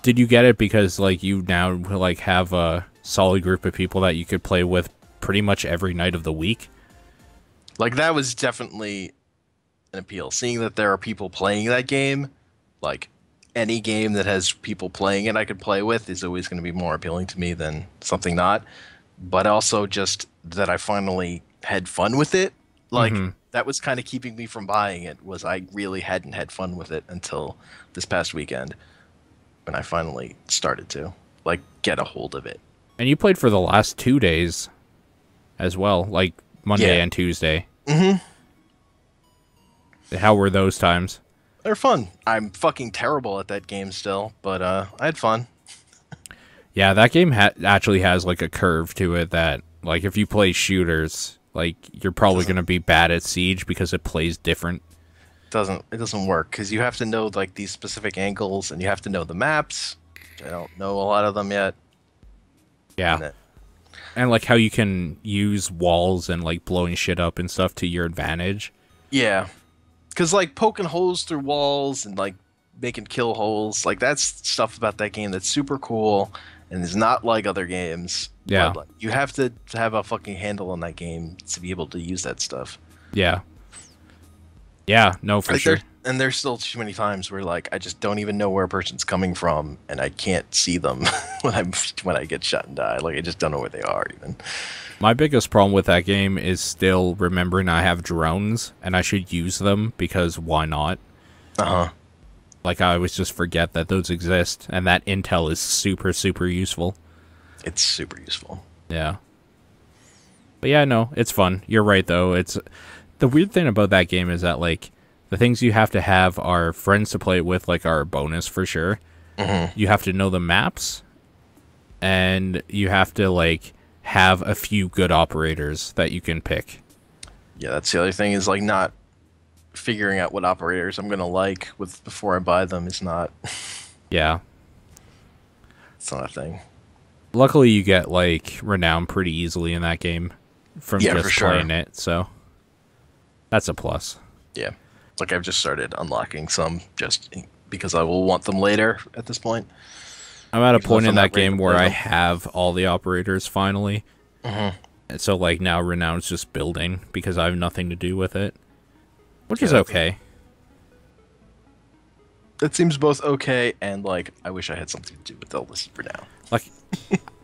did you get it because like you now like have a solid group of people that you could play with pretty much every night of the week? Like that was definitely an appeal. Seeing that there are people playing that game, like any game that has people playing it I could play with is always going to be more appealing to me than something not. But also just that I finally had fun with it. Like that was kind of keeping me from buying it was I really hadn't had fun with it until this past weekend when I finally started to like get a hold of it. And you played for the last 2 days as well, like Monday and Tuesday. How were those times? They're fun. I'm fucking terrible at that game still, but I had fun. Yeah, that game actually has like a curve to it that like if you play shooters, like you're probably going to be bad at Siege because it plays different. It doesn't work because you have to know like these specific angles and you have to know the maps. I don't know a lot of them yet. Yeah. And like how you can use walls and like blowing shit up and stuff to your advantage. Yeah. Because, like, poking holes through walls and, like, making kill holes, like, that's stuff about that game that's super cool and is not like other games. Yeah. But, like, you have to have a fucking handle on that game to be able to use that stuff. Yeah. Yeah, no, for sure. And there's still too many times where, like, I just don't even know where a person's coming from, and I can't see them when I get shot and die. Like, I just don't know where they are, even. My biggest problem with that game is still remembering I have drones, and I should use them, because why not? Uh-huh. Like, I always just forget that those exist, and that intel is super, super useful. It's super useful. Yeah. But yeah, no, it's fun. You're right, though. It's the weird thing about that game is that, like, the things you have to have are friends to play it with, like, are a bonus for sure. Mm-hmm. You have to know the maps, and you have to, like, have a few good operators that you can pick. Yeah, that's the other thing, is, like, not figuring out what operators I'm gonna like before I buy them is not. Yeah. It's not a thing. Luckily, you get, like, renown pretty easily in that game from just for sure. playing it, so that's a plus. Yeah. Like, I've just started unlocking some just because I will want them later at this point. I'm at a Even point if in I'm that not ready game to where play I them. have all the operators finally. Mm-hmm. And so, like, now renown's just building because I have nothing to do with it. Which Yeah, is okay. That seems both okay and, like, I wish I had something to do with all this for now. Like,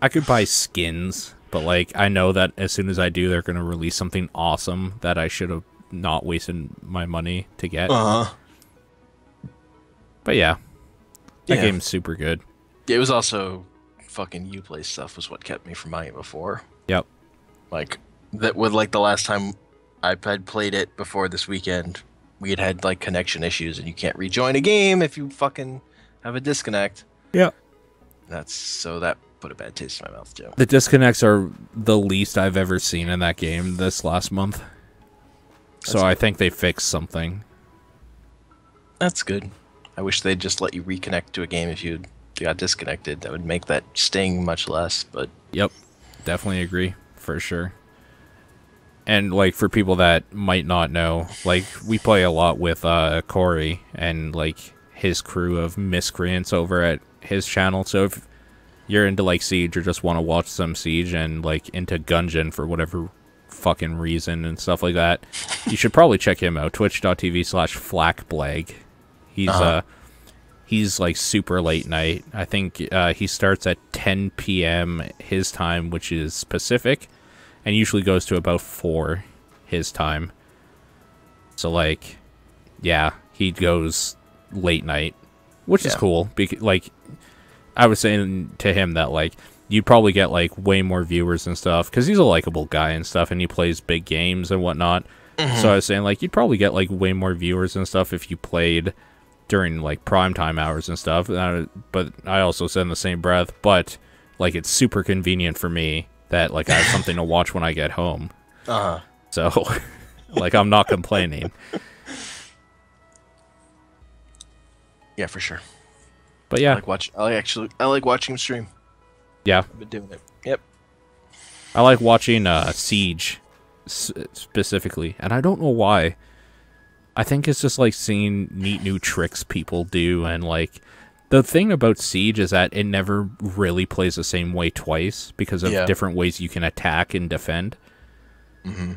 I could buy skins, but, like, I know that as soon as I do, they're going to release something awesome that I should have not wasted my money to get. Uh-huh. But yeah, that Yeah. game's super good. It was also fucking Uplay stuff was what kept me from buying it before. Yep. Like, that with, like, the last time I had played it before this weekend, we had like, connection issues, and you can't rejoin a game if you fucking have a disconnect. Yeah. That put a bad taste in my mouth, too. The disconnects are the least I've ever seen in that game this last month. So I think they fixed something. That's good. I wish they'd just let you reconnect to a game if you got disconnected. That would make that sting much less, but... Yep. Definitely agree. For sure. And, like, for people that might not know, like, we play a lot with Corey and, like, his crew of miscreants over at his channel. So if you're into, like, Siege or just want to watch some Siege and, like, into Gungeon for whatever fucking reason and stuff like that, you should probably check him out. Twitch.tv/Flakblag. He's like super late night. I think he starts at 10 p.m. his time, which is Pacific, and usually goes to about 4 his time. So, like, yeah, he goes late night, which is cool. Like, I was saying to him that, like, you'd probably get, like, way more viewers and stuff, because he's a likable guy and stuff, and he plays big games and whatnot. So I was saying, like, you'd probably get, like, way more viewers and stuff if you played during, like, primetime hours and stuff. But I also said in the same breath, but, like, it's super convenient for me that, like, I have something to watch when I get home. Uh-huh. So, like, I'm not complaining. Yeah, for sure. But yeah, I like watching him stream. yeah, I've been doing it. Yep. I like watching Siege specifically, and I don't know why. I think it's just like seeing neat new tricks people do, and like the thing about Siege is that it never really plays the same way twice because of different ways you can attack and defend. Mm-hmm.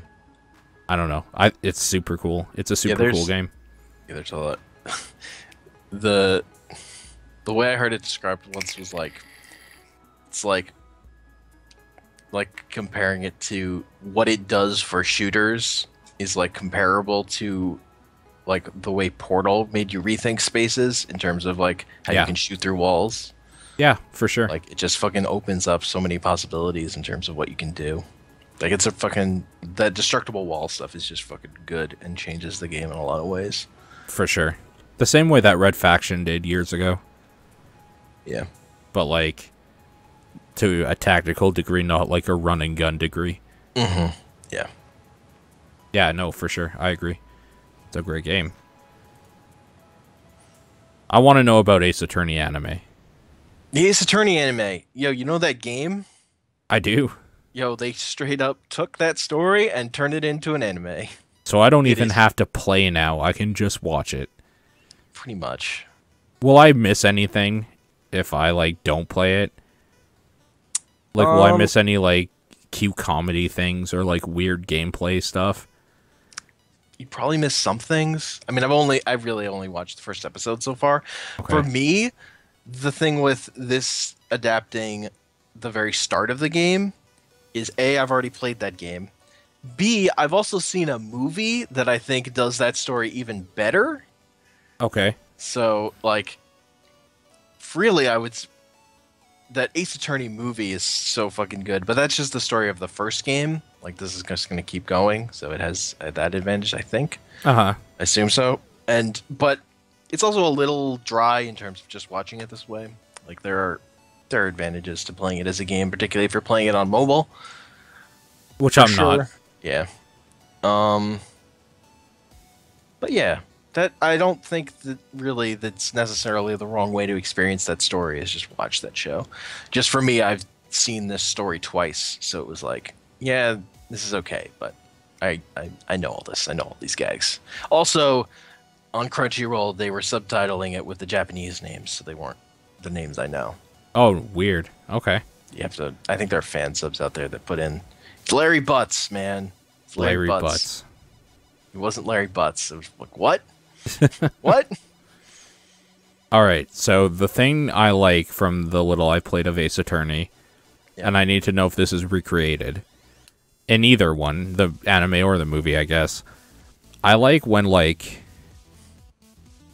I don't know. It's super cool. It's a super cool game. Yeah, there's a lot. The way I heard it described once was like, it's like comparing it to what it does for shooters is like comparable to like the way Portal made you rethink spaces in terms of like how you can shoot through walls. Yeah, for sure. Like, it just fucking opens up so many possibilities in terms of what you can do. Like, it's a fucking... That destructible wall stuff is just fucking good and changes the game in a lot of ways. For sure. The same way that Red Faction did years ago. Yeah. But, like, to a tactical degree, not like a run and gun degree. Mm-hmm. Yeah. Yeah, no, for sure. I agree. It's a great game. I want to know about Ace Attorney anime. The Ace Attorney anime. Yo, you know that game? I do. Yo, they straight up took that story and turned it into an anime. So I don't It even is have to play now. I can just watch it. pretty much. Will I miss anything if I like don't play it? Like, will I miss any like cute comedy things or like weird gameplay stuff? You probably missed some things. I mean, I've really only watched the first episode so far. Okay. For me, the thing with this adapting the very start of the game is A, I've already played that game. B, I've also seen a movie that I think does that story even better. Okay. So, like, really, that Ace Attorney movie is so fucking good, but that's just the story of the first game. Like, this is just going to keep going, so it has that advantage, I think. Uh-huh. I assume so. But it's also a little dry in terms of just watching it this way. Like, there are advantages to playing it as a game, particularly if you're playing it on mobile. Which For I'm sure. not. Yeah. But yeah, that I don't think that really that's necessarily the wrong way to experience that story is just watch that show. Just for me, I've seen this story twice, so it was like, yeah, this is okay, but I know all this. I know all these gags. Also, on Crunchyroll, they were subtitling it with the Japanese names, so they weren't the names I know. Oh, weird. Okay. You have to. I think there are fan subs out there that put in. It's Larry Butts, man. It's Larry Butts. It wasn't Larry Butts. It was like, what? What? All right. So the thing I like from the little I played of Ace Attorney, Yeah. and I need to know if this is recreated in either one, the anime or the movie, I guess. I like when like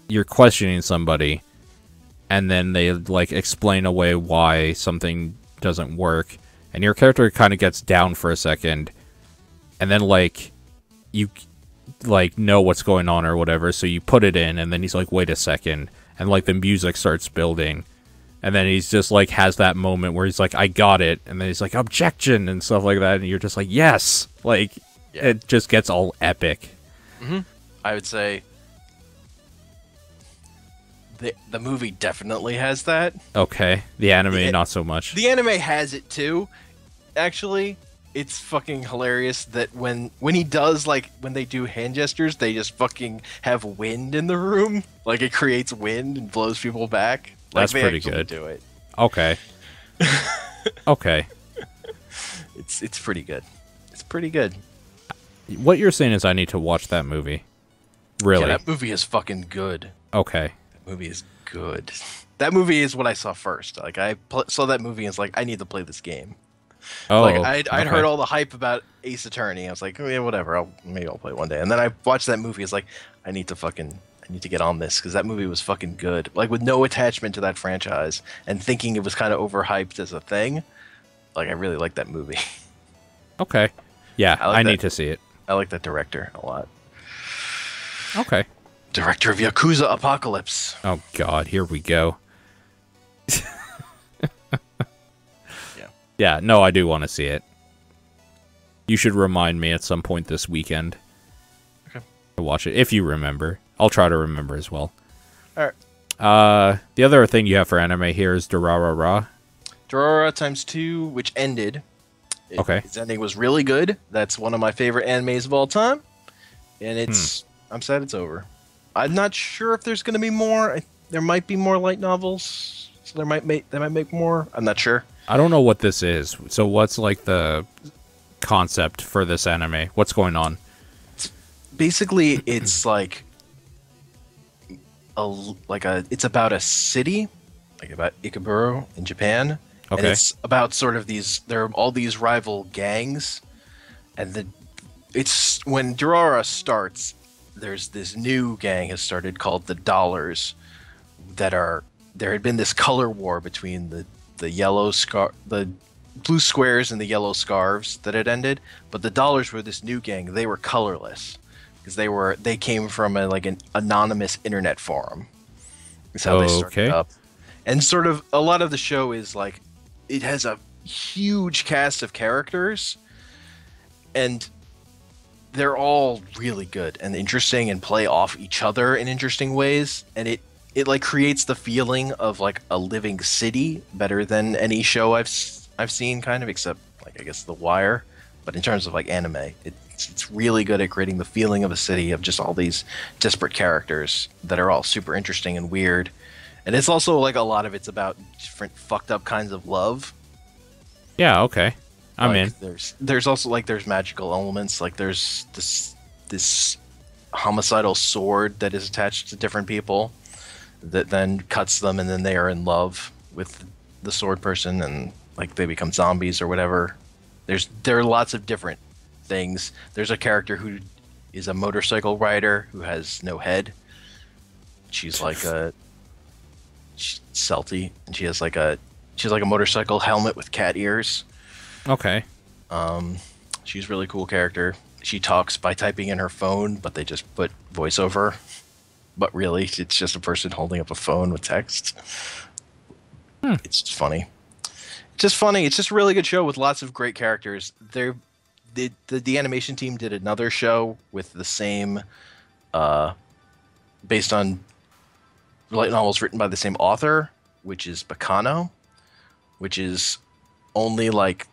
you're questioning somebody and then they like explain away why something doesn't work and your character kind of gets down for a second and then like you like know what's going on or whatever, so you put it in and then he's like, wait a second, and like the music starts building and then he's just like has that moment where he's like, I got it, and then he's like, objection and stuff like that, and you're just like, yes, like Yeah. it just gets all epic. I would say the movie definitely has that. Okay, the anime The- not so much. The anime has it too. Actually, it's fucking hilarious that when he does, like, when they do hand gestures, they just fucking have wind in the room. Like, it creates wind and blows people back. Like, That's they pretty actually good. Do it. Okay. Okay. It's pretty good. It's pretty good. What you're saying is I need to watch that movie. Really? Yeah, that movie is fucking good. Okay. That movie is good. That movie is what I saw first. Like, saw that movie and was like, I need to play this game. Oh, Like I'd okay. heard all the hype about Ace Attorney. I was like, oh, yeah, whatever. Maybe I'll play it one day. And then I watched that movie. It's like, I need to get on this because that movie was fucking good. Like with no attachment to that franchise and thinking it was kind of overhyped as a thing. Like I really like that movie. Okay. Yeah, I like I that. need to see it. I like that director a lot. Okay. Director of Yakuza Apocalypse. Oh God, here we go. Yeah. Yeah, no, I do want to see it. You should remind me at some point this weekend. Okay. To watch it, if you remember. I'll try to remember as well. All right. The other thing you have for anime here is Durarara. Dororo times 2, which ended. Okay. Its ending was really good. That's one of my favorite animes of all time. And I'm sad it's over. I'm not sure if there's going to be more. There might be more light novels. So they might make more. I'm not sure. I don't know what this is. So what's like the concept for this anime? What's going on? Basically, it's like it's about a city, like about Ikeburo in Japan. And Okay. it's about sort of there are all these rival gangs, and it's when Durara starts, there's this new gang has started called the Dollars, there had been this color war between the blue squares and the yellow scarves that had ended, but the Dollars were this new gang. They were colorless because they came from an anonymous internet forum. That's how they started Okay. up. And sort of a lot of the show is like it has a huge cast of characters, and they're all really good and interesting and play off each other in interesting ways. And it it like creates the feeling of like a living city better than any show I've seen, kind of, except like I guess The Wire. But in terms of like anime, it's really good at creating the feeling of a city of just all these disparate characters that are all super interesting and weird. And it's also like a lot of it's about different fucked up kinds of love. Yeah, okay. I'm Like, in. there's also like there's magical elements. Like there's this homicidal sword that is attached to different people that then cuts them, and then they are in love with the sword person, and like they become zombies or whatever. There are lots of different things. There's a character who is a motorcycle rider who has no head. She's like she's Celty, and she has like a motorcycle helmet with cat ears. Okay. She's a really cool character. She talks by typing in her phone, but they just put voiceover. But really, it's just a person holding up a phone with text. It's just funny. It's just funny. It's just a really good show with lots of great characters. The animation team did another show with the same, based on light novels written by the same author, which is Bacano, which is only like,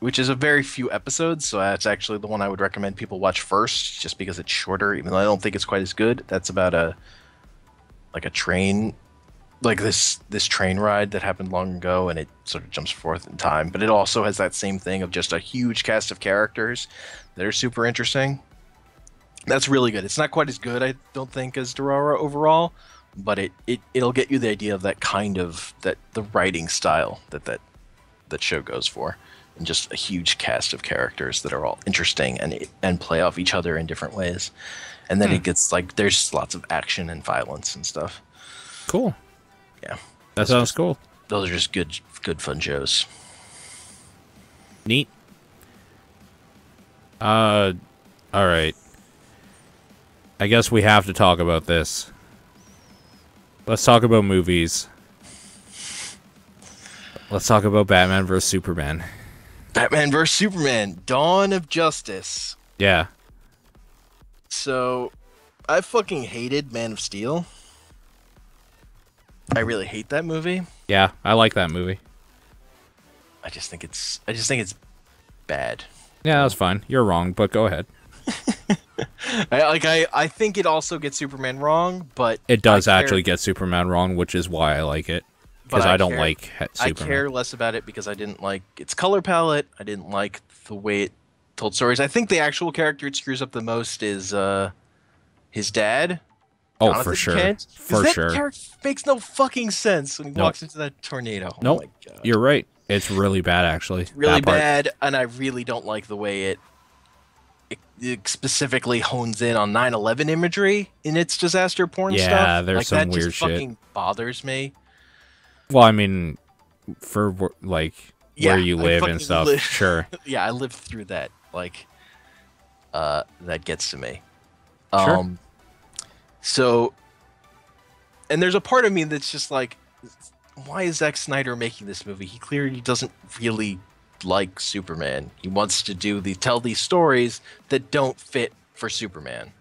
which is a very few episodes. So that's actually the one I would recommend people watch first, just because it's shorter. Even though I don't think it's quite as good. That's about a train, like this train ride that happened long ago, and it sort of jumps forth in time. But it also has that same thing of just a huge cast of characters that are super interesting. That's really good. It's not quite as good, I don't think, as Dororo overall, but it'll get you the idea of that kind of the writing style that show goes for, and just a huge cast of characters that are all interesting and play off each other in different ways. And then it gets like there's lots of action and violence and stuff. Cool. Yeah, That sounds cool. those are just good fun shows. Neat. All right. I guess we have to talk about this. Let's talk about movies. Let's talk about Batman vs. Superman. Batman vs Superman: Dawn of Justice. Yeah. So, I fucking hated Man of Steel. I really hate that movie. Yeah, I like that movie. I just think it's bad. Yeah, that's fine. You're wrong, but go ahead. I think it also gets Superman wrong, but It does I care- actually get Superman wrong, which is why I like it. but Because I don't care- like I Superman. care less about it because I didn't like its color palette. I didn't like the way it told stories. I think the actual character it screws up the most is his dad. Oh, Jonathan for sure. Kent. 'Cause For that sure. character makes no fucking sense when he Nope. walks into that tornado. Nope. Oh my God. You're right. It's really bad, actually. Really That part. bad, and I really don't like the way it specifically hones in on 9/11 imagery in its disaster porn Yeah, stuff. there's Like, some that weird just shit. fucking bothers me. Well, I mean, for like Yeah, where you I live fucking and stuff, live- sure. Yeah, I lived through that. Like, that gets to me. Sure. So, and there's a part of me that's just like, why is Zack Snyder making this movie? He clearly doesn't really like Superman. He wants to tell these stories that don't fit for Superman.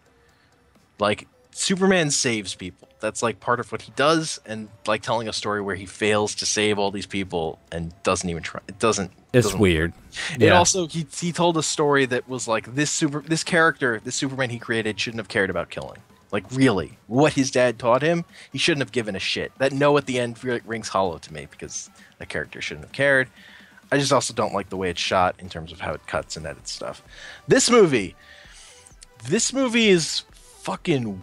Like, Superman saves people. That's like part of what he does, and like telling a story where he fails to save all these people and doesn't even try. It doesn't. It's doesn't weird. It Yeah. also he told a story that was like this Superman he created shouldn't have cared about killing. Like, really, what his dad taught him, he shouldn't have given a shit. That no at the end rings hollow to me because that character shouldn't have cared. I just also don't like the way it's shot in terms of how it cuts and edits stuff. This movie is fucking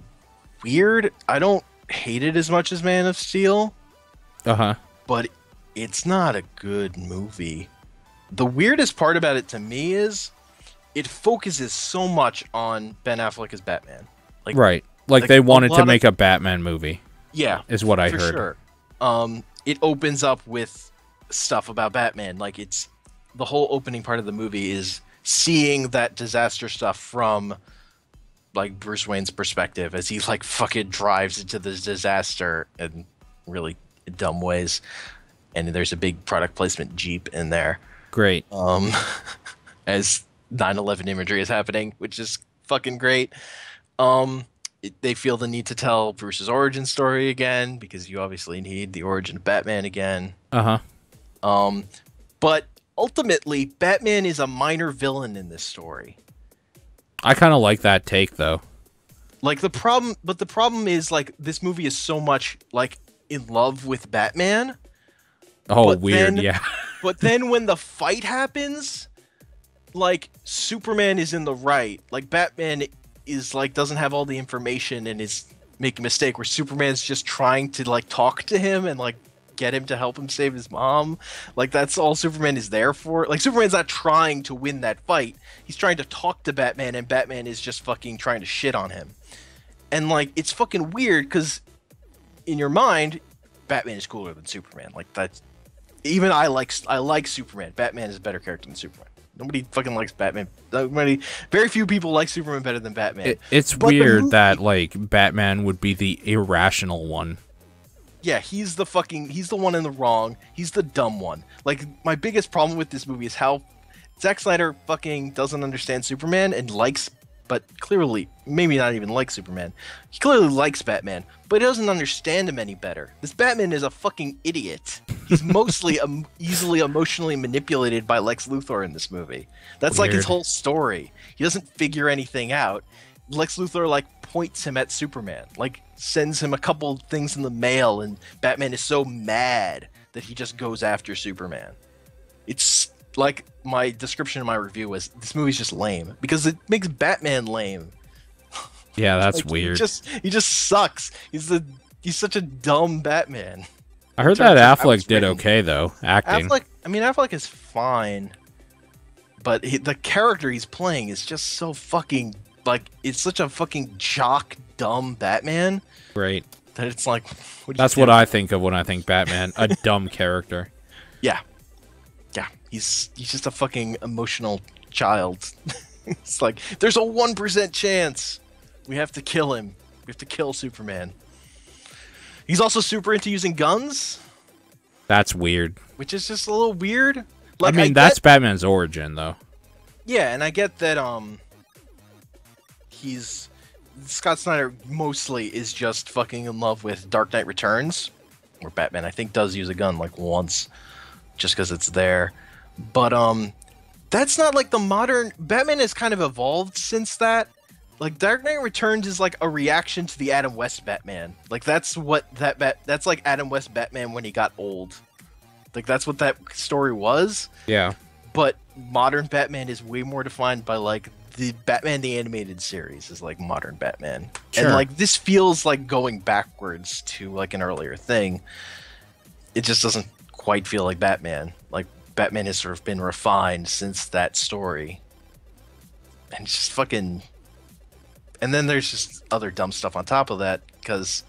weird. I don't hate it as much as Man of Steel, Uh-huh. but it's not a good movie. The weirdest part about it to me is it focuses so much on Ben Affleck as Batman. Like, Right. Like they a wanted lot to of- make a Batman movie, yeah, is what I for heard. sure. It opens up with stuff about Batman. Like, it's the whole opening part of the movie is seeing that disaster stuff from like Bruce Wayne's perspective as he like fucking drives into this disaster in really dumb ways. And there's a big product placement Jeep in there. Great. As 9/11 imagery is happening, which is fucking great. they feel the need to tell Bruce's origin story again because you obviously need the origin of Batman again. Uh-huh. Um, but ultimately, Batman is a minor villain in this story. I kind of like that take, though. Like the problem is like this movie is so much like in love with Batman. Oh, But weird, then- yeah. But then when the fight happens, like Superman is in the right. Like Batman is like doesn't have all the information and is making a mistake where Superman's just trying to like talk to him and like get him to help him save his mom. Like that's all Superman is there for. Like Superman's not trying to win that fight. He's trying to talk to Batman and Batman is just fucking trying to shit on him. And like it's fucking weird cuz in your mind Batman is cooler than Superman. Like that's even I like Superman. Batman is a better character than Superman. Nobody fucking likes Batman. Very few people like Superman better than Batman. It's But the weird movie- that, like, Batman would be the irrational one. Yeah, he's the one in the wrong. He's the dumb one. Like my biggest problem with this movie is how Zack Snyder fucking doesn't understand Superman and but clearly maybe not even like Superman. He clearly likes Batman, but he doesn't understand him any better. This Batman is a fucking idiot. He's mostly easily emotionally manipulated by Lex Luthor in this movie. That's like his Weird. whole story. He doesn't figure anything out. Lex Luthor like points him at Superman, like sends him a couple things in the mail, and Batman is so mad that he just goes after Superman. It's like my description in my review was this movie's just lame because it makes Batman lame. Yeah, that's Like, weird. He just sucks. He's such a dumb Batman. I heard terms that of how Affleck it's did written. okay, though, acting. Affleck is fine, but the character he's playing is just so fucking like it's such a fucking jock dumb Batman Right. that it's like That's what I think of when I think Batman. A dumb character. Yeah. He's just a fucking emotional child. It's like there's a 1% chance we have to kill him. We have to kill Superman. He's also super into using guns, That's weird. which is just a little weird. Like, I mean, get- that's Batman's origin, though. yeah, and I get that Scott Snyder mostly is just fucking in love with Dark Knight Returns, where Batman I think does use a gun like once, just because it's there. But that's not like the modern Batman has kind of evolved since that. Like Dark Knight Returns is like a reaction to the Adam West Batman. Like that's what that's like Adam West Batman when he got old. Like that's what that story was. Yeah. But modern Batman is way more defined by like the Batman the Animated Series is like modern Batman. Sure. And like this feels like going backwards to like an earlier thing. It just doesn't quite feel like Batman. Like Batman has sort of been refined since that story. And it's just fucking and then there's just other dumb stuff on top of that because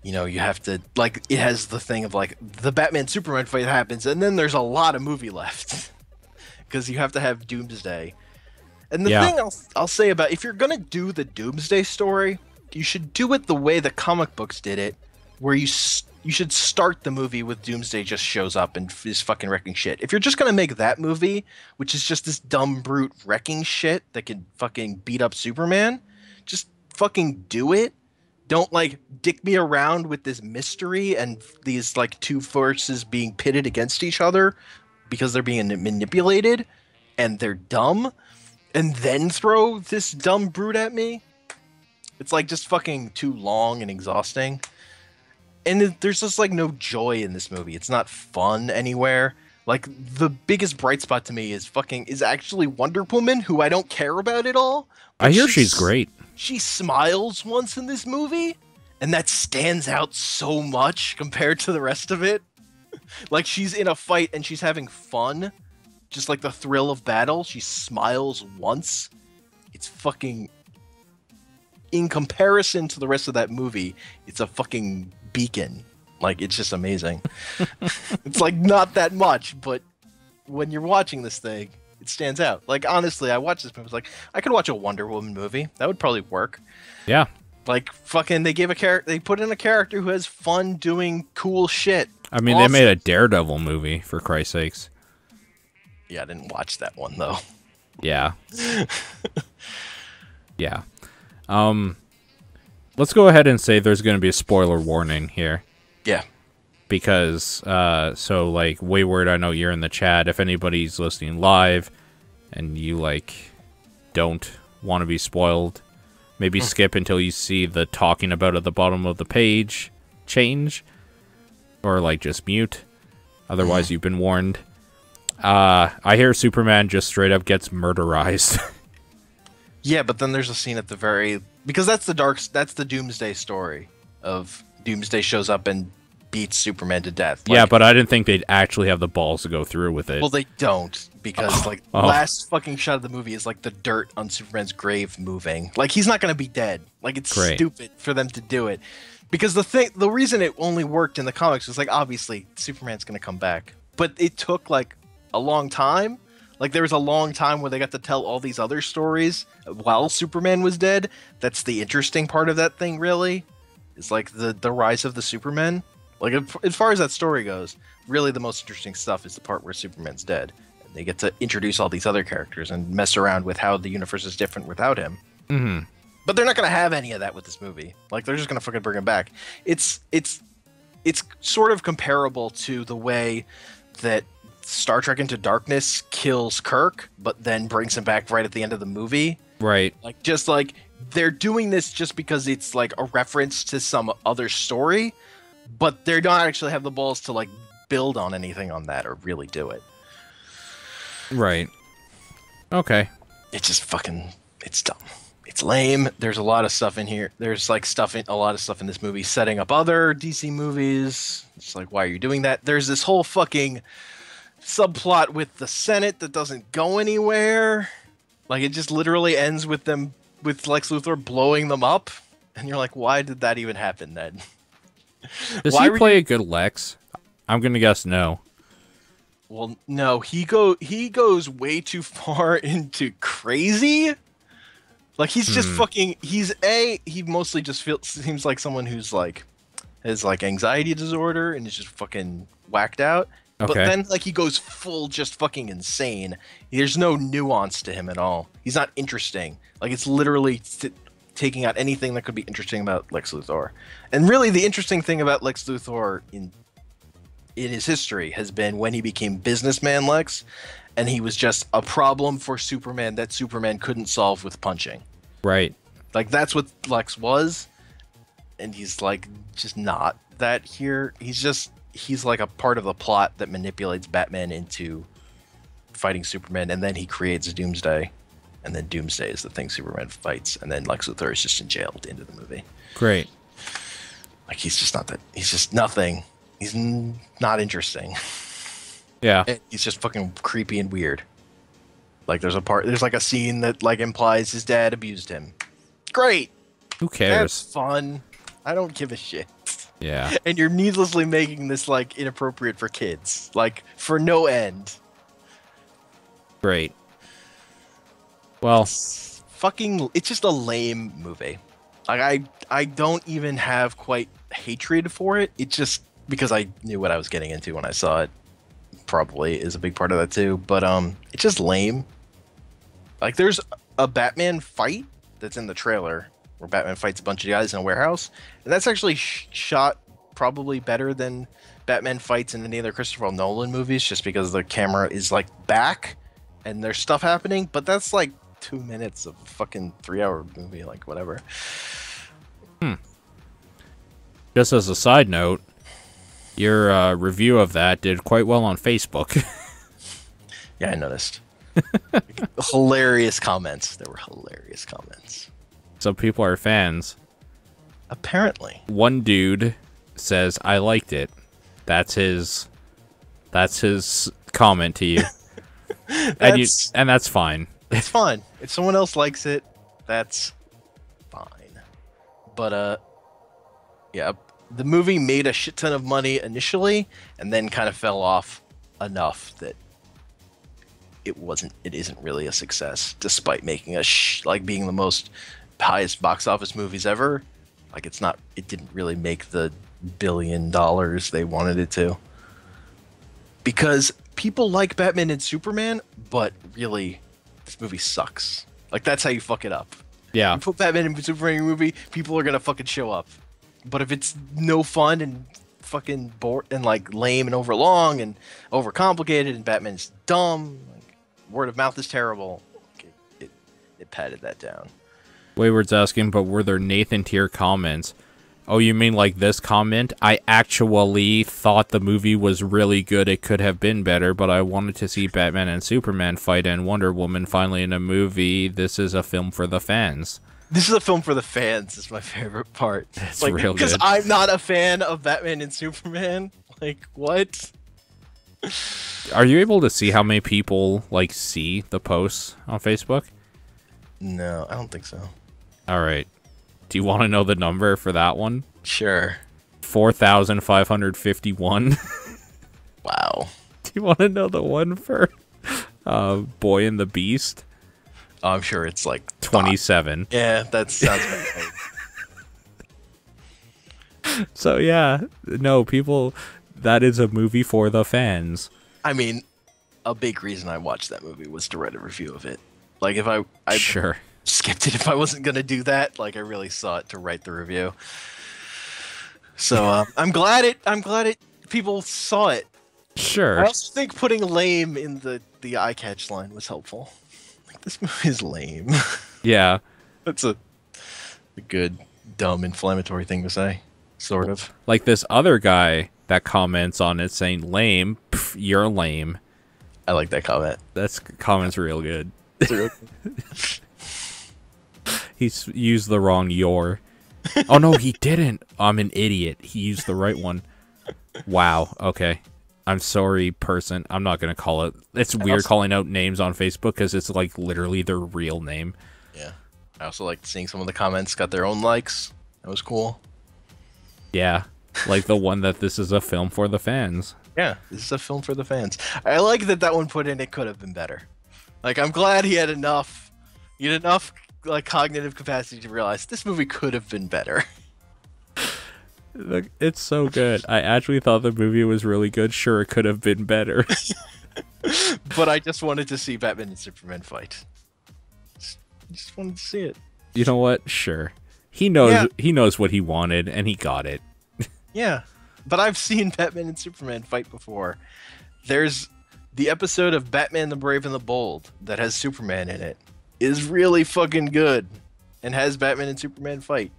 you know, you have to like it has the thing of like the Batman Superman fight happens and then there's a lot of movie left. Because you have to have Doomsday. And the Yeah. thing I'll say about if you're gonna do the Doomsday story, you should do it the way the comic books did it, where you should start the movie with Doomsday just shows up and is fucking wrecking shit. If you're just gonna make that movie, which is just this dumb brute wrecking shit that can fucking beat up Superman, just fucking do it. Don't like dick me around with this mystery and these like two forces being pitted against each other because they're being manipulated and they're dumb, and then throw this dumb brute at me. It's like just fucking too long and exhausting. And there's just like no joy in this movie. It's not fun anywhere. Like the biggest bright spot to me is actually Wonder Woman, who I don't care about at all. I but hear she's great. She smiles once in this movie, and that stands out so much compared to the rest of it. Like she's in a fight and she's having fun, just like the thrill of battle. She smiles once. It's fucking in comparison to the rest of that movie, it's a fucking beacon. Like it's just amazing. It's like not that much, but when you're watching this thing, it stands out. Like honestly, I watched this movie. I was like, I could watch a Wonder Woman movie. That would probably work. Yeah. Like fucking, they put in a character who has fun doing cool shit. I mean, Awesome. they made a Daredevil movie, for Christ's sakes. Yeah, I didn't watch that one though. Yeah. Yeah. let's go ahead and say there's going to be a spoiler warning here. Yeah. Because, so, like, Wayward, I know you're in the chat. If anybody's listening live and you, like, don't want to be spoiled, maybe skip until you see the talking about at the bottom of the page change. Or, like, just mute. Otherwise, you've been warned. I hear Superman just straight up gets murderized. Yeah, but then there's a scene at the very... Because that's the Doomsday story of Doomsday shows up and beats Superman to death. Yeah, but I didn't think they'd actually have the balls to go through with it. Well, they don't, because last fucking shot of the movie is like the dirt on Superman's grave moving. Like, he's not gonna be dead. Like, it's stupid for them to do it. Because the reason it only worked in the comics was, like, obviously Superman's gonna come back, but it took like a long time. Like, there was a long time where they got to tell all these other stories while Superman was dead. That's the interesting part of that thing, really, is like the rise of the Superman. Like, as far as that story goes, really the most interesting stuff is the part where Superman's dead. And they get to introduce all these other characters and mess around with how the universe is different without him. Mm-hmm. But they're not going to have any of that with this movie. Like, they're just going to fucking bring him back. It's sort of comparable to the way that Star Trek Into Darkness kills Kirk, but then brings him back right at the end of the movie. Right. Like, just like, they're doing this just because it's like a reference to some other story, but they don't actually have the balls to like build on anything on that or really do it. Right. Okay. It's just fucking, it's dumb. It's lame. There's a lot of stuff in here. There's like a lot of stuff in this movie setting up other DC movies. It's like, why are you doing that? There's this whole fucking subplot with the Senate that doesn't go anywhere. Like, it just literally ends with them, with Lex Luthor blowing them up. And you're like, why did that even happen then? Does he play a good Lex? I'm gonna guess no. Well, no, he goes way too far into crazy. Like, he's just fucking. He mostly just seems like someone who's like has like anxiety disorder and is just fucking whacked out. Okay. But then, like, he goes full just fucking insane. There's no nuance to him at all. He's not interesting. Like, it's literally taking out anything that could be interesting about Lex Luthor. And really, the interesting thing about Lex Luthor in his history has been when he became businessman Lex, and he was just a problem for Superman that Superman couldn't solve with punching. Right. Like, that's what Lex was, and he's like just not that here. He's like a part of the plot that manipulates Batman into fighting Superman, and then he creates Doomsday, and then Doomsday is the thing Superman fights, and then Lex Luthor is just in jail at the end of the movie. Great. Like, he's just not that. He's just nothing. He's not interesting. Yeah. He's just fucking creepy and weird. Like, there's like a scene that like implies his dad abused him. Great. Who cares? That's fun. I don't give a shit. Yeah. And you're needlessly making this like inappropriate for kids, like for no end. Great. Well, It's just a lame movie. Like, I don't even have quite hatred for it. It's just because I knew what I was getting into when I saw it. Probably is a big part of that too. But it's just lame. Like, there's a Batman fight that's in the trailer where Batman fights a bunch of guys in a warehouse, and that's actually shot probably better than Batman fights in any other Christopher Nolan movies, just because the camera is like back and there's stuff happening. But that's like 2 minutes of a fucking 3-hour movie, like whatever. just as a side note, your review of that did quite well on Facebook. Yeah, I noticed. Hilarious comments. There were hilarious comments. Some people are fans. Apparently. One dude says, "I liked it." That's his comment to you. And that's fine. It's fine. If someone else likes it, that's fine. But yeah, the movie made a shit ton of money initially, and then kind of fell off enough that it isn't really a success, despite making like being the most highest box office movies ever. Like, it didn't really make the $1 billion they wanted it to. Because people like Batman and Superman, but really, this movie sucks. Like, that's how you fuck it up. Yeah. You put Batman and Superman in a movie, people are gonna fucking show up. But if it's no fun and fucking bored and like lame and overlong and overcomplicated and Batman's dumb, like, word of mouth is terrible. It patted that down. Wayward's asking, but were there Nathan tier comments? Oh, you mean like this comment? I actually thought the movie was really good. It could have been better, but I wanted to see Batman and Superman fight and Wonder Woman finally in a movie. This is a film for the fans. This is a film for the fans. Is my favorite part. It's like, real because good. I'm not a fan of Batman and Superman. Like, what? Are you able to see how many people like see the posts on Facebook? No, I don't think so. All right. Do you want to know the number for that one? Sure. 4,551. Wow. Do you want to know the one for Boy and the Beast? Oh, I'm sure it's like 27. Yeah, that sounds right. So yeah, no, people, that is a movie for the fans. I mean, a big reason I watched that movie was to write a review of it. Like, if I Sure. skipped it if I wasn't gonna do that. Like, I really saw it to write the review. So I'm glad it people saw it. Sure. I also think putting lame in the eye catch line was helpful. Like, this movie is lame. Yeah. That's a good, dumb, inflammatory thing to say. Sort of. Like this other guy that comments on it saying lame, pff, you're lame. I like that comment. That's comment's real good. It's real- He's used the wrong your. Oh no, he didn't. I'm an idiot. He used the right one. Wow. Okay. I'm sorry, person. I'm not gonna call it. It's weird calling out names on Facebook because it's like literally their real name. Yeah. I also liked seeing some of the comments got their own likes. That was cool. Yeah, like the one that this is a film for the fans. Yeah, this is a film for the fans. I like that one put in it could have been better. Like, I'm glad he had enough like cognitive capacity to realize this movie could have been better. Look, it's so good. I actually thought the movie was really good. Sure, it could have been better. But I just wanted to see Batman and Superman fight. Just wanted to see it. You know what? Sure. He knows Yeah. he knows what he wanted and he got it. Yeah. But I've seen Batman and Superman fight before. There's the episode of Batman the Brave and the Bold that has Superman in it is really fucking good and has Batman and Superman fight.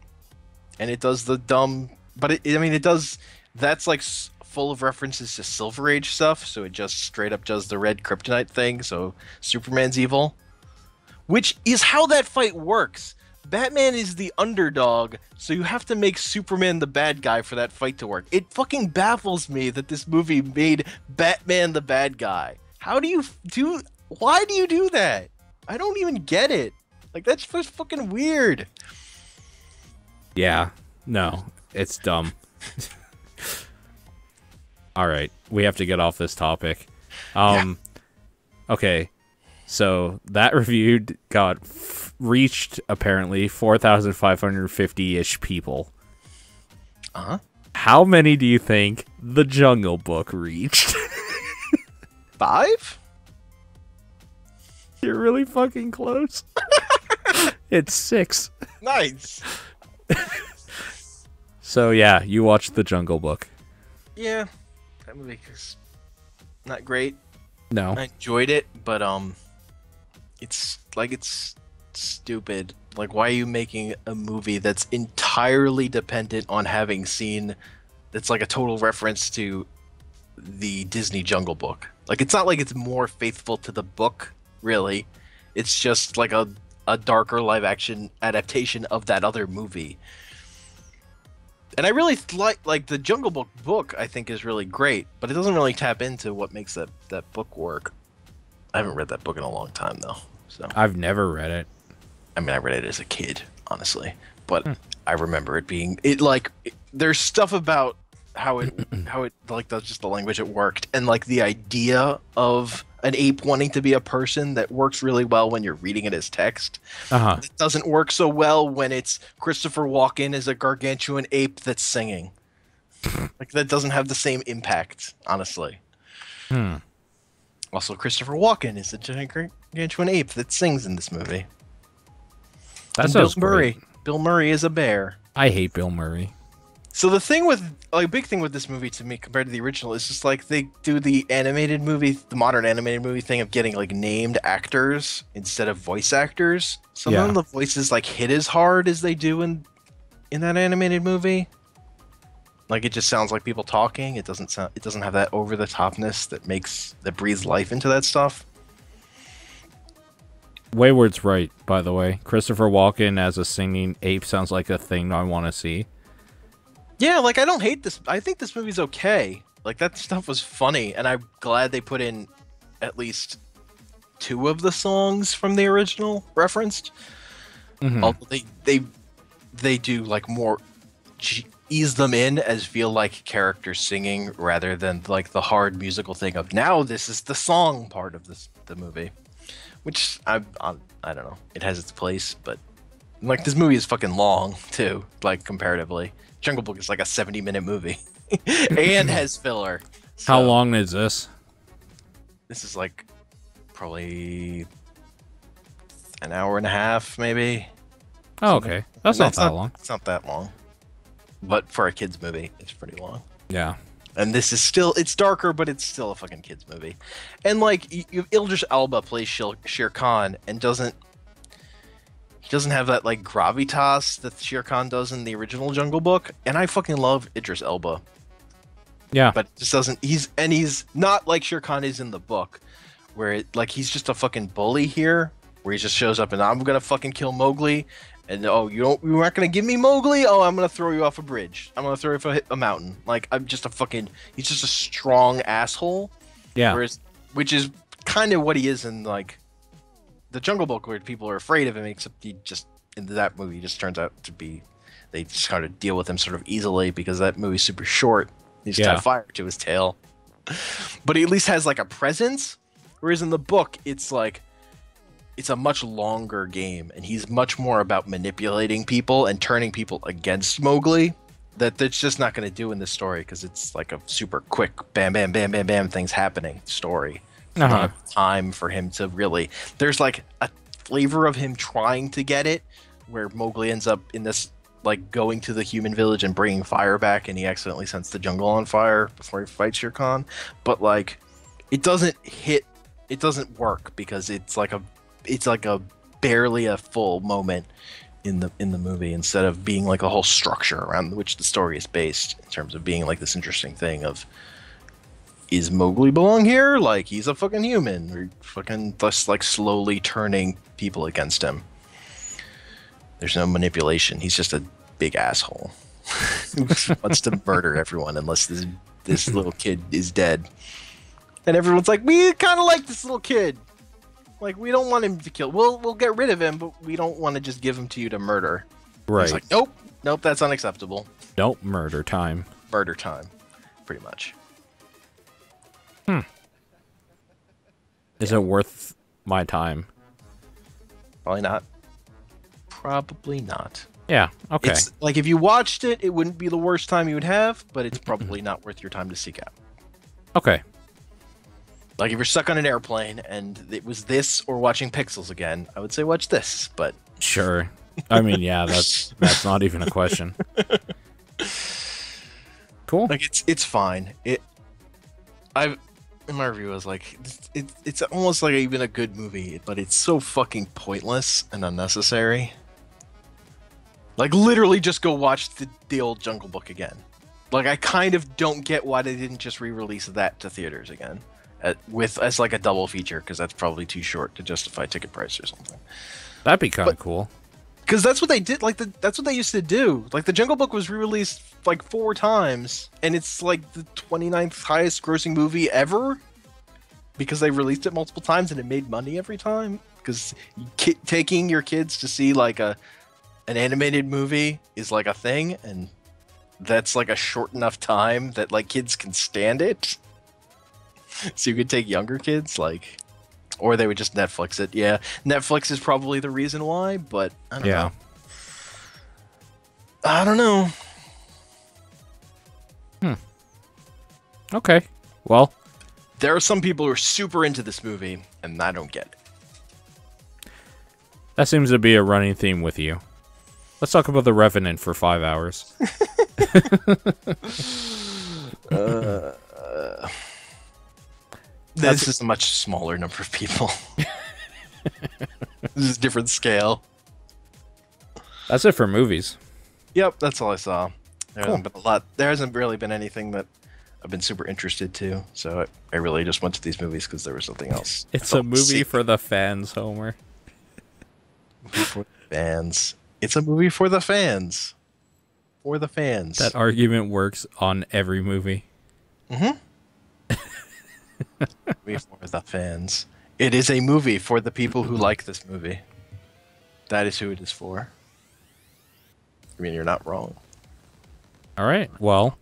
And it does the dumb, but it does, that's like full of references to Silver Age stuff, so it just straight up does the red kryptonite thing, so Superman's evil. Which is how that fight works. Batman is the underdog, so you have to make Superman the bad guy for that fight to work. It fucking baffles me that this movie made Batman the bad guy. Why do you do that? I don't even get it. Like, that's just fucking weird. Yeah. No, it's dumb. All right, we have to get off this topic. Okay. So that review got reached apparently 4,550-ish people. Uh-huh. How many do you think The Jungle Book reached? 5? You're really fucking close. It's 6. Nice. So yeah, you watched The Jungle Book. Yeah. That movie is not great. No. I enjoyed it, but it's stupid. Like, why are you making a movie that's entirely dependent on having seen, that's like a total reference to the Disney Jungle Book? Like, it's not like it's more faithful to the book, really. It's just like a darker live action adaptation of that other movie. And I really like the Jungle Book I think is really great, but it doesn't really tap into what makes that book work. I haven't read that book in a long time though. So I've never read it. I mean, I read it as a kid, honestly, but I remember it being there's stuff about how it like just the language it worked, and like the idea of an ape wanting to be a person that works really well when you're reading it as text. It doesn't work so well when it's Christopher Walken as a gargantuan ape that's singing. Like, that doesn't have the same impact, honestly. Also, Christopher Walken is a giant gargantuan ape that sings in this movie. That And Bill sounds Murray. great. Bill Murray is a bear. I hate Bill Murray. So the thing with like big thing with this movie to me compared to the original is just like they do the animated movie, the modern animated movie thing of getting like named actors instead of voice actors. Some Yeah. of the voices like hit as hard as they do in that animated movie. Like it just sounds like people talking. It doesn't sound. It doesn't have that over the topness that breathes life into that stuff. Wayward's right, by the way. Christopher Walken as a singing ape sounds like a thing I want to see. Yeah, like I don't hate this. I think this movie's okay. Like that stuff was funny, and I'm glad they put in at least 2 of the songs from the original referenced. Mhm. Although they do like more ease them in as feel like characters singing rather than like the hard musical thing of now this is the song part of the movie, which I don't know. It has its place, but like this movie is fucking long too. Like comparatively, Jungle Book is like a 70-minute movie and has filler. How So, long is this? This is like probably an hour and a half, maybe. Oh, okay. That's not that long. It's not that long. But for a kids movie, it's pretty long. Yeah. And this is still, it's darker, but it's still a fucking kids movie. And like, Idris Elba plays Shere Khan and he doesn't have that like gravitas that Shere Khan does in the original Jungle Book. And I fucking love Idris Elba. Yeah. But it just doesn't, he's not like Shere Khan is in the book, where he's just a fucking bully here, where he just shows up and I'm gonna fucking kill Mowgli. And you aren't gonna give me Mowgli? Oh, I'm gonna throw you off a bridge. I'm gonna throw you off a mountain. Like he's just a strong asshole. Yeah. Which is kind of what he is in like the Jungle Book, where people are afraid of him. Except in that movie, he just turns out to be, they just kind of deal with him sort of easily because that movie's super short. He just had fire to his tail, but he at least has like a presence. Whereas in the book, it's like, it's a much longer game, and he's much more about manipulating people and turning people against Mowgli. That's just not going to do in this story because it's like a super quick bam, bam, bam, bam, bam things happening story. Uh-huh. Not enough time for him to really. There's like a flavor of him trying to get it, where Mowgli ends up in this like going to the human village and bringing fire back, and he accidentally sets the jungle on fire before he fights Shere Khan. But like, it doesn't work because it's like a barely a full moment in the movie, instead of being like a whole structure around which the story is based, in terms of being like this interesting thing of, is Mowgli belong here? Like he's a fucking human, or fucking thus like slowly turning people against him. There's no manipulation. He's just a big asshole who wants to murder everyone unless this little kid is dead. And everyone's like, we kind of like this little kid. Like, we don't want him to kill. We'll get rid of him, but we don't want to just give him to you to murder. Right. He's like, nope, that's unacceptable. Nope, murder time. Murder time, pretty much. Is it worth my time? Probably not. Probably not. Yeah, okay. It's like, if you watched it, it wouldn't be the worst time you would have, but it's probably not worth your time to seek out. Okay. Like, if you're stuck on an airplane and it was this or watching Pixels again, I would say watch this, but... Sure. I mean, yeah, that's not even a question. Cool. Like, it's fine. In my review, I was like, it's almost like even a good movie, but it's so fucking pointless and unnecessary. Like, literally just go watch the old Jungle Book again. Like, I kind of don't get why they didn't just re-release that to theaters again. As like a double feature, because that's probably too short to justify ticket price or something. That'd be kind of cool. Because that's what they did. Like that's what they used to do. Like the Jungle Book was re-released like 4 times, and it's like the 29th highest grossing movie ever. Because they released it multiple times and it made money every time. Because taking your kids to see like an animated movie is like a thing, and that's like a short enough time that like kids can stand it. So you could take younger kids, like, or they would just Netflix it. Yeah, Netflix is probably the reason why, but I don't know. I don't know. Okay. Well, there are some people who are super into this movie, and I don't get it. That seems to be a running theme with you. Let's talk about The Revenant for 5 hours. This is a much smaller number of people. This is a different scale. That's it for movies. Yep, that's all I saw. There Cool. hasn't been a lot. There hasn't really been anything that I've been super interested to. So I really just went to these movies because there was something else. It's I a felt movie safe. for the fans, Homer. For the fans. It's a movie for the fans. For the fans. That argument works on every movie. movie for the fans. It is a movie for the people who like this movie. That is who it is for. I mean, you're not wrong. All right. Well,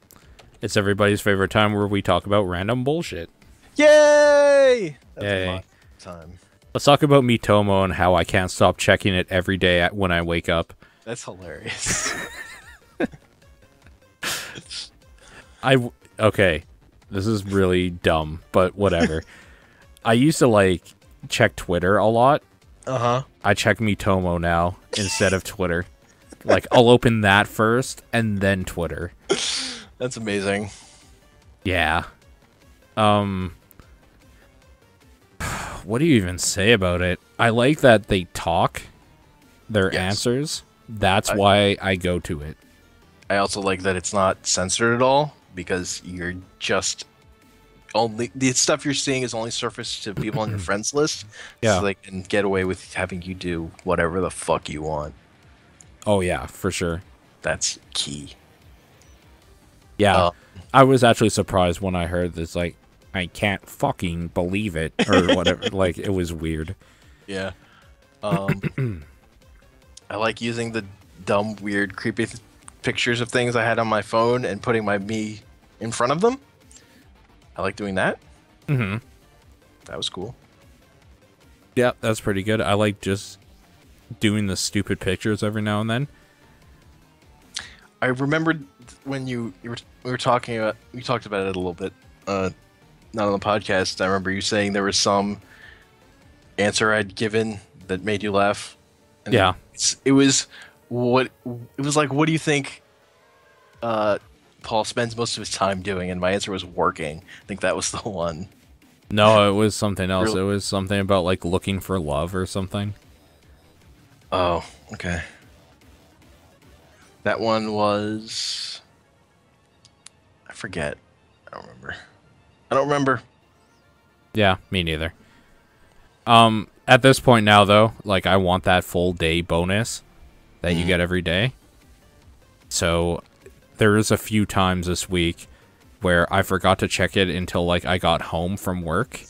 it's everybody's favorite time where we talk about random bullshit. Yay! That's Yay. my time. Let's talk about Mitomo and how I can't stop checking it every day when I wake up. That's hilarious. Okay, this is really dumb, but whatever. I used to like check Twitter a lot. Uh-huh. I check Mitomo now instead of Twitter. Like I'll open that first and then Twitter. That's amazing. Yeah. What do you even say about it? I like that they talk their Yes. answers. That's why I go to it. I also like that it's not censored at all because you're just only the stuff you're seeing is only surfaced to people on your friends list. Yeah. So they can get away with having you do whatever the fuck you want. Oh yeah, for sure. That's key. Yeah. I was actually surprised when I heard this, like, I can't fucking believe it, or whatever. Like, it was weird. Yeah. I like using the dumb, weird, creepy pictures of things I had on my phone and putting my me in front of them. I like doing that. Mm-hmm. That was cool. Yeah, that's pretty good. I like just doing the stupid pictures every now and then. I remembered when we were talking about, we talked about it a little bit, not on the podcast. I remember you saying there was some answer I'd given that made you laugh. And Yeah. it was like, what do you think Paul spends most of his time doing? And my answer was working. I think that was the one. No, it was something else. Really? It was something about, like, looking for love or something. Oh, okay. That one was, I forget. I don't remember. Yeah, me neither. At this point now, though, like, I want that full day bonus that you get every day. So, there is a few times this week where I forgot to check it until, like, I got home from work.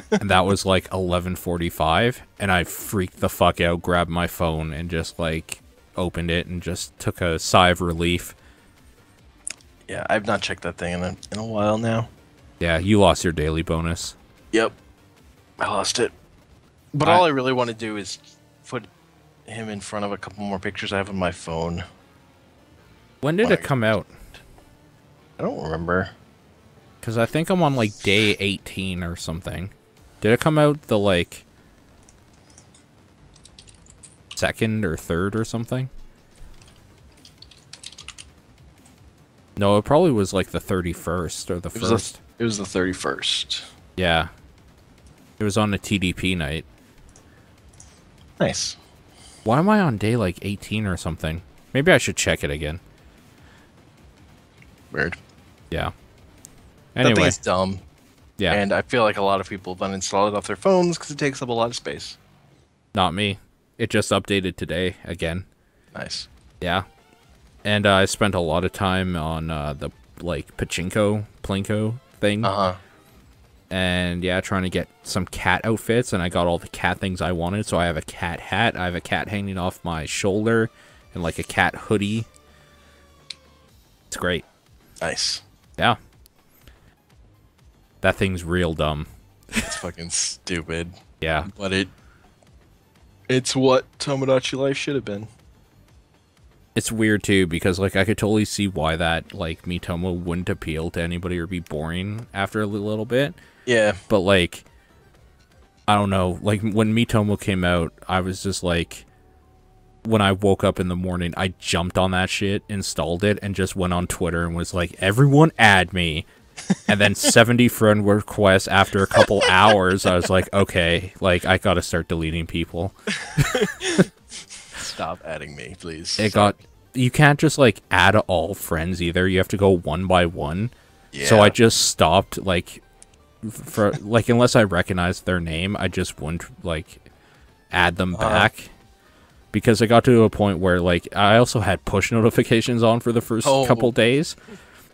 And that was, like, 11:45. And I freaked the fuck out, grabbed my phone, and just, like, opened it and just took a sigh of relief. Yeah, I've not checked that thing in a while now. Yeah, you lost your daily bonus. Yep. I lost it. But all I really want to do is put him in front of a couple more pictures I have on my phone. When did it come out? I don't remember. Because I think I'm on, like, day 18 or something. Did it come out the, like, second or third or something? No, it probably was, like, the 31st or the first. It was the 31st. Yeah. It was on a TDP night. Nice. Why am I on day, like, 18 or something? Maybe I should check it again. Weird. Yeah. That Anyway. thing's dumb. Yeah. And I feel like a lot of people have uninstalled it off their phones because it takes up a lot of space. Not me. It just updated today again. Nice. Yeah. And I spent a lot of time on the, like, plinko thing. Uh-huh. And, yeah, trying to get some cat outfits. And I got all the cat things I wanted. So I have a cat hat. I have a cat hanging off my shoulder. And, like, a cat hoodie. It's great. Nice. Yeah. That thing's real dumb. It's fucking stupid. Yeah. But it's what Tomodachi Life should have been. It's weird, too, because, like, I could totally see why that, like, Mitomo wouldn't appeal to anybody or be boring after a little bit. Yeah. But, like, I don't know. Like when Miitomo came out, I was just like, when I woke up in the morning, I jumped on that shit, installed it, and just went on Twitter and was like, everyone add me. And then 70 friend requests after a couple hours, I was like, okay, like I gotta start deleting people. Stop adding me, please. You can't just like add all friends either. You have to go one by one. Yeah. So I just stopped, like, for like, unless I recognized their name, I just wouldn't like add them back. Because it got to a point where, like, I also had push notifications on for the first couple days.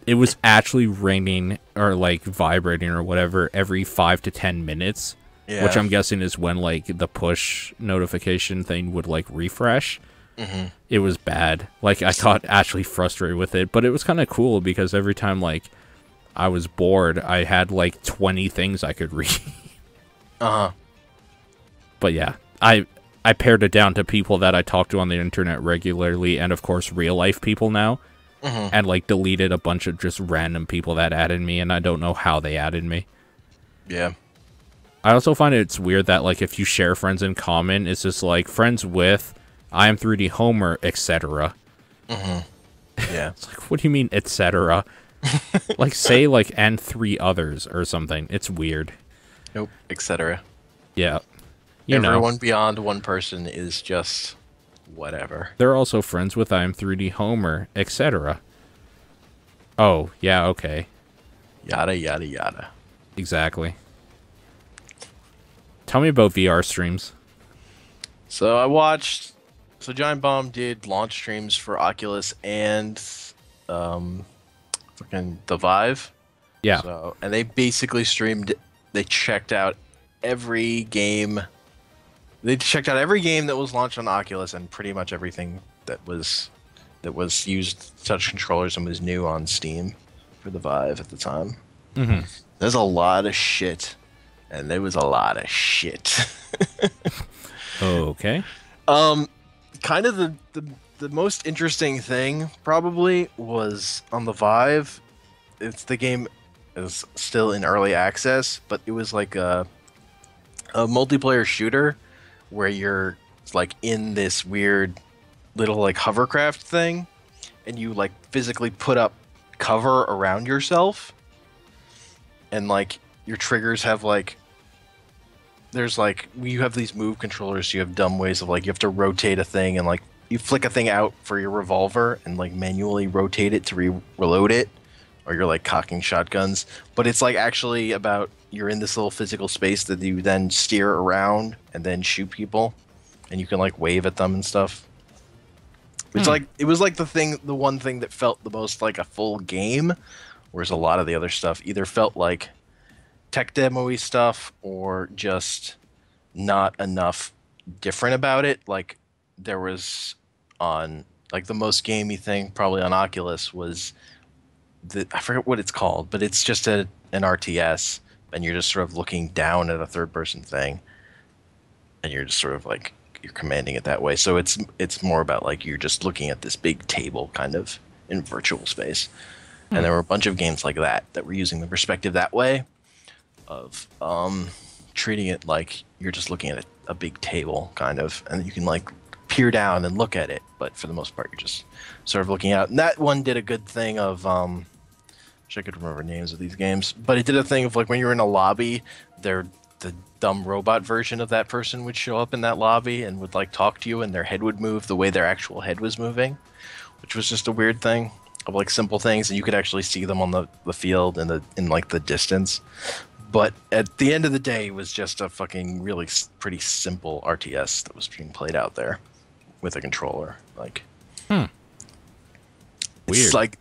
It was actually ringing or, like, vibrating or whatever every 5 to 10 minutes. Yeah. Which I'm guessing is when, like, the push notification thing would, like, refresh. Mm-hmm. It was bad. Like, I got actually frustrated with it. But it was kind of cool because every time, like, I was bored, I had, like, 20 things I could read. Uh-huh. But, yeah, I pared it down to people that I talk to on the internet regularly, and of course real life people now, and like deleted a bunch of just random people that added me, and I don't know how they added me. Yeah. I also find it's weird that like if you share friends in common, it's just like friends with I am 3D Homer, etc. Yeah. It's like, what do you mean, etc.? Like say like and 3 others or something. It's weird. Nope, etc. Yeah. Everyone beyond one person is just whatever. They're also friends with I am 3D Homer, etc. Oh, yeah, okay. Yada, yada, yada. Exactly. Tell me about VR streams. So Giant Bomb did launch streams for Oculus and fucking the Vive. Yeah. And they basically streamed, they checked out every game. They checked out every game that was launched on Oculus and pretty much everything that was used touch controllers and was new on Steam for the Vive at the time. Mm-hmm. There's a lot of shit, and there was a lot of shit. Okay. Kind of the most interesting thing probably was on the Vive. The game is still in early access, but it was like a multiplayer shooter where you're like in this weird little like hovercraft thing and you like physically put up cover around yourself, and like your triggers have like there's like you have these move controllers, you have dumb ways of like you have to rotate a thing and like you flick a thing out for your revolver and like manually rotate it to reload it, or you're like cocking shotguns, but it's like actually about you're in this little physical space that you then steer around and then shoot people, and you can like wave at them and stuff. It's like it was like the one thing that felt the most like a full game, whereas a lot of the other stuff either felt like tech demo-y stuff or just not enough different about it. Like there was on like the most gamey thing probably on Oculus was I forget what it's called, but it's just an RTS. And you're just sort of looking down at a third-person thing, and you're just sort of like you're commanding it that way. So it's more about like you're just looking at this big table kind of in virtual space. And there were a bunch of games like that were using the perspective that way of treating it like you're just looking at a big table kind of, and you can like peer down and look at it, but for the most part you're just sort of looking out. And that one did a good thing of I could remember names of these games, but it did a thing of like when you were in a lobby, the dumb robot version of that person would show up in that lobby and would like talk to you, and their head would move the way their actual head was moving, which was just a weird thing of like simple things, and you could actually see them on the field and in like the distance. But at the end of the day, it was just a fucking really pretty simple RTS that was being played out there with a controller. Like, weird. It's like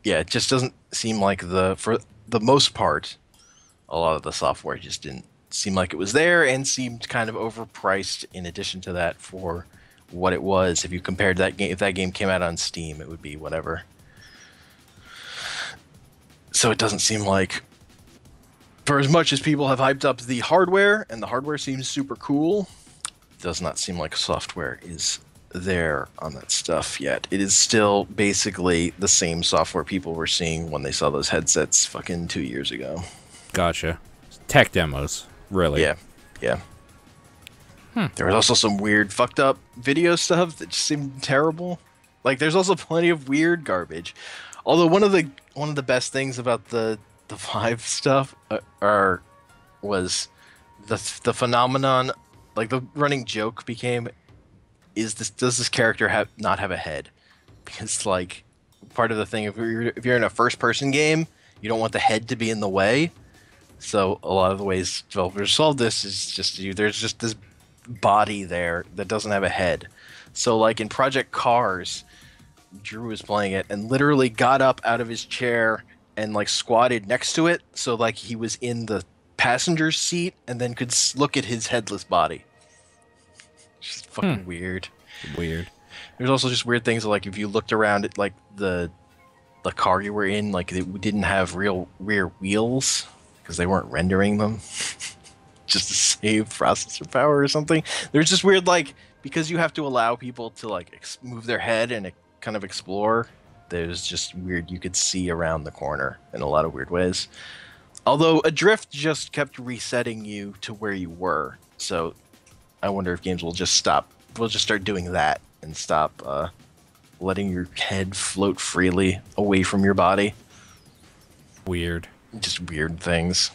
it just doesn't seem like for the most part, a lot of the software just didn't seem like it was there and seemed kind of overpriced in addition to that for what it was. If you compared that game, if that game came out on Steam, it would be whatever. So it doesn't seem like, for as much as people have hyped up the hardware, and the hardware seems super cool, it does not seem like software is there on that stuff yet. It is still basically the same software people were seeing when they saw those headsets fucking 2 years ago. Gotcha. Tech demos. Really? Yeah, yeah. There was also some weird, fucked up video stuff that just seemed terrible. Like, there's also plenty of weird garbage. Although one of the best things about the Vive stuff was the phenomenon. Like, the running joke became, does this character not have a head? Because, like, part of the thing, if you're in a first person game, you don't want the head to be in the way. So a lot of the ways developers solve this is just there's just this body there that doesn't have a head. So, like, in Project Cars, Drew was playing it and literally got up out of his chair and, like, squatted next to it, so, like, he was in the passenger's seat and then could look at his headless body. Just fucking weird. Weird. There's also just weird things, like, if you looked around at, like, the car you were in, like, it didn't have real rear wheels because they weren't rendering them just to save processor power or something. There's just weird, like, because you have to allow people to, like, move their head and kind of explore, there's just weird, you could see around the corner in a lot of weird ways. Although Adrift just kept resetting you to where you were, so I wonder if games will just start doing that and stop letting your head float freely away from your body. Weird. Just weird things.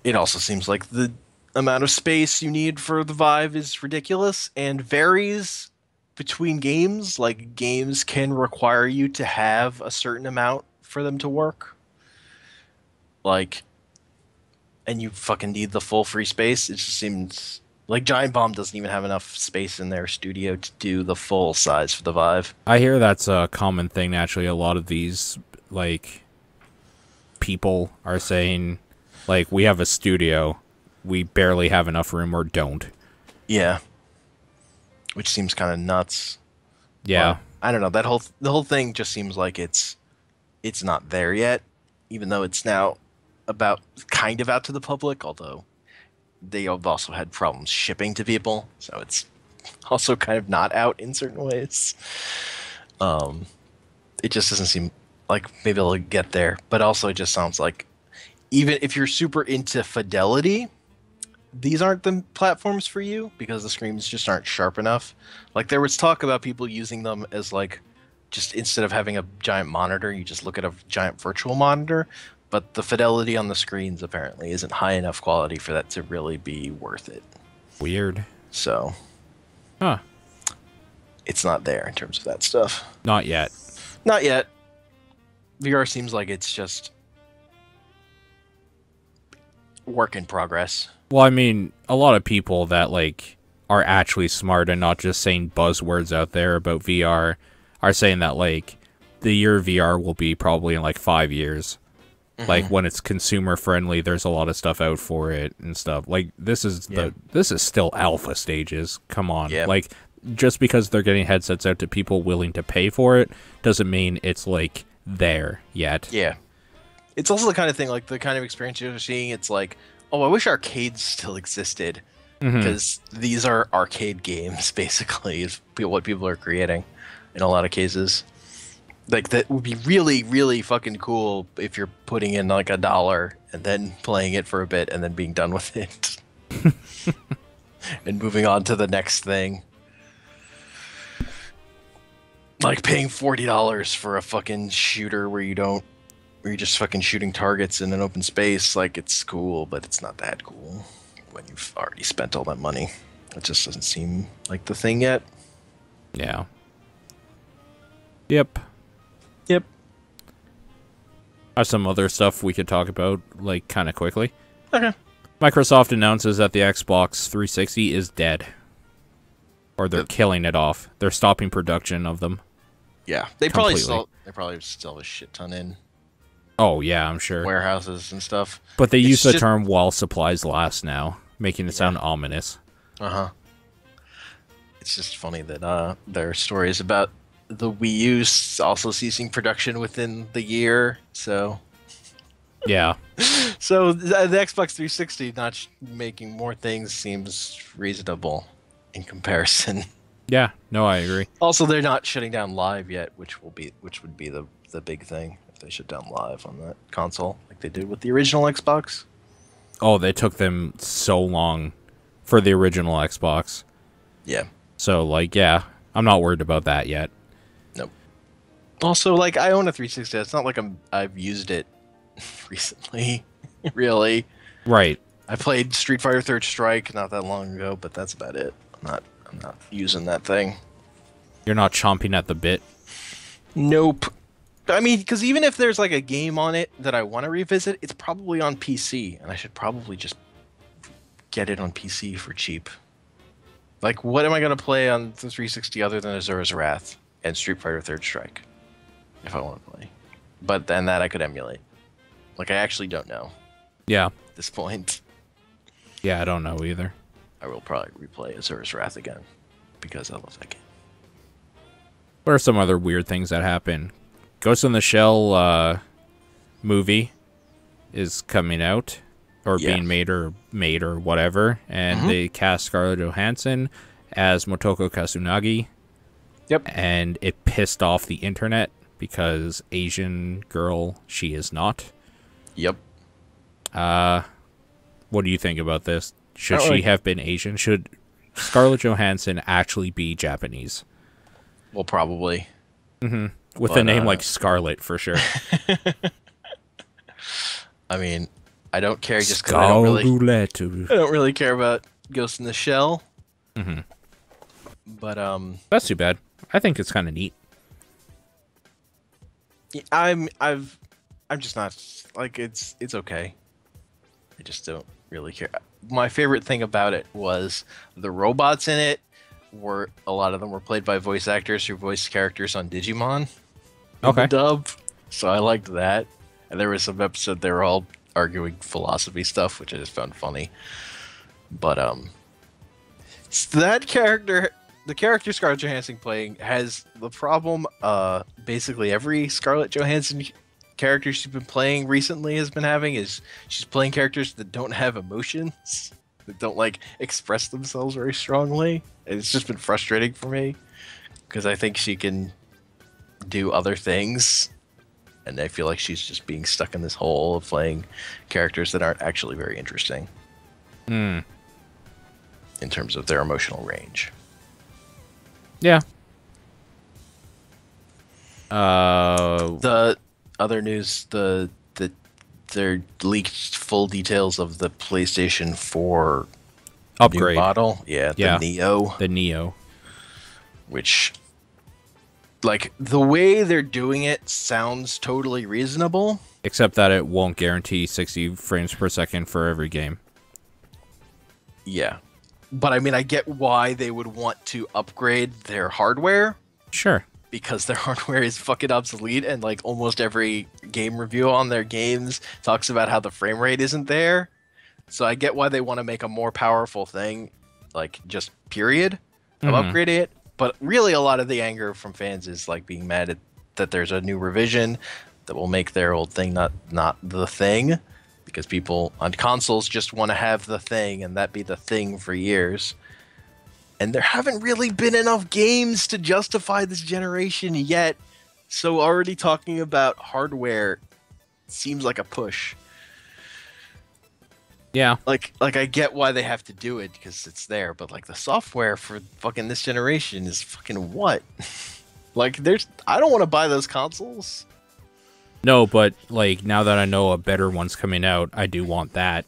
It also seems like the amount of space you need for the Vive is ridiculous and varies between games. Like, games can require you to have a certain amount for them to work. Like, and you fucking need the full free space. It just seems like Giant Bomb doesn't even have enough space in their studio to do the full size for the Vive. I hear that's a common thing. Actually, a lot of these, like, people are saying, like, we have a studio, we barely have enough room or don't. Yeah. Which seems kind of nuts. Yeah. Well, I don't know. The whole thing just seems like it's not there yet, even though it's now kind of out to the public, although they have also had problems shipping to people, so it's also kind of not out in certain ways. It just doesn't seem like maybe they'll get there, but also it just sounds like even if you're super into fidelity, these aren't the platforms for you because the screens just aren't sharp enough. Like, there was talk about people using them as, like, just instead of having a giant monitor, you just look at a giant virtual monitor, but the fidelity on the screens apparently isn't high enough quality for that to really be worth it. Weird. So, huh. It's not there in terms of that stuff. Not yet. Not yet. VR seems like it's just work in progress. Well, I mean, a lot of people that, like, are actually smart and not just saying buzzwords out there about VR are saying that, like, the year VR will be probably in, like, 5 years. Like, when it's consumer friendly, there's a lot of stuff out for it and stuff. Like, this is still alpha stages. Come on. Yeah. Like, just because they're getting headsets out to people willing to pay for it doesn't mean it's, like, there yet. Yeah. It's also the kind of thing, like, the kind of experience you're seeing, it's like, oh, I wish arcades still existed. Because these are arcade games, basically, is what people are creating in a lot of cases. Like, that would be really, really fucking cool if you're putting in, like, $1 and then playing it for a bit and then being done with it. And moving on to the next thing. Like, paying $40 for a fucking shooter where you're just fucking shooting targets in an open space. Like, it's cool, but it's not that cool when you've already spent all that money. It just doesn't seem like the thing yet. Yeah. Yep. I have some other stuff we could talk about, like, kind of quickly. Okay. Microsoft announces that the Xbox 360 is dead. Or they're killing it off. They're stopping production of them. Yeah. They probably still have a shit ton in Oh, yeah, I'm sure. warehouses and stuff. But they use the term while supplies last now, making it sound ominous. Uh-huh. It's just funny that there are stories about the Wii U also ceasing production within the year, so... Yeah. So the Xbox 360 not making more things seems reasonable in comparison. Yeah, no, I agree. Also, they're not shutting down Live yet, which would be the big thing if they shut down Live on that console, like they did with the original Xbox. Oh, they took them so long for the original Xbox. Yeah. So, like, yeah, I'm not worried about that yet. Nope. Also, like, I own a 360. It's not like I've used it recently, really. Right. I played Street Fighter Third Strike not that long ago, but that's about it. I'm not using that thing. You're not chomping at the bit. Nope. I mean, because even if there's like a game on it that I want to revisit, it's probably on PC, and I should probably just get it on PC for cheap. Like, what am I going to play on the 360 other than Azura's Wrath and Street Fighter Third Strike? If I want to play. But then that I could emulate. Like, I actually don't know Yeah. at this point. Yeah, I don't know either. I will probably replay Azura's Wrath again because I love that game. What are some other weird things that happen? Ghost in the Shell movie is coming out, or being made or whatever, and they cast Scarlett Johansson as Motoko Kasunagi. Yep. And it pissed off the internet because Asian girl she is not. Yep. What do you think about this? Should she have been Asian? Should Scarlett Johansson actually be Japanese? Well, probably. With a name like Scarlett, for sure. I mean, I don't care just because I don't really care about Ghost in the Shell. But That's too bad. I think it's kind of neat. I'm just not like it's okay. I just don't really care. My favorite thing about it was the robots in it were a lot of them were played by voice actors who voiced characters on Digimon. Okay. Dub. So I liked that. And there was some episode they were all arguing philosophy stuff, which I just found funny. But that character, the character Scarlett Johansson playing, has the problem. Basically, every Scarlett Johansson character she's been playing recently has been having is she's playing characters that don't have emotions, that don't like express themselves very strongly. And it's just been frustrating for me because I think she can do other things. And I feel like she's just being stuck in this hole of playing characters that aren't actually very interesting. In terms of their emotional range. Yeah. The other news, they're leaked full details of the PlayStation 4 upgrade new model. Yeah, the Neo. The Neo. Which, like, the way they're doing it sounds totally reasonable. Except that it won't guarantee 60 frames per second for every game. Yeah. But I mean, I get why they would want to upgrade their hardware. Sure. Because their hardware is fucking obsolete, and like almost every game review on their games talks about how the frame rate isn't there. So I get why they want to make a more powerful thing, like just period, of upgrading it. But really, a lot of the anger from fans is like being mad at that there's a new revision that will make their old thing not the thing, because people on consoles just want to have the thing and that be the thing for years. And there haven't really been enough games to justify this generation yet. So already talking about hardware seems like a push. Yeah. Like I get why they have to do it because it's there, but like the software for fucking this generation is fucking what? Like I don't want to buy those consoles. No, but like now that I know a better one's coming out, I do want that.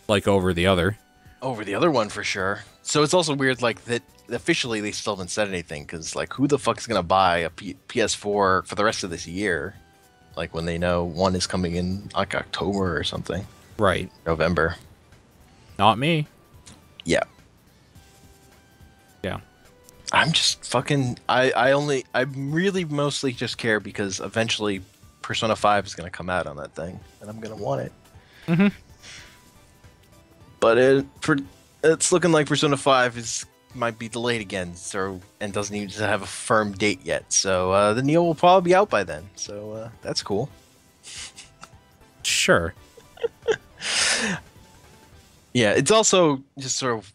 Like over the other. Over the other one for sure. So it's also weird, like, that officially they still haven't said anything, because, like, who the fuck's going to buy a PS4 for the rest of this year? Like, when they know one is coming in, like, October or something. Right. November. Not me. Yeah. Yeah. I'm just fucking... I really mostly just care because eventually Persona 5 is going to come out on that thing, and I'm going to want it. But it's looking like Persona 5 might be delayed again, and doesn't even have a firm date yet. So the Neo will probably be out by then. So that's cool. Sure. Yeah, it's also just sort of...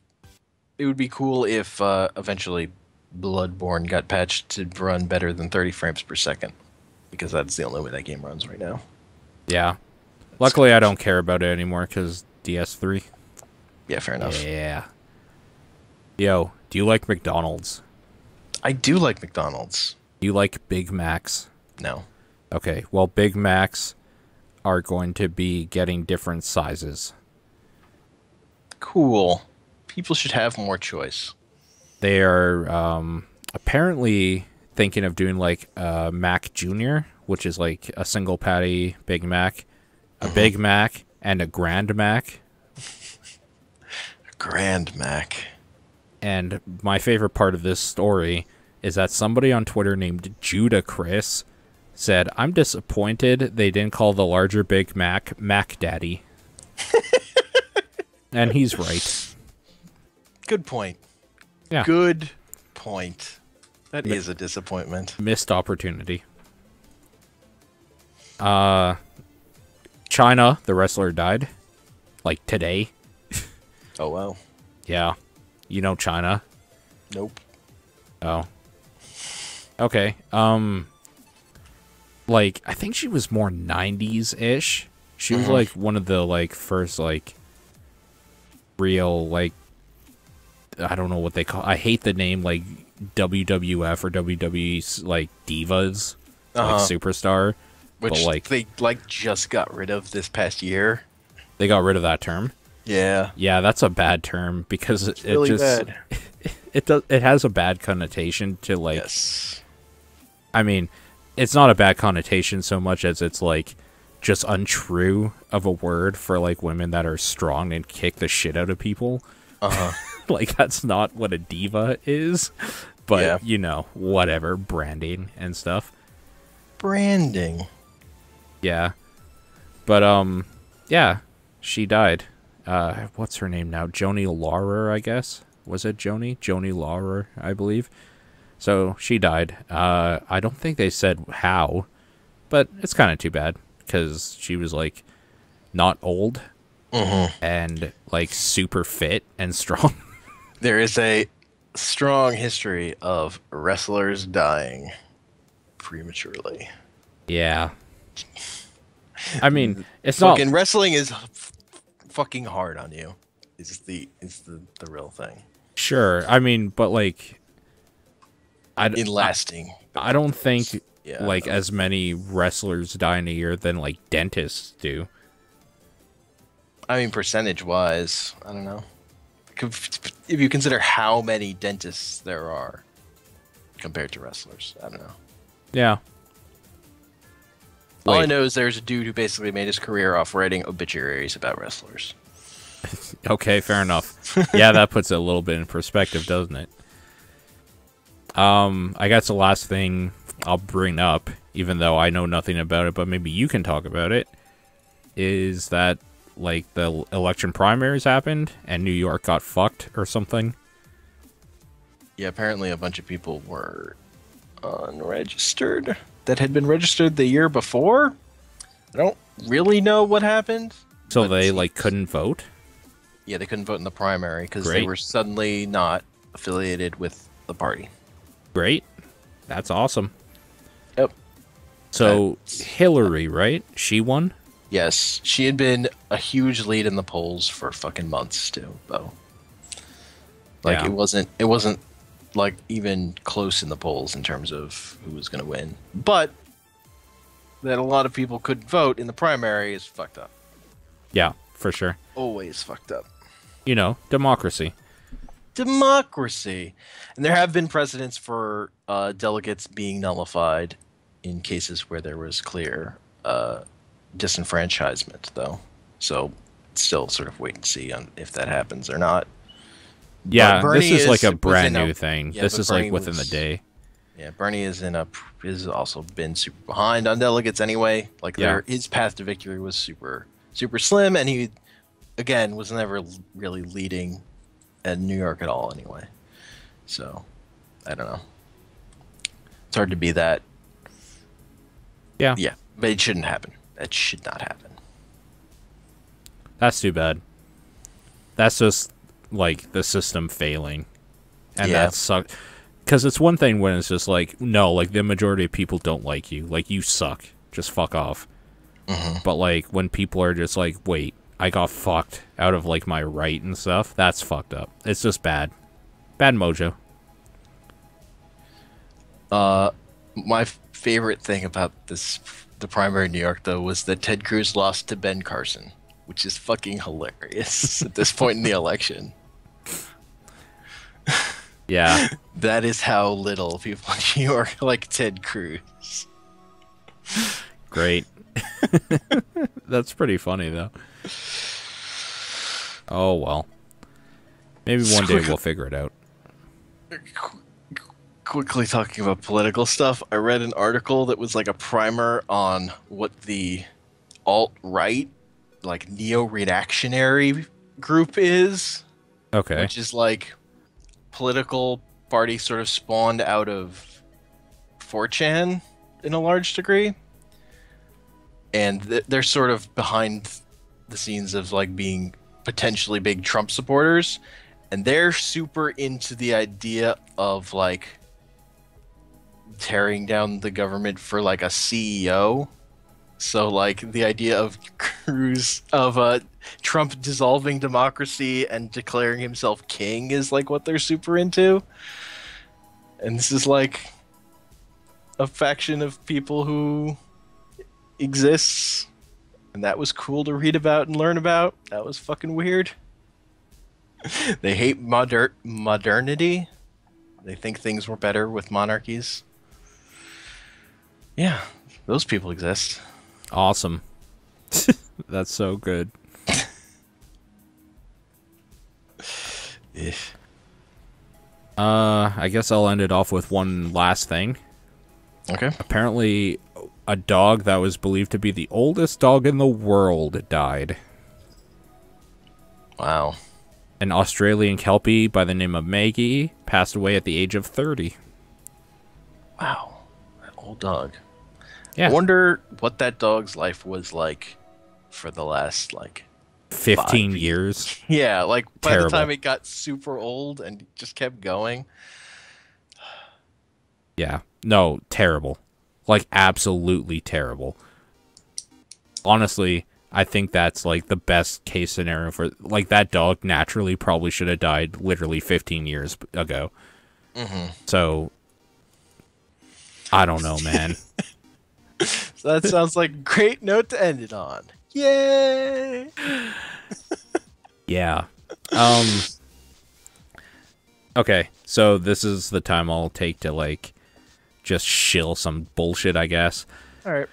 It would be cool if eventually Bloodborne got patched to run better than 30 frames per second. Because that's the only way that game runs right now. Yeah. Luckily, I don't care about it anymore because DS3. Yeah, fair enough. Yeah. Yo, do you like McDonald's? I do like McDonald's. Do you like Big Macs? No. Okay, well, Big Macs are going to be getting different sizes. Cool. People should have more choice. They are apparently thinking of doing like a Mac Junior, which is like a single patty Big Mac, a Big Mac, and a Grand Mac. Grand Mac. And my favorite part of this story is that somebody on Twitter named Judah Chris said, "I'm disappointed they didn't call the larger Big Mac Mac Daddy." And he's right. Good point. Yeah. Good point. That is a disappointment. Missed opportunity. China, the wrestler, died. Like today. Oh, wow. Yeah. You know China. Nope. Oh. Okay. Like, I think she was more 90s-ish. She was, like, one of the, like, first, like, real, like, I don't know what they call, I hate the name, like, WWF or WWE, like, divas. Like, superstar. Which but, like, they, like, just got rid of this past year. they got rid of that term. Yeah. Yeah, that's a bad term because it really just bad. it has a bad connotation to, like, Yes. I mean, it's not a bad connotation so much as it's like just untrue of a word for like women that are strong and kick the shit out of people. Like, that's not what a diva is. But Yeah. you know, whatever, branding and stuff. Branding. Yeah. But yeah, she died. What's her name now? Joni Laurer, I guess. Was it Joni? Joni Laurer, I believe. So she died. I don't think they said how, but it's kind of too bad because she was like not old and like super fit and strong. There is a strong history of wrestlers dying prematurely. Yeah. I mean, it's Fucking not wrestling is fucking hard on you. Is the real thing. sure. I mean, but like, In lasting. I don't think Yeah, like no. as many wrestlers die in a year than like dentists do. I mean, percentage wise, I don't know. If you consider how many dentists there are compared to wrestlers, I don't know. Yeah. All I Wait. know is there's a dude who basically made his career off writing obituaries about wrestlers. Okay, fair enough. Yeah, that puts it a little bit in perspective, doesn't it? I guess the last thing I'll bring up, even though I know nothing about it, but maybe you can talk about it, is that like the election primaries happened and New York got fucked or something. Yeah, apparently a bunch of people were unregistered that had been registered the year before. I don't really know what happened. So but they it like seems- couldn't vote. Yeah, they couldn't vote in the primary because they Great. were suddenly not affiliated with the party. Great. That's awesome. Yep. So Hillary, right? She won? Yes, she had been a huge lead in the polls for fucking months too, though. Like Yeah. it wasn't like even close in the polls in terms of who was going to win. But that a lot of people couldn't vote in the primary is fucked up. Yeah, for sure. Always fucked up. You know, democracy. Democracy. And there have been precedents for delegates being nullified in cases where there was clear disenfranchisement, though. So still sort of wait and see on if that happens or not. Yeah, Bernie this is like a was brand in a- new thing. yeah, This but is like Bernie within the was- day. Yeah, Bernie is is also been super behind on delegates anyway. Like Yeah. his path to victory was super slim, and he again was never really leading in New York at all anyway. So I don't know. It's hard to be that. Yeah. Yeah, but it shouldn't happen. That should not happen. That's too bad. That's just like the system failing. And Yeah. that sucks. Because it's one thing when it's just like, no, like the majority of people don't like you. Like, you suck. Just fuck off. But like when people are just like, wait, I got fucked out of like my right and stuff, that's fucked up. It's just bad. Bad mojo. My favorite thing about the primary in New York, though, was that Ted Cruz lost to Ben Carson, which is fucking hilarious at this point in the election. Yeah. That is how little people in New York like Ted Cruz. Great. That's pretty funny, though. Oh, well. Maybe one day we'll figure it out. Quickly talking about political stuff, I read an article that was like a primer on what the alt-right, like neo-reactionary group is. Okay. Which is like political party sort of spawned out of 4chan in a large degree. And they're sort of behind the scenes of like being potentially big Trump supporters. And they're super into the idea of like tearing down the government for like a CEO. So like the idea of Trump dissolving democracy and declaring himself king is like what they're super into. And this is like a faction of people who exists, and that was cool to read about and learn about. That was fucking weird. They hate modernity. They think things were better with monarchies. Yeah, those people exist. Awesome. That's so good. I guess I'll end it off with one last thing. Okay. Apparently, a dog that was believed to be the oldest dog in the world died. Wow. An Australian Kelpie by the name of Maggie passed away at the age of 30. Wow. That old dog. Yeah. I wonder what that dog's life was like for the last, like, 15 years. Yeah, like, by Terrible. the time it got super old and just kept going. Yeah. No, terrible. Like, absolutely terrible. Honestly, I think that's, like, the best case scenario for... Like, that dog naturally probably should have died literally 15 years ago. Mm-hmm. So, I don't know, man. So that sounds like a great note to end it on. Yay! Yeah. Okay, so this is the time I'll take to, like, just shill some bullshit, I guess. Alright.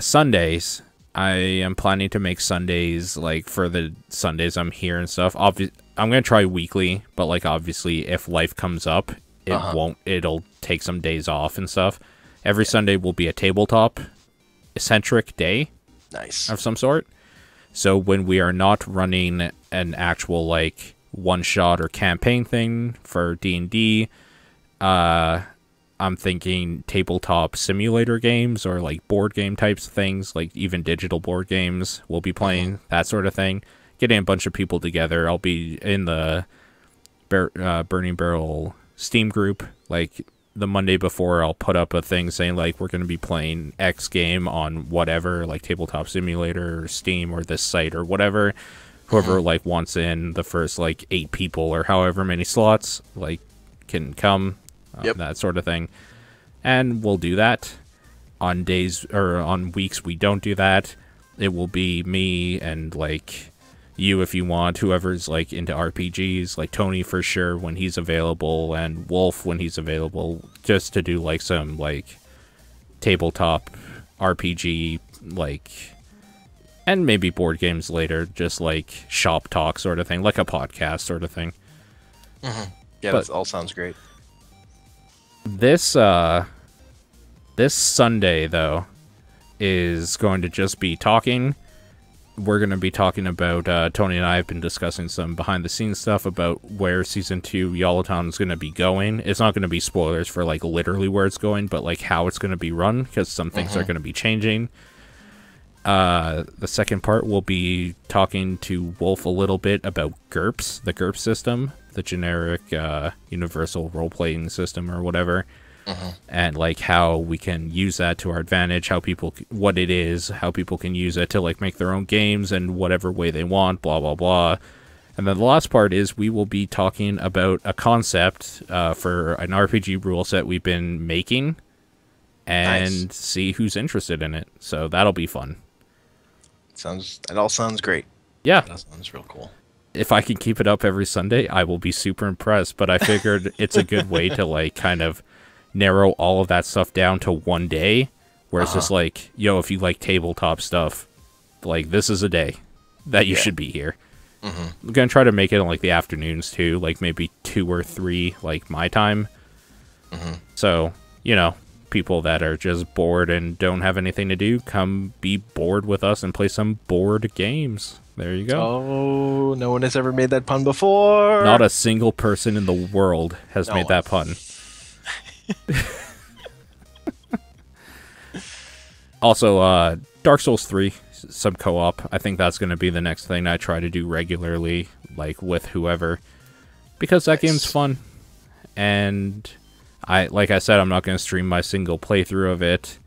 Sundays. I am planning to make Sundays, like, for the Sundays I'm here and stuff. I'm gonna try weekly, but, like, obviously, if life comes up, it won't, it'll take some days off and stuff. Every Sunday will be a tabletop-centric day. Nice. Of some sort. So when we are not running an actual, like, one-shot or campaign thing for D&D, I'm thinking tabletop simulator games or, like, board game types of things, like even digital board games we'll be playing, that sort of thing. Getting a bunch of people together. I'll be in the Burning Barrel Steam group, like, the Monday before. I'll put up a thing saying, like, we're going to be playing X game on whatever, like, Tabletop Simulator or Steam or this site or whatever. Whoever, like, wants in the first, like, 8 people or however many slots, like, can come. That sort of thing. And we'll do that. On days, or on weeks we don't do that, it will be me and, like, you if you want, whoever's, like, into RPGs, like Tony for sure when he's available, and Wolf when he's available, just to do, like, some, like, tabletop RPG, like, and maybe board games later, just, like, shop talk sort of thing, like a podcast sort of thing. Mm-hmm. Yeah, that all sounds great. This Sunday, though, is going to just be talking. We're going to be talking about, Tony and I have been discussing some behind-the-scenes stuff about where Season 2 Yolotown is going to be going. It's not going to be spoilers for, like, literally where it's going, but, like, how it's going to be run, because some things are going to be changing. The second part, we'll be talking to Wolf a little bit about GURPS, the GURPS system, the generic universal role-playing system or whatever. and like how we can use that to our advantage, what it is, how people can use it to like make their own games in whatever way they want, blah blah blah. And then the last part is we will be talking about a concept for an RPG rule set we've been making, and see who's interested in it. So that'll be fun. That all sounds great. Yeah. That sounds real cool. If I can keep it up every Sunday, I will be super impressed. But I figured it's a good way to like kind of narrow all of that stuff down to one day, where it's just like, yo, if you like tabletop stuff, like this is a day that you should be here. I'm gonna try to make it in like the afternoons too, like maybe 2 or 3 like my time. So, you know, people that are just bored and don't have anything to do, come be bored with us and play some board games. There you go. Oh, no one has ever made that pun before. Not a single person in the world has made that pun. Also, Dark Souls 3, some co-op. I think that's going to be the next thing I try to do regularly, like with whoever, because that game's fun. And like I said, I'm not going to stream my single playthrough of it,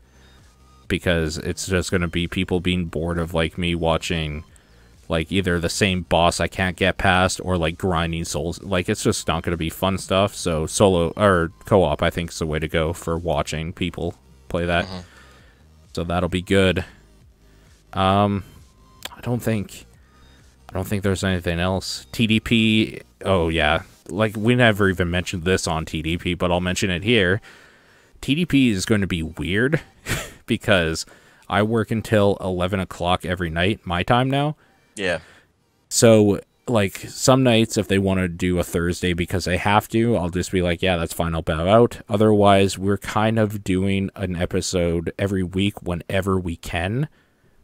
because it's just going to be people being bored of like me watching like either the same boss I can't get past or like grinding souls. Like it's just not going to be fun stuff. So solo or co-op I think is the way to go for watching people play that. So that'll be good. I don't think there's anything else. TDP, oh yeah, like we never even mentioned this on TDP, but I'll mention it here. TDP is going to be weird because I work until 11 o'clock every night, my time now. Yeah. So, like, some nights, if they want to do a Thursday because they have to, I'll just be like, yeah, that's fine, I'll bow out. Otherwise, we're kind of doing an episode every week whenever we can.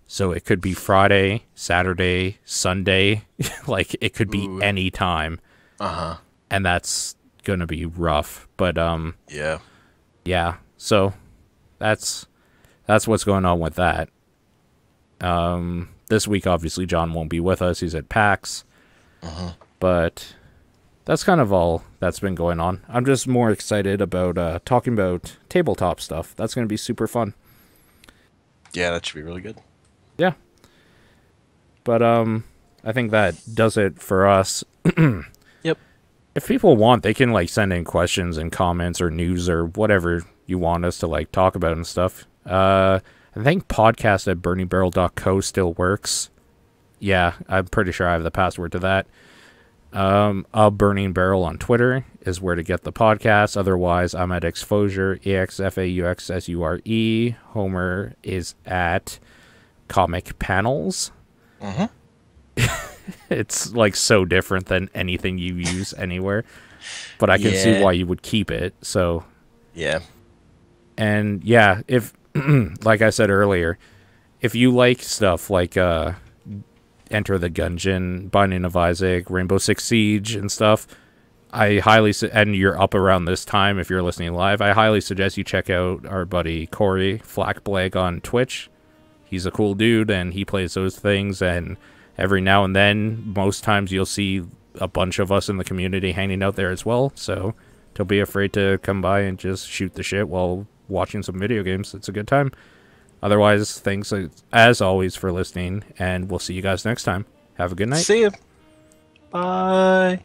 So it could be Friday, Saturday, Sunday. Like, it could be any time. And that's going to be rough. But, yeah. So, that's what's going on with that. This week, obviously, John won't be with us. He's at PAX. But that's kind of all that's been going on. I'm just more excited about talking about tabletop stuff. That's going to be super fun. Yeah, that should be really good. Yeah. But I think that does it for us. Yep. If people want, they can like send in questions and comments or news or whatever you want us to like talk about and stuff. I think podcast@burningbarrel.co still works. Yeah, I'm pretty sure I have the password to that. A Burning Barrel on Twitter is where to get the podcast. Otherwise, I'm at Exposure, EXFAUXSURE. Homer is at Comic Panels. It's like so different than anything you use anywhere. But I can see why you would keep it. So yeah. And yeah, if like I said earlier, if you like stuff like Enter the Gungeon, Binding of Isaac, Rainbow Six Siege and stuff, I highly and you're up around this time if you're listening live, I highly suggest you check out our buddy Corey Flackblag on Twitch. He's a cool dude and he plays those things, and every now and then, most times you'll see a bunch of us in the community hanging out there as well. So don't be afraid to come by and just shoot the shit while watching some video games. It's a good time. Otherwise, thanks as always for listening, and we'll see you guys next time. Have a good night. See ya. Bye.